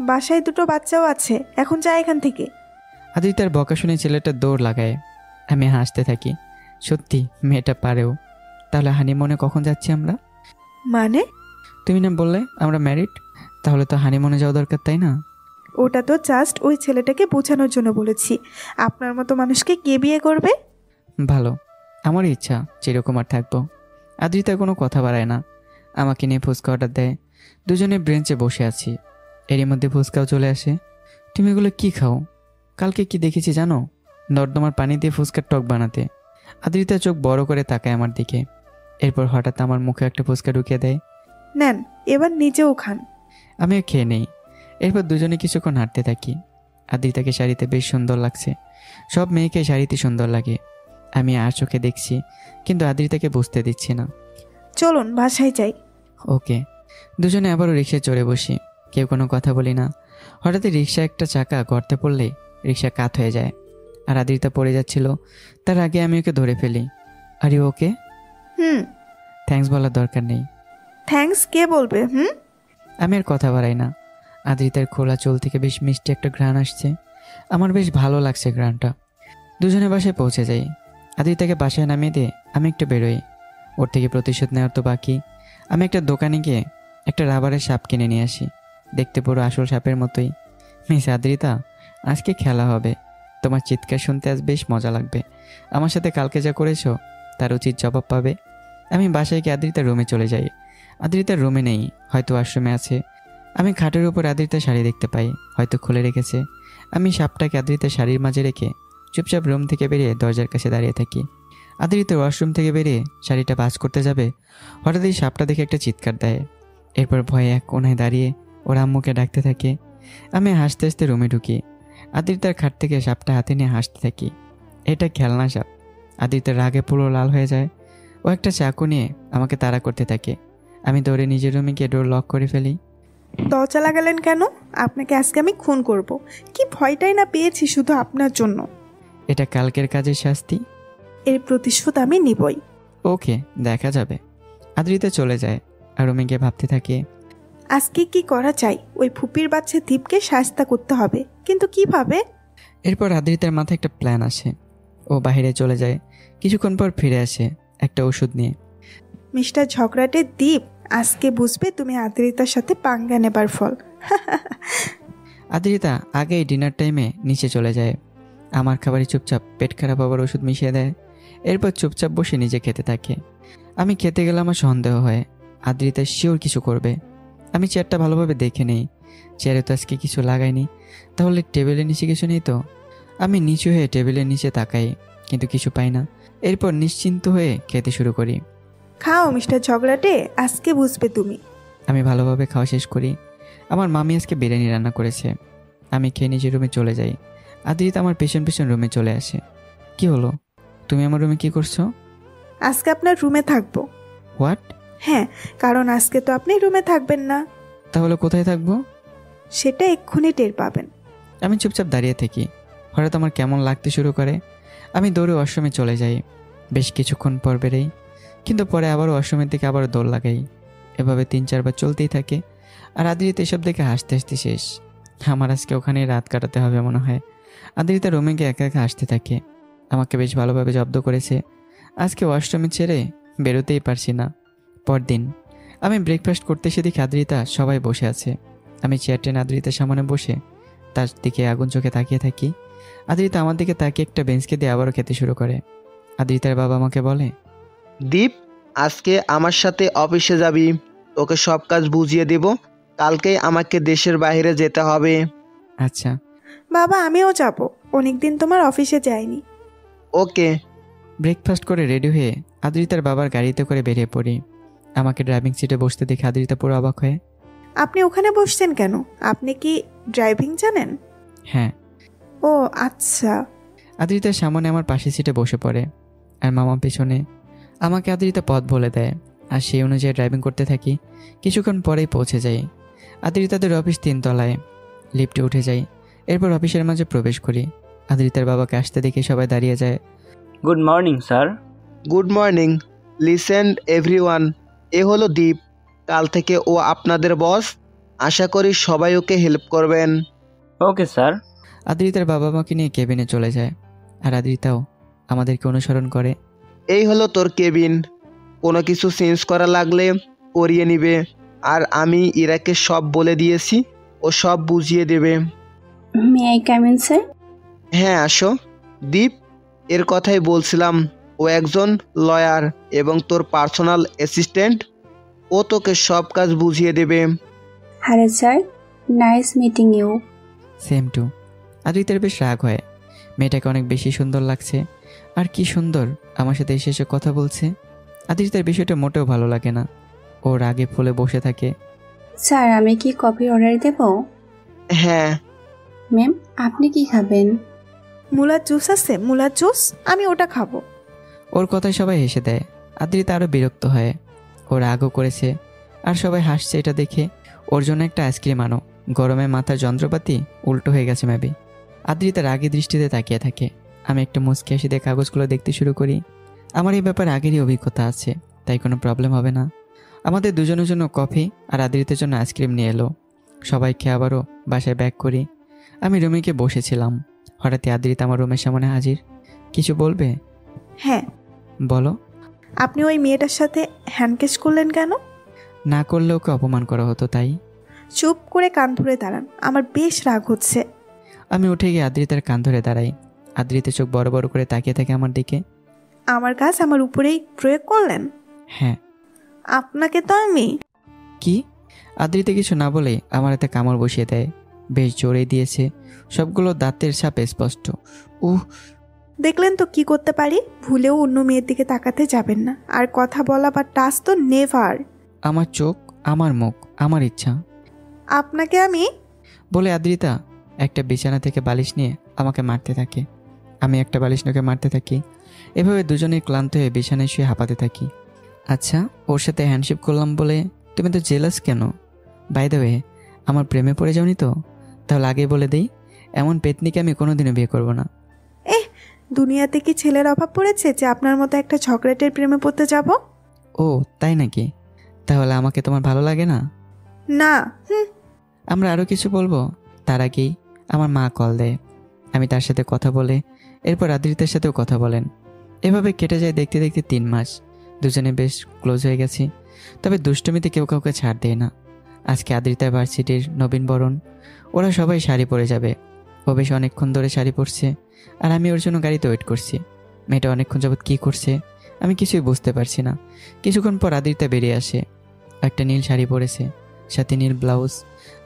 বাসায় দুটো বাচ্চাও আছে, এখন যা এখান থেকে। আদ্রিতার বকা শুনে ছেলেটা দৌড় লাগায়। আমি হাসতে থাকি। সত্যি মেয়েটা পারেও। তাহলে হানিমুনে কখন যাচ্ছি আমরা? মানে? তুমি না বললে আমরা ম্যারিড, তাহলে তো হানিমুনে যাওয়া দরকার, তাই না? ওটা তো জাস্ট ওই ছেলেটাকে বোঝানোর জন্য বলেছি। আপনার মতো মানুষকে কে বিয়ে করবে? ভালো, আমারই ইচ্ছা চিরকুমার থাকবো। আদ্রিতা কোনো কথা বাড়ায় না। আমাকে নিয়ে ফুচকা অর্ডার দেয়। দুজনে ব্রেঞ্চে বসে আছি, এরই মধ্যে ফুচকাও চলে আসে। তুমি এগুলো কি খাও? কালকে কি দেখেছি জানো? নর্দমার পানি দিয়ে ফুচকার টক বানাতে। আদ্রিতা চোখ বড় করে তাকায় আমার দিকে, এরপর হঠাৎ আমার মুখে একটা ফুচকা ঢুকিয়ে দেয়। নেন, এবার নিজেও খান। আমিও খেয়ে নেই। এরপর দুজনে কিছুক্ষণ হাঁটতে থাকি। আদ্রিতাকে শাড়িতে বেশ সুন্দর লাগছে, সব মেয়েকে শাড়িতে সুন্দর লাগে। আমি আর চোখে দেখছি, কিন্তু আদ্রিতাকে বুঝতে দিচ্ছি না। চলুন বাসায় যাই। ওকে। দুজনে আবারও রিক্সায় চড়ে বসি, কেউ কোনো কথা বলি না। হঠাৎই রিক্সা একটা চাকা গর্তে পড়লে রিক্সা কাত হয়ে যায়, আর আদ্রিতা পড়ে যাচ্ছিল। তার আগে আমি ওকে ধরে ফেলি। আরে ওকে? থ্যাঙ্কস বলার দরকার নেই। থ্যাঙ্কস কে বলবে? আমি আর কথা বাড়াই না। আদ্রিতার খোলা চুল থেকে বেশ মিষ্টি একটা ঘ্রাণ আসছে, আমার বেশ ভালো লাগছে ঘ্রাণটা। দুজনে বাসায় পৌঁছে যাই। আদ্রিতাকে বাসায় নামিয়ে দিয়ে আমি একটু বেরোই। ওর থেকে প্রতিশোধ নেওয়ার তো বাকি। আমি একটা দোকানে গিয়ে একটা রাবারের সাপ কিনে নিয়ে আসি, দেখতে পুরো আসল সাপের মতোই। মিস আদ্রিতা, আজকে খেলা হবে, তোমার চিৎকার শুনতে আজ বেশ মজা লাগবে। আমার সাথে কালকে যা করেছো তার উচিত জবাব পাবে। আমি বাসায় গিয়ে আদ্রিতার রুমে চলে যাই। আদ্রিতার রুমে নেই, হয়তো ওয়াশরুমে আছে। আমি খাটের উপর আদ্রিতার শাড়ি দেখতে পাই, হয়তো খুলে রেখেছে। আমি সাপটাকে আদ্রিতার শাড়ির মাঝে রেখে চুপচাপ রুম থেকে বেরিয়ে দরজার কাছে দাঁড়িয়ে থাকি। আদ্রিতা ওয়াশরুম থেকে বেরিয়ে শাড়িটা ভাঁজ করতে যাবে, হঠাৎ এই সাপটা দেখে একটা চিৎকার দেয়। এরপর ভয়ে এক কোণায় দাঁড়িয়ে ওর আম্মুকে ডাকতে থাকে। আমি হাসতে হাসতে রুমে ঢুকি। আদ্রিতার খাট থেকে সাপটা হাতে নিয়ে হাসতে থাকি। এটা খেলনা সাপ। আদ্রিতার রাগে পুরো লাল হয়ে যায়। ও একটা চাকু নিয়ে আমাকে তাড়া করতে থাকে। আমি দৌড়ে নিজের রুমে গিয়ে ডোর লক করে ফেলি। দরজা লাগালেন কেন? আপনাকে আজকে আমি খুন করব। কি ভয়টাই না পেয়েছি শুধু আপনার জন্য। এটা কালকের কাজের শাস্তি, এর প্রতিশোধ আমি নিবই। ওকে, দেখা যাবে। আদ্রিতা চলে যায় আর রুমে গিয়ে ভাবতে থাকে, আজকে কি করা চাই? ওই ফুপির বাচ্চা দীপকে শাস্তা করতে হবে, কিন্তু কিভাবে? এরপর আদ্রিতার মাথায় একটা প্ল্যান আসে। ও বাইরে চলে যায়, কিছুক্ষণ পর ফিরে আসে একটা ওষুধ নিয়ে। মিস্টার ঝগড়াটে দীপ, আজকে বুঝবে তুমি আদ্রিতার সাথে পাঙ্গা নেবার ফল। আদ্রিতা আগেই ডিনার টাইমে নিচে চলে যায়। আমার খাবারে চুপচাপ পেট খারাপ হবার ওষুধ মিশিয়ে দেয়। এরপর চুপচাপ বসে নিজে খেতে থাকে। আমি খেতে গেলে আমার সন্দেহ হয় আদ্রিতা শিওর কিছু করবে। আমি চেয়ারটা ভালোভাবে দেখে নেই, চেয়ারে তো আজকে কিছু লাগাইনি, তাহলে টেবিলের নিচে কিছু নেই তো। আমি নিচু হয়ে টেবিলের নিচে তাকাই, কিন্তু কিছু পাই না। এরপর নিশ্চিন্ত হয়ে খেতে শুরু করি। খাও মিস্টার ঝগড়াটে, আজকে বুঝবে তুমি। আমি ভালোভাবে খাওয়া শেষ করি। আমার মামি আজকে বিরিয়ানি রান্না করেছে। আমি খেয়ে নিজের রুমে চলে যাই। আদ্রিতা আমার পেছন পেছন রুমে চলে আসে। কি হলো, তুমি আমার রুমে কি করছো? আজকে আপনার রুমে থাকবো। হোয়াট? হ্যাঁ, কারণ আজকে তো আপনি রুমে থাকবেন না। তাহলে কোথায় থাকবো? সেটা এক্ষুনি টের পাবেন। আমি চুপচাপ দাঁড়িয়ে থাকি। হঠাৎ আমার কেমন লাগতে শুরু করে। আমি দৌড়ে ওয়াশরুমে চলে যাই। বেশ কিছুক্ষণ পর বেরোই, কিন্তু পরে আবারও ওয়াশরুমের দিকে আবারও দৌড় লাগাই। এভাবে 3-4 বার চলতেই থাকে। আর আদ্রিতা এসব দেখে হাসতে হাসতে শেষ। আমার আজকে ওখানেই রাত কাটাতে হবে মনে হয়। আদ্রিতা রুমে গিয়ে একা একা হাসতে থাকে। আমাকে বেশ ভালোভাবে জব্দ করেছে। আজকে ওয়াশরুমে ছেড়ে বেরোতেই পারছি না। পরদিন আমি ব্রেকফাস্ট করতে এসে দেখি আদ্রিতা সবাই বসে আছে। আমি চেয়ার টেনে আদ্রিতার সামনে বসে তার দিকে আগুন চোখে তাকিয়ে থাকি। আদ্রিতা আমার দিকে তাকিয়ে একটা বেঞ্চকে দিয়ে আবারও খেতে শুরু করে। আদ্রিতার বাবা আমাকে বলে, দীপ, আজকে আমার সাথে অফিসে যাবি, তোকে সব কাজ বুঝিয়ে দেব। কালকেই আমাকে দেশের বাইরে যেতে হবে। আচ্ছা বাবা, আমিও যাব, অনেকদিন তোমার অফিসে যাইনি। ওকে। ব্রেকফাস্ট করে রেডি হয়ে আদ্রিতার বাবার গাড়িতে করে বেরিয়ে পড়ি। আমাকে ড্রাইভিং সিটে বসতে দেখে আদ্রিতা পুরো অবাক হয়ে, আপনি ওখানে বসছেন কেন? আপনি কি ড্রাইভিং জানেন? হ্যাঁ। ও আচ্ছা। আদ্রিতার সামনে আমার পাশের সিটে বসে পড়ে, আর মামা পেছনে। আমাকে আদ্রিতা পথ বলে দেয়, আর সেই অনুযায়ী ড্রাইভিং করতে থাকি। কিছুক্ষণ পরেই পৌঁছে যাই। আদ্রিতাদের অফিস 3 তলায়। লিফটে উঠে যাই। এরপর অফিসের মাঝে প্রবেশ করি। আদ্রিতার বাবাকে আসতে দেখে সবাই দাঁড়িয়ে যায়। Good morning sir. Good morning. Listen everyone, এ হলো দীপ। কাল থেকে ও আপনাদের বস। আশা করি সবাই ওকে হেল্প করবেন। Okay sir. আদ্রিতার বাবা মাকে নিয়ে কেবিনে চলে যায়, আর আদ্রিতাও আমাদেরকে অনুসরণ করে। এই হলো তোর কেবিন, কোনো কিছু চেঞ্জ করা লাগলে করিয়ে নিবে। আর আমি ইরাকে সব বলে দিয়েছি, ও সব বুঝিয়ে দেবে। May I come in sir? হ্যাঁ আসো। দীপ, এর কথাই বলছিলাম, ও একজন লয়ার এবং তোর পার্সোনাল অ্যাসিস্ট্যান্ট। ও তোকে সব কাজ বুঝিয়ে দেবে। Hello sir, nice meeting you. Same to. আদ্রিতার বেশ রাগ হয়, মেয়েটাকে অনেক বেশি সুন্দর লাগছে। আর কি সুন্দর আমার সাথে এসে এসে কথা বলছে। আদ্রিতার বিষয়টা মোটেও ভালো লাগে না। ও রাগে ফুলে বসে থাকে। স্যার, আমি কি কফি অর্ডার দেব? হ্যাঁ। ম্যাম, আপনি কি খাবেন? মুলার জুস আছে? মুলার জুস, আমি ওটা খাবো। ওর কথায় সবাই হেসে দেয়। আদ্রিতা আরও বিরক্ত হয়। ও রাগও করেছে আর সবাই হাসছে এটা দেখে। ওর জন্য একটা আইসক্রিম আনো, গরমে মাথার যন্ত্রপাতি উল্টো হয়ে গেছে মেবি। আদ্রিতা রাগী দৃষ্টিতে তাকিয়ে থাকে। আমি একটু মুচকি হাসি দিয়ে কাগজগুলো দেখতে শুরু করি। আমার এই ব্যাপারে আগেরই অভিজ্ঞতা আছে, তাই কোনো প্রবলেম হবে না। আমাদের দুজনের জন্য কফি আর আদ্রিতার জন্য আইসক্রিম নিয়ে এলো। সবাই খেয়ে আবারও বাসায় ব্যাক করি। আমি রুমে গিয়ে বসেছিলাম, হঠাৎই আদ্রিতা আমার রুমের সামনে হাজির। কিছু বলবে? হ্যাঁ। বলো। আপনি ওই মেয়েটার সাথে হ্যান্ডকেস করলেন কেন? না করলে ওকে অপমান করা হতো তাই। চুপ করে কান ধরে দাঁড়ান, আমার বেশ রাগ হচ্ছে। আমি উঠে গিয়ে আদ্রিতার কান ধরে দাঁড়াই। আদ্রিতা চোখ বড় বড় করে তাকিয়ে থাকে আমার দিকে। আমার কাজ আমার উপরেই প্রয়োগ করলেন? হ্যাঁ। আপনাকে তো আমি। কি? আদ্রিতা কিছু না বলে আমার হাতে কামড় বসিয়ে দেয়। বেশ জোরে দিয়েছে, সবগুলো দাঁতের ছাপে স্পষ্ট। দেখলেন তো কি করতে পারি। ভুলেও অন্য মেয়ের দিকে তাকাতে যাবেন না। আর কথা বলা বা টাচ তো নেভার। আমার চোখ, আমার মুখ, আমার ইচ্ছা। আপনাকে আমি বলে আদ্রিতা একটা বিছানা থেকে বালিশ নিয়ে আমাকে মারতে থাকে। আমি একটা বালিশ নোকে মারতে থাকি। এভাবে দুজনেই ক্লান্ত হয়ে বিছানায় শুয়ে হাঁপাতে থাকি। আচ্ছা, ওর সাথে হ্যান্ডশেক করলাম বলে তুমি তো জেলাস কেন? বাই দ্য ওয়ে, আমার প্রেমে পড়ে যাওনি তো? তাহলে আগে বলে দিই, এমন পেতনিকে আমি কোনোদিনও বিয়ে করব না। দুনিয়াতে কি ছেলের অভাব পড়েছে যে আপনার মতো একটা ঝগড়াটের প্রেমে পড়তে যাব? ও তাই নাকি? তাহলে আমাকে তোমার ভালো লাগে না? না। আমরা আরও কিছু বলবো, তার আগেই আমার মা কল দেয়। আমি তার সাথে কথা বলে এরপর আদ্রিতার সাথেও কথা বলেন। এভাবে কেটে যায় দেখতে দেখতে 3 মাস। দুজনে বেশ ক্লোজ হয়ে গেছি, তবে দুষ্টমিতে কেউ কাউকে ছাড় দেয় না। আজকে আদ্রিতা ভার্সিটির নবীনবরণ, ওরা সবাই শাড়ি পরে যাবে। ও বেশ অনেকক্ষণ ধরে শাড়ি পরছে আর আমি ওর জন্য গাড়িতে ওয়েট করছি। মেয়েটা অনেকক্ষণ যাবৎ কী করছে আমি কিছুই বুঝতে পারছি না। কিছুক্ষণ পর আদ্রিতা বেরিয়ে আসে। একটা নীল শাড়ি পরেছে, সাথে নীল ব্লাউজ,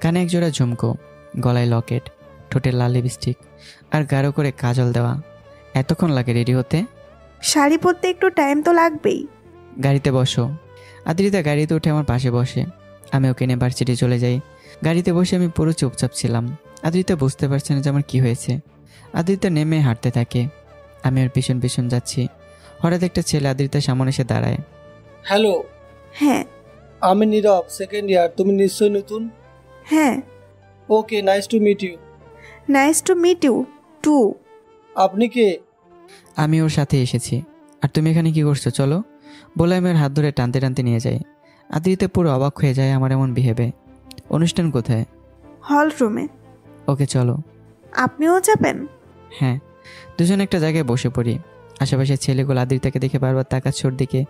কানে একজোড়া ঝুমকো, গলায় লকেট, ঠোঁটে লাল লিপস্টিক আর গাঢ় করে কাজল দেওয়া। এতক্ষণ লাগে রেডি হতে? শাড়ি পরতে একটু টাইম তো লাগবেই। গাড়িতে বসো। আদ্রিতা গাড়িতে উঠে আমার পাশে বসে। আমি ওকে নিয়ে ভার্সিটি চলে যাই। গাড়িতে বসে আমি পুরো চুপচাপ ছিলাম। আদ্রিতা বুঝতে পারছে না যে আমার কী হয়েছে। আদ্রিতা নেমে হাঁটতে থাকে, আমি ওর পিছন পিছন যাচ্ছি। হঠাৎ একটা ছেলে আদ্রিতার সামনে এসে দাঁড়ায়। হ্যালো। হ্যাঁ। আমি নীরব, সেকেন্ড ইয়ার। তুমি নিশ্চয়ই নতুন। হ্যাঁ। Okay, nice to meet you. Nice to meet you too. আপনি কে? আমি ওর সাথে এসেছি। আর তুমি এখানে কি করছো? চলো বলে আমি ওর হাত ধরে টানতে টানতে নিয়ে যাই। আদ্রিতা পুরো অবাক হয়ে যায় আমার এমন বিহেভে। অনুষ্ঠান কোথায়? হল রুমে। ওকে চলো। আপনিও যাবেন? হ্যাঁ। দুজন একটা জায়গায় বসে পড়ি। আশেপাশে ছেলেগুলো আদ্রিতাকে দেখে বারবার তাকাচ্ছে ওর দিকে।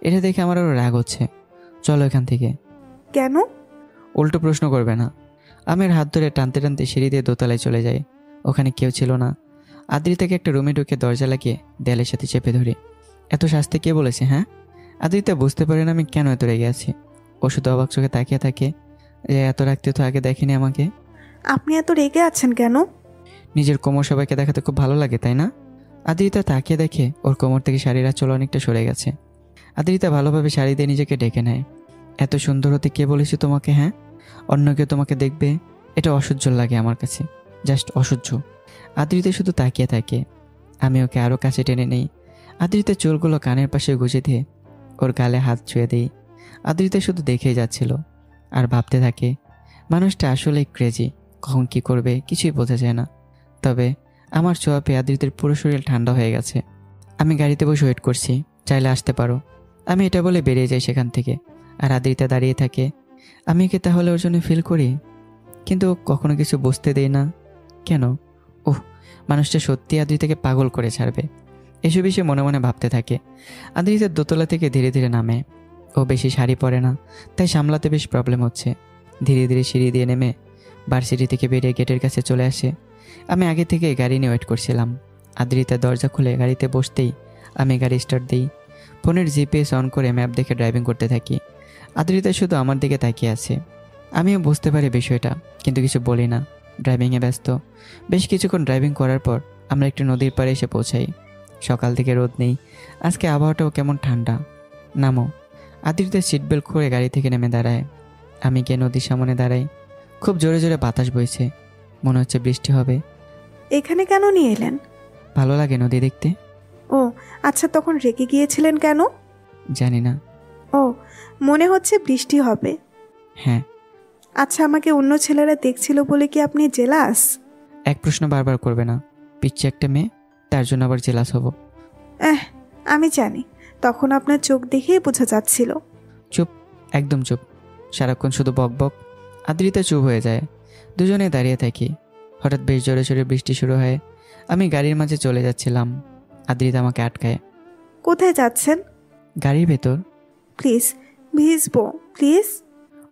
এটা দেখে আমার আরও রাগ হচ্ছে। চলো এখান থেকে। কেন? উল্টো প্রশ্ন করবে না। আমি ওর হাত ধরে টানতে টানতে সিঁড়ি দিয়ে দোতলায় চলে যাই। ওখানে কেউ ছিল না। আদ্রিতাকে একটা রুমে ঢুকে দরজা লাগিয়ে দেয়ালের সাথে চেপে ধরি। এত শাস্তি কে বলেছে? হ্যাঁ। আদ্রিতা বুঝতে পারে না আমি কেন এত রেগে আছি। ও শুধু অবাক চোখে তাকিয়ে থাকে যে এত রাখতে তো আগে দেখেনি আমাকে। আপনি এত রেগে আছেন কেন? নিজের কোমর সবাইকে দেখাতে খুব ভালো লাগে তাই না? আদ্রিতা তাকিয়ে দেখে ওর কোমর থেকে শাড়ির আঁচল অনেকটা সরে গেছে। আদ্রিতা ভালোভাবে শাড়ি দিয়ে নিজেকে ডেকে নেয়। এত সুন্দর হতে কে বলেছে তোমাকে? হ্যাঁ, অন্য কেউ তোমাকে দেখবে, এটা অসহ্য লাগে আমার কাছে, জাস্ট অসহ্য। আদ্রিতা শুধু তাকিয়ে থাকে। আমি ওকে আরও কাছে টেনে নেই। আদ্রিতার চুলগুলো কানের পাশে গুজে দিয়ে ওর গালে হাত ছুঁয়ে দিই। আদ্রিতা শুধু দেখেই যাচ্ছিল আর ভাবতে থাকে মানুষটা আসলেই ক্রেজি, কখন কী করবে কিছুই বোঝা যায় না। তবে আমার ছোঁয়া পেয়ে আদ্রিতের পুরো শরীর ঠান্ডা হয়ে গেছে। আমি গাড়িতে বসে ওয়েট করছি, চাইলে আসতে পারো। আমি এটা বলে বেরিয়ে যাই সেখান থেকে। আর আদ্রিতা দাঁড়িয়ে থাকে। আমি কি তাহলে ওর জন্য ফিল করি? কিন্তু কখনো কিছু বুঝতে দেই না কেন। ওহ, মানুষটা সত্যি আদ্রিতাকে পাগল করে ছাড়বে, এসবই সে মনে মনে ভাবতে থাকে। আদ্রিতার দোতলা থেকে ধীরে ধীরে নামে। ও বেশি শাড়ি পরে না, তাই সামলাতে বেশ প্রবলেম হচ্ছে। ধীরে ধীরে সিঁড়ি দিয়ে নেমে ভার্সিটি থেকে বেরিয়ে গেটের কাছে চলে আসে। আমি আগে থেকে গাড়ি নিয়ে ওয়েট করছিলাম। আদ্রিতা দরজা খুলে গাড়িতে বসতেই আমি গাড়ি স্টার্ট দিই। ফোনের জিপিএস অন করে ম্যাপ দেখে ড্রাইভিং করতে থাকি। আদ্রিতা শুধু আমার দিকে তাকিয়ে আছে। আমিও বুঝতে পারি বিষয়টা, কিন্তু কিছু বলি না। ড্রাইভিংয়ে ব্যস্ত। বেশ কিছুক্ষণ ড্রাইভিং করার পর আমরা একটু নদীর পাড়ে এসে পৌঁছাই। সকাল থেকে রোদ নেই, আজকে আবহাওয়াটাও কেমন ঠান্ডা। নামো। আদ্রিতা সিট বেল্ট খুলে গাড়ি থেকে নেমে দাঁড়ায়। আমি গিয়ে নদীর সামনে দাঁড়াই। খুব জোরে জোরে বাতাস বইছে, মনে হচ্ছে বৃষ্টি হবে। এখানে কেন নিয়ে এলেন? ভালো লাগে নদী দেখতে। ও আচ্ছা, তখন রেগে গিয়েছিলেন কেন? জানি না। ও, মনে হচ্ছে বৃষ্টি হবে। হ্যাঁ। আচ্ছা, আমাকে অন্য ছেলেরা দেখছিল বলে কি আপনি জেলাস? এক প্রশ্ন বারবার করবে না। পিচ্ছি একটা মেয়ে, তার জন্য আবার জেলাস হব? আমি জানি, তখন আপনার চোখ দেখেই বোঝা যাচ্ছিল। চুপ, একদম চুপ। সারাক্ষণ শুধু বক বক। আদ্রিতা চুপ হয়ে যায়। দুজনে দাঁড়িয়ে থাকি। হঠাৎ বেশ জোরে জোরে বৃষ্টি শুরু হয়। আমি গাড়ির মাঝে চলে যাচ্ছিলাম। আদ্রিতা আমাকে আটকায়। কোথায় যাচ্ছেন? গাড়ির ভেতর। Please, ভিজবো please.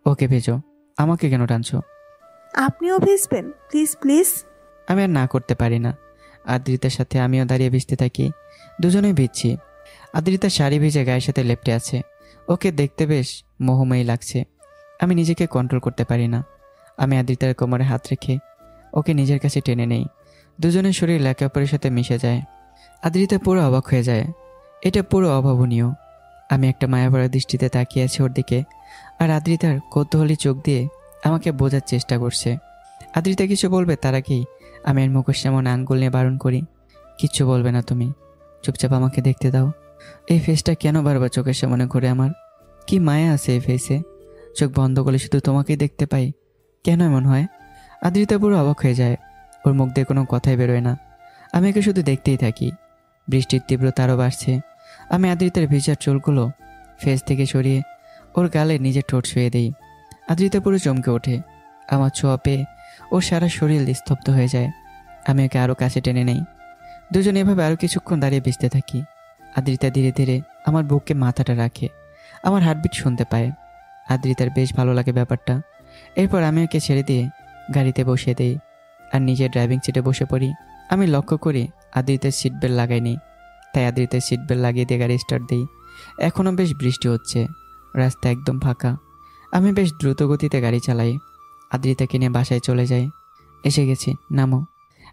ওকে ভেজো, আমাকে কেন টানছো? আপনিও ভিজবেন, প্লিজ প্লিজ। আমি আর না করতে পারি না। আদ্রিতার সাথে আমিও দাঁড়িয়ে ভিজতে থাকি। দুজনেই ভিজছি। আদ্রিতার শাড়ি ভিজে গায়ের সাথে লেপ্টে আছে। ওকে দেখতে বেশ মোহময়ী লাগছে। আমি নিজেকে কন্ট্রোল করতে পারি না। আমি আদ্রিতার কোমরে হাত রেখে ওকে নিজের কাছে টেনে নেই। দুজনের শরীর একে অপরের সাথে মিশে যায়। আদ্রিতা পুরো অবাক হয়ে যায়। এটা পুরো অভাবনীয়। আমি একটা মায়াভরা দৃষ্টিতে তাকিয়ে আছি ওর দিকে, আর আদ্রিতার কৌতূহলী চোখ দিয়ে আমাকে বোঝার চেষ্টা করছে। আদ্রিতা কিছু বলবে তার আগেই আমি এর মুখের সামনে আঙ্গুল নিয়ে বারণ করি। কিচ্ছু বলবে না তুমি, চুপচাপ আমাকে দেখতে দাও। এই ফেসটা কেন বারবার চোখের সামনে ঘুরে আমার? কি মায়া আছে এই ফেসে? চোখ বন্ধ করলে শুধু তোমাকেই দেখতে পাই, কেন এমন হয়? আদ্রিতা পুরো অবাক হয়ে যায়। ওর মুখ দিয়ে কোনো কথাই বেরোয় না। আমি ওকে শুধু দেখতেই থাকি। বৃষ্টির তীব্রতা আরও বাড়ছে। আমি আদ্রিতার ভিজার চুলগুলো ফেস থেকে সরিয়ে ওর গালে নিজের ঠোঁট শুয়ে দিই। আদ্রিতা পুরো চমকে ওঠে। আমার ছোঁয়া পেয়ে ওর সারা শরীর স্তব্ধ হয়ে যায়। আমি ওকে আরও কাছে টেনে নেই। দুজন এভাবে আরও কিছুক্ষণ দাঁড়িয়ে ভিজতে থাকি। আদ্রিতা ধীরে ধীরে আমার বুকে মাথাটা রাখে, আমার হার্টবিট শুনতে পায়। আদ্রিতার বেশ ভালো লাগে ব্যাপারটা। এরপর আমি ওকে ছেড়ে দিয়ে গাড়িতে বসিয়ে দিই আর নিজের ড্রাইভিং সিটে বসে পড়ি। আমি লক্ষ্য করি আদ্রিতার সিট বেল্ট লাগাইনি, তাই আদ্রিতার সিট বেল্ট লাগিয়ে দিয়ে গাড়ি স্টার্ট দিই। এখনও বেশ বৃষ্টি হচ্ছে, রাস্তা একদম ফাঁকা। আমি বেশ দ্রুত গতিতে গাড়ি চালাই। আদ্রিতাকে নিয়ে বাসায় চলে যাই। এসে গেছি, নামো।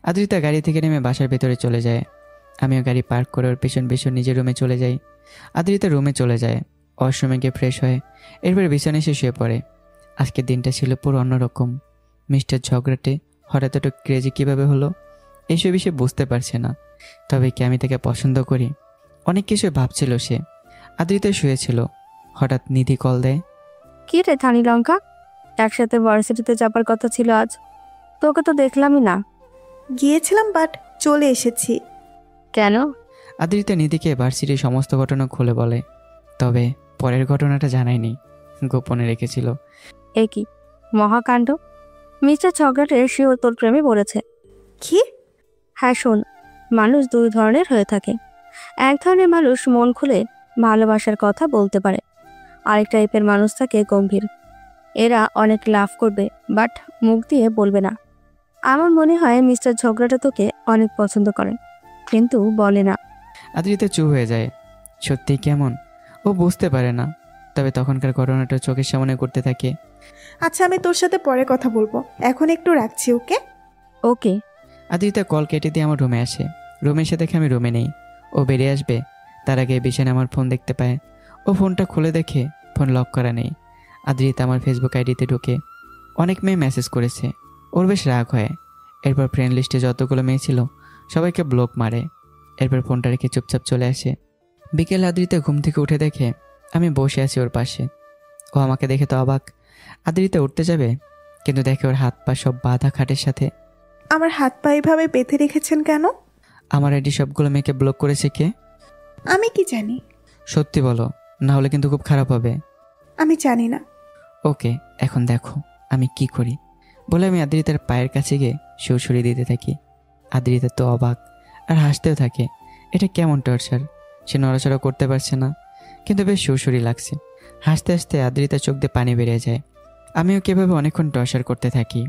আদ্রিতা গাড়ি থেকে নেমে বাসার ভেতরে চলে যায়। আমিও গাড়ি পার্ক করে ওর পেছন পেছন নিজের রুমে চলে যাই। আদ্রিতা রুমে চলে যায়, ওয়াশরুমে গিয়ে ফ্রেশ হয়। এরপর বিছানায় এসে শুয়ে পড়ে। আজকের দিনটা ছিল পুরো অন্যরকম। মিস্টার ঝগড়াটে হঠাৎ একটু ক্রেজি কীভাবে হলো এইসব বিষয়ে বুঝতে পারছে না। তবে কি আমি তাকে পছন্দ করি? অনেক কিছু ভাবছিল সে। আদ্রিতা শুয়েছিল, হঠাৎ নিধি কল দেয়। কি রে থানি লঙ্কা, একসাথে ভার্সিটিতে যাবার কথা ছিল আজ, তোকে তো দেখলামই না। গিয়েছিলাম, বাট চলে এসেছি। কেন? আদ্রিতা নিধিকে ভার্সিটির সমস্ত ঘটনা খুলে বলে, তবে পরের ঘটনাটা জানায়নি, গোপনে রেখেছিল। এ কি মহাকাণ্ড! মিস্টার ঝগড়াটের সেও তোর প্রেমে পড়েছে। কি? হ্যাঁ শোন, মানুষ দুই ধরনের হয়ে থাকে। এক ধরনের মানুষ মন খুলে ভালোবাসার কথা বলতে পারে, আরেক টাইপের মানুষ থাকে গম্ভীর। এরা অনেক লাভ করবে বাট মুখ দিয়ে বলবে না। আমার মনে হয় মিস্টার ঝগড়াটা তোকে অনেক পছন্দ করেন, কিন্তু বলে না। আদ্রিতা চুপ হয়ে যায়। সত্যি কেমন ও বুঝতে পারে না, তবে তখনকার ঘটনাটা চোখের সামনে করতে থাকে। আচ্ছা, আমি তোর সাথে পরে কথা বলবো, এখন একটু রাখছি। ওকে ওকে। আদ্রিতা কল কেটে দিয়ে আমার রুমে আসে। রুমে এসে দেখে আমি রুমে নেই। ও বেরিয়ে আসবে তার আগে বিছানায় আমার ফোন দেখতে পায়। ও ফোনটা খুলে দেখে ফোন লক করা নেই। আদ্রিতা আমার ফেসবুক আইডিতে ঢুকে অনেক মেয়ে মেসেজ করেছে। ওর বেশ রাগ হয়। এরপর ফ্রেন্ড লিস্টে যতগুলো মেয়ে ছিল সবাইকে ব্লক মারে। এরপর ফোনটা রেখে চুপচাপ চলে আসে। বিকেল আদ্রিতা ঘুম থেকে উঠে দেখে আমি বসে আছি ওর পাশে। ও আমাকে দেখে তো অবাক। আদ্রিতা উঠতে যাবে, কিন্তু দেখে ওর হাত পা সব বাঁধা খাটের সাথে। আমার হাত পা এভাবে বেঁধে রেখেছেন কেন? আমার আইডি সবগুলো মেয়েকে ব্লক করেছে কে? আমি কি জানি? সত্যি বলো, না হলে কিন্তু খুব খারাপ হবে। আমি জানি না। ওকে, এখন দেখো আমি কি করি। বলে আমি আদ্রিতার পায়ের কাছে গিয়ে সুড়সুড়ি দিতে থাকি। আদ্রিতা তো অবাক আর হাসতেও থাকে। এটা কেমন টর্চার! সে নড়াচড়া করতে পারছে না, কিন্তু বেশ সুড়সুড়ি লাগছে। হাসতে হাসতে আদ্রিতার চোখ দিয়ে পানি বেরিয়ে যায়। আমিও কীভাবে অনেকক্ষণ টর্চার করতে থাকি।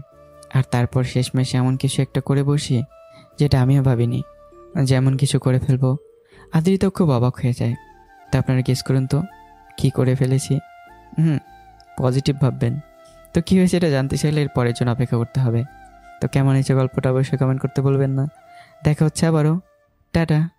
আর তারপর শেষমেশ এমন কিছু একটা করে বসি যেটা আমিও ভাবিনি, যেমন কিছু করে ফেলবো। আদ্রিতা খুব অবাক হয়ে যায়। তা আপনারা গেস করুন তো কি করে ফেলেছি। পজিটিভ ভাববেন। তো কী হয়েছে এটা জানতে চাইলে এর পরের জন্য অপেক্ষা করতে হবে। তো কেমন হয়েছে গল্পটা অবশ্যই কমেন্ট করতে বলবেন না। দেখা হচ্ছে আবারও। টাটা।